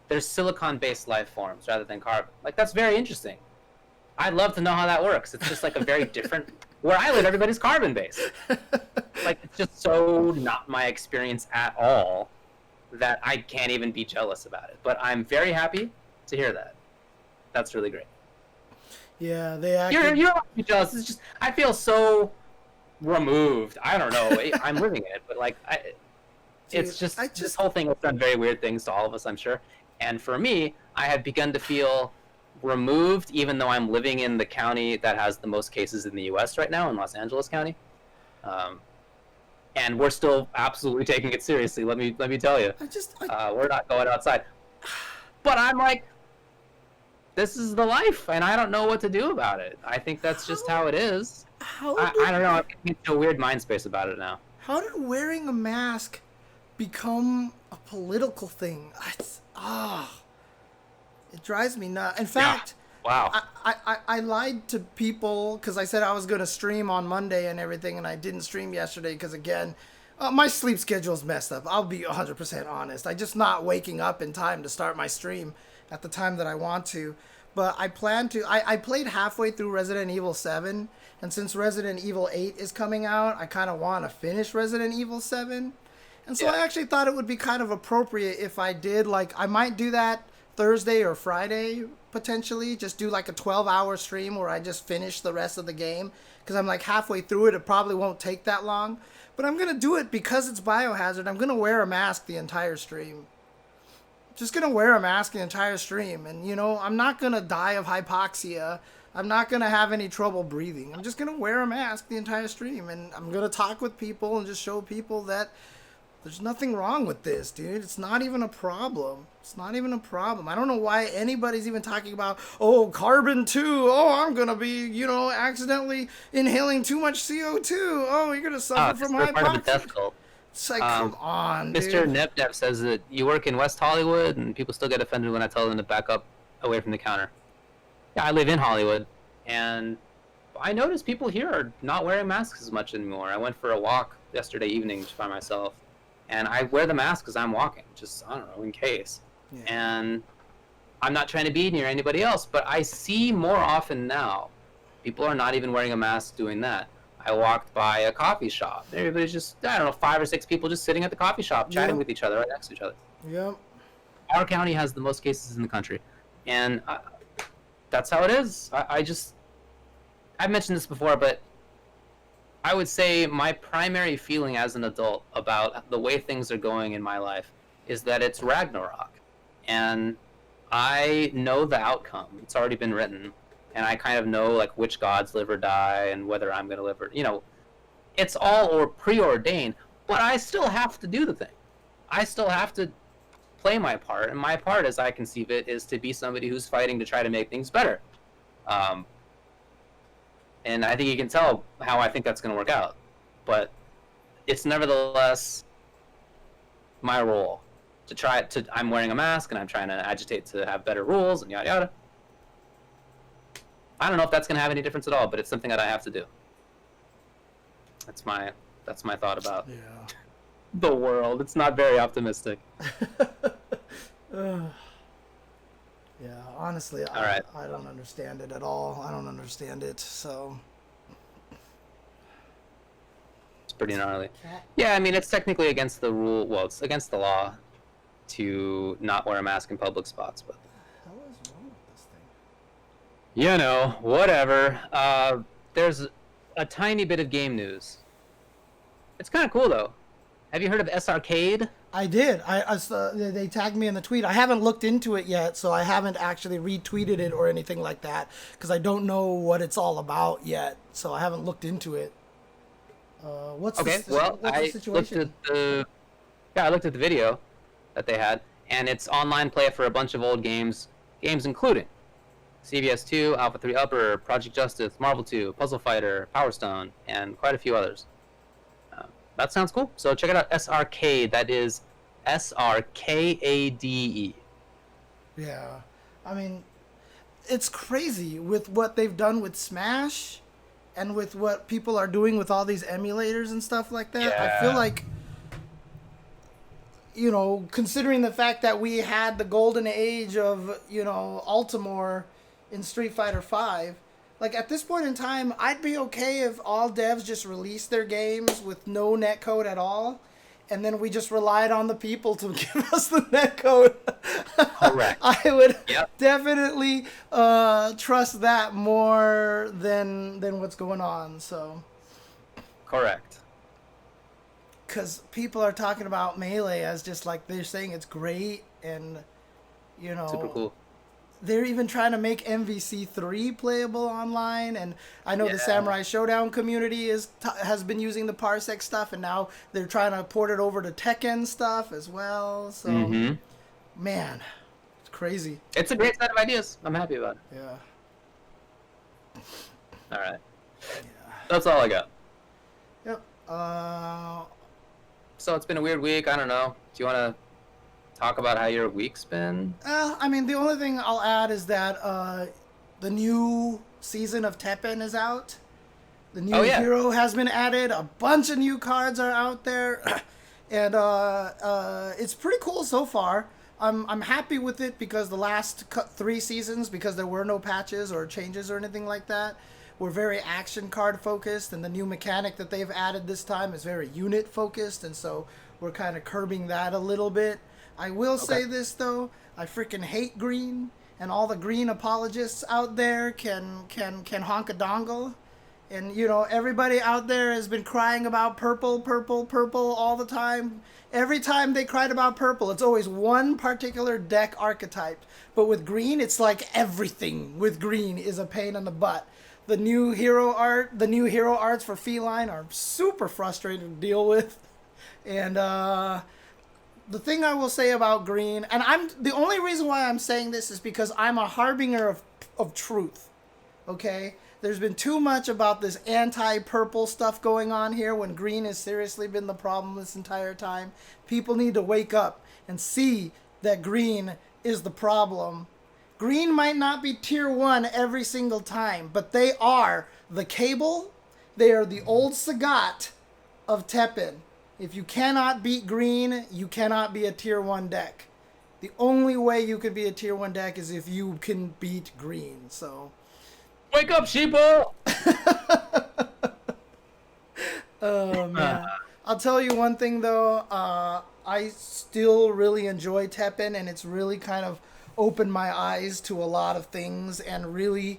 there's silicon-based life forms rather than carbon. Like, that's very interesting. I'd love to know how that works. It's just like a very different... Where I live, everybody's carbon-based. Like, it's just so not my experience at all that I can't even be jealous about it. But I'm very happy to hear that. That's really great. Yeah, they You don't have to be jealous. It's just, I feel so removed. I don't know. I'm living it, but like, it's just this whole thing has done very weird things to all of us, I'm sure. And for me, I have begun to feel removed, even though I'm living in the county that has the most cases in the U.S. right now, in Los Angeles County. And we're still absolutely taking it seriously. Let me tell you, we're not going outside. But I'm like, this is the life, and I don't know what to do about it. I think that's just how it is. I don't know. I'm getting into a weird mind space about it now. How did wearing a mask become a political thing? It drives me nuts. In fact, wow. I lied to people because I said I was going to stream on Monday and everything, and I didn't stream yesterday because, again, my sleep schedule's messed up. I'll be 100% honest. I'm just not waking up in time to start my stream at the time that I want to. But I plan to. I played halfway through Resident Evil 7, and since Resident Evil 8 is coming out, I kind of want to finish Resident Evil 7. And so I actually thought it would be kind of appropriate if I did, like, I might do that Thursday or Friday, potentially. Just do like a 12-hour stream where I just finish the rest of the game. Because I'm like halfway through it. It probably won't take that long. But I'm going to do it because it's Biohazard. I'm going to wear a mask the entire stream. Just going to wear a mask the entire stream. And, you know, I'm not going to die of hypoxia. I'm not going to have any trouble breathing. I'm just going to wear a mask the entire stream. And I'm going to talk with people and just show people that there's nothing wrong with this, dude. It's not even a problem. It's not even a problem. I don't know why anybody's even talking about, oh, carbon too. Oh, I'm going to be, you know, accidentally inhaling too much CO2. Oh, you're going to suffer from hypoxia. It's like, come on, dude. Mr. NepDev says that you work in West Hollywood and people still get offended when I tell them to back up away from the counter. Yeah, I live in Hollywood, and I notice people here are not wearing masks as much anymore. I went for a walk yesterday evening just by myself, and I wear the mask because I'm walking, just, I don't know, in case. Yeah. And I'm not trying to be near anybody else, but I see more often now, people are not even wearing a mask doing that. I walked by a coffee shop. Everybody's just, I don't know, 5 or 6 people just sitting at the coffee shop, chatting with each other right next to each other. Yep. Our county has the most cases in the country. And that's how it is. I've mentioned this before, but I would say my primary feeling as an adult about the way things are going in my life is that it's Ragnarok. And I know the outcome. It's already been written. And I kind of know, like, which gods live or die and whether I'm going to live or, you know, it's all preordained, but I still have to do the thing. I still have to play my part, and my part, as I conceive it, is to be somebody who's fighting to try to make things better. And I think you can tell how I think that's going to work out. But it's nevertheless my role to try to, I'm wearing a mask, and I'm trying to agitate to have better rules, and yada yada. I don't know if that's going to have any difference at all, but it's something that I have to do. That's my thought about the world. It's not very optimistic. Ugh. Yeah, honestly, All right. I don't understand it at all. I don't understand it. So It's pretty gnarly. cat. Yeah, I mean, it's technically against the rule. Well, it's against the law to not wear a mask in public spots, but What the hell is wrong with this thing? you know, whatever. There's a tiny bit of game news. It's kind of cool though. Have you heard of SRKade? I did. I saw, they tagged me in the tweet. I haven't looked into it yet, so I haven't actually retweeted it or anything like that because I don't know what it's all about yet. So I haven't looked into it. What's Okay, the, well, what's the situation? I looked at the video that they had, and it's online play for a bunch of old games including CVS 2, Alpha 3 Upper, Project Justice, Marvel 2, Puzzle Fighter, Power Stone, and quite a few others. That sounds cool. So check it out, SRKade. That is SRKADE. Yeah, I mean, it's crazy with what they've done with Smash, and with what people are doing with all these emulators and stuff like that. I feel Yeah. like, considering the fact that we had the golden age of, Ultimore in Street Fighter V, like at this point in time, I'd be okay if all devs just released their games with no netcode at all, and then we just relied on the people to give us the netcode. Correct. I would Yep. definitely trust that more than what's going on. So, Correct. because people are talking about Melee as just like they're saying it's great, and Super cool. they're even trying to make MVC3 playable online, and I know the Yeah. Samurai Showdown community has been using the Parsec stuff, and now they're trying to port it over to Tekken stuff as well. So, Mm-hmm. man, it's crazy. It's a great set of ideas. I'm happy about it. Yeah. All right. That's all I got. Yep. So it's been a weird week. I don't know. Do you want to talk about how your week's been? I mean, the only thing I'll add is that the new season of Tekken is out. The new Oh, yeah. hero has been added. A bunch of new cards are out there, and it's pretty cool so far. I'm happy with it because the last 3 seasons, because there were no patches or changes or anything like that, were very action card focused, and the new mechanic that they've added this time is very unit focused, and so we're kind of curbing that a little bit. I will say this though, I freaking hate green, and all the green apologists out there can honk a dongle. And everybody out there has been crying about purple, purple, purple all the time. Every time they cried about purple, it's always one particular deck archetype. But with green, it's like everything with green is a pain in the butt. The new hero arts for Feline are super frustrating to deal with. And the thing I will say about green, and the only reason why I'm saying this is because I'm a harbinger of truth. Okay? There's been too much about this anti-purple stuff going on here when green has seriously been the problem this entire time. People need to wake up and see that green is the problem. Green might not be tier 1 every single time, but they are the Cable. They are the old Sagat of Teppen. If you cannot beat green, you cannot be a tier 1 deck. The only way you can be a tier 1 deck is if you can beat green, so... Wake up, sheeple! Oh, man. I'll tell you one thing, though. I still really enjoy Teppen, and it's really kind of opened my eyes to a lot of things, and really,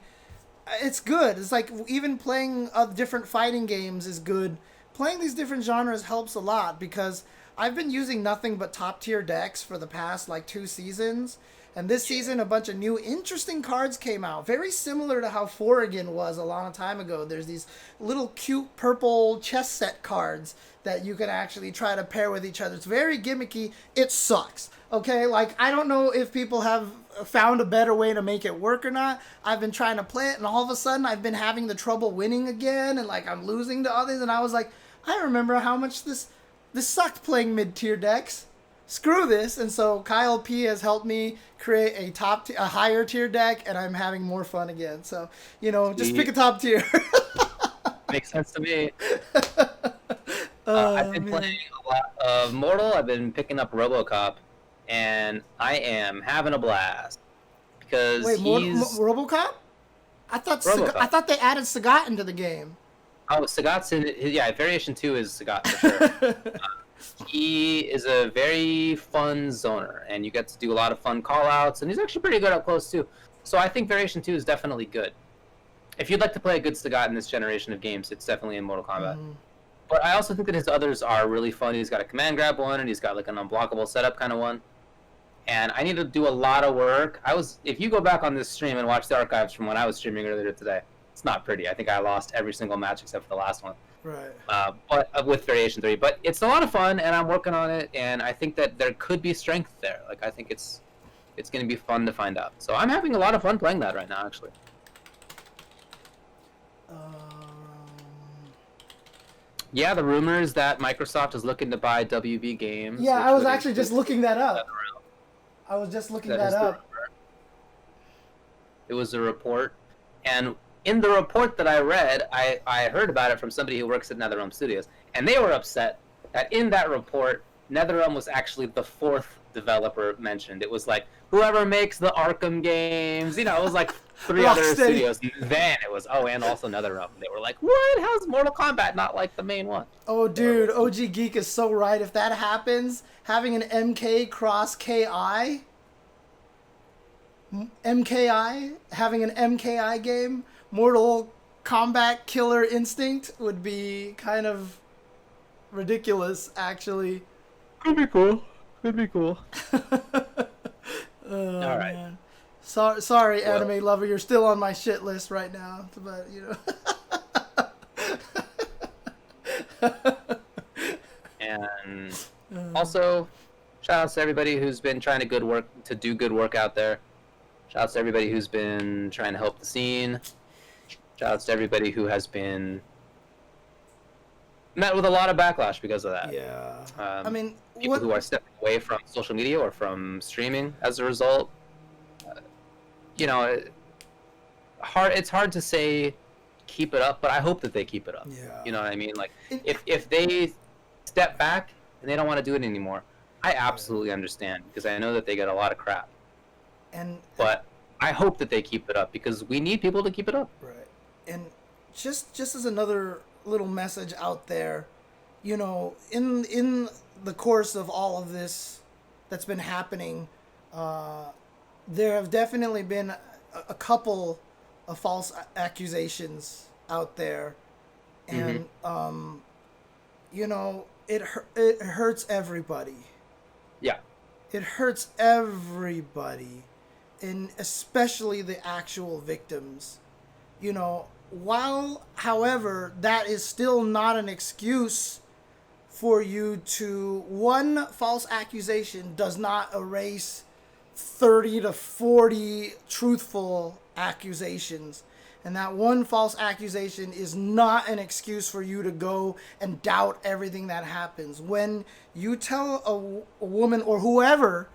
it's good. It's like even playing different fighting games is good. Playing these different genres helps a lot, because I've been using nothing but top-tier decks for the past, 2 seasons. And this season, a bunch of new interesting cards came out. Very similar to how Foreign was a long time ago. There's these little cute purple chess set cards that you can actually try to pair with each other. It's very gimmicky. It sucks. Okay? I don't know if people have found a better way to make it work or not. I've been trying to play it, and all of a sudden, I've been having the trouble winning again, and, I'm losing to others. And I was like, I remember how much this sucked playing mid-tier decks. Screw this. And so Kyle P has helped me create a higher tier deck, and I'm having more fun again. So, just pick a top tier. Makes sense to me. I've been playing a lot of Mortal. I've been picking up RoboCop. and I am having a blast because Wait, he's RoboCop? I thought I RoboCop. thought they added Sagat into the game. Oh, Sagat's in. Yeah, Variation 2 is Sagat for sure. He is a very fun zoner, and you get to do a lot of fun call-outs, and he's actually pretty good up close, too. So I think Variation 2 is definitely good. If you'd like to play a good Sagat in this generation of games, it's definitely in Mortal Kombat. But I also think that his others are really fun. He's got a command grab one, and he's got like an unblockable setup kind of one. And I need to do a lot of work. If you go back on this stream and watch the archives from when I was streaming earlier today, it's not pretty. I think I lost every single match except for the last one. Right. But with Variation 3. But it's a lot of fun, and I'm working on it, and I think that there could be strength there. Like, I think it's going to be fun to find out. So I'm having a lot of fun playing that right now, actually. Yeah, the rumors that Microsoft is looking to buy WB Games. Yeah, I was actually just looking that up. I was just looking that up. It was a report, and in the report that I read, I heard about it from somebody who works at NetherRealm Studios, and they were upset that in that report, NetherRealm was actually the fourth developer mentioned. It was like, whoever makes the Arkham games, it was like 3 other studios. And then it was, and also NetherRealm. They were like, what? How's Mortal Kombat not like the main one? Oh, dude, OG Geek is so right. If that happens, having an MK cross KI, having an MKI game, Mortal Kombat Killer Instinct, would be kind of ridiculous, actually. Could be cool. All right. Man. Sorry, anime lover, you're still on my shit list right now. But And also, shout outs to everybody who's been trying to do good work out there. Shout outs to everybody who's been trying to help the scene. Shout outs to everybody who has been met with a lot of backlash because of that. Yeah. I mean, people who are stepping away from social media or from streaming as a result. It's hard to say keep it up, but I hope that they keep it up. Yeah. You know what I mean? Like, if they step back and they don't want to do it anymore, I absolutely understand, because I know that they get a lot of crap. But I hope that they keep it up, because we need people to keep it up. Right. And just as another little message out there, in the course of all of this that's been happening, there have definitely been a couple of false accusations out there, and it hurts everybody. Yeah. It hurts everybody, and especially the actual victims. However, that is still not an excuse for you to... One false accusation does not erase 30 to 40 truthful accusations. And that one false accusation is not an excuse for you to go and doubt everything that happens. When you tell a woman or whoever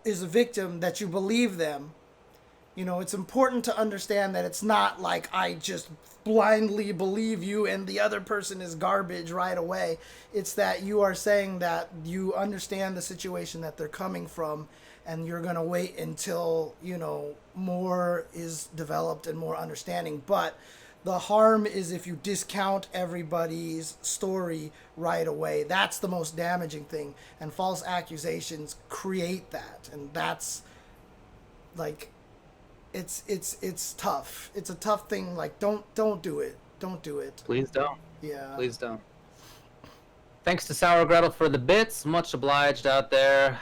is a victim that you believe them, it's important to understand that it's not like I just blindly believe you and the other person is garbage right away. It's that you are saying that you understand the situation that they're coming from, and you're going to wait until, more is developed and more understanding. But the harm is if you discount everybody's story right away. That's the most damaging thing. And false accusations create that. And that's, like... It's tough. It's a tough thing. Like, don't do it. Don't do it. Please don't. Yeah. Please don't. Thanks to Sour Gretel for the bits. Much obliged out there.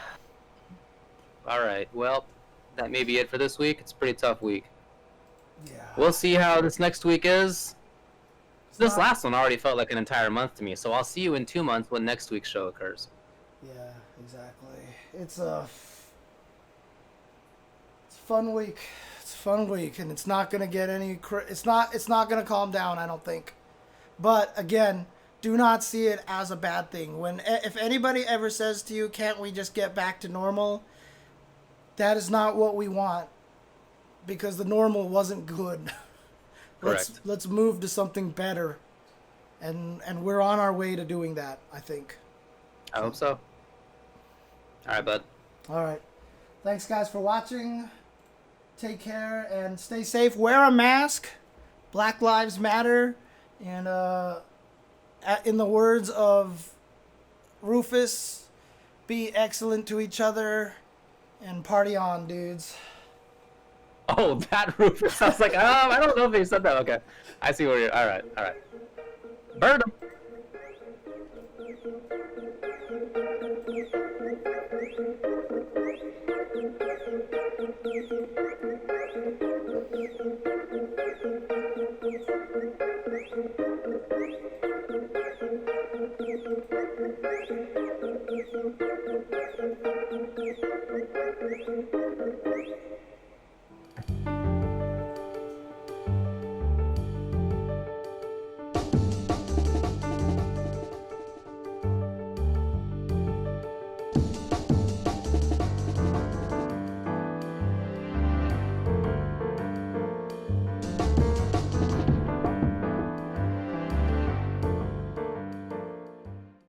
All right. Well, that may be it for this week. It's a pretty tough week. Yeah. We'll see how this next week is. This last one already felt like an entire month to me, so I'll see you in 2 months when next week's show occurs. Yeah, exactly. It's a fun week. Fun week, and it's not gonna get any. It's not gonna calm down, I don't think. But again, do not see it as a bad thing. If anybody ever says to you, "Can't we just get back to normal?" That is not what we want, because the normal wasn't good. Let's move to something better, and we're on our way to doing that, I think. I hope so. All right, bud. All right. Thanks, guys, for watching. Take care and stay safe. Wear a mask. Black Lives Matter. And in the words of Rufus, be excellent to each other and party on, dudes. Oh, that Rufus. I was like, I don't know if he said that. Okay. I see where you're. All right. All right. Bird him.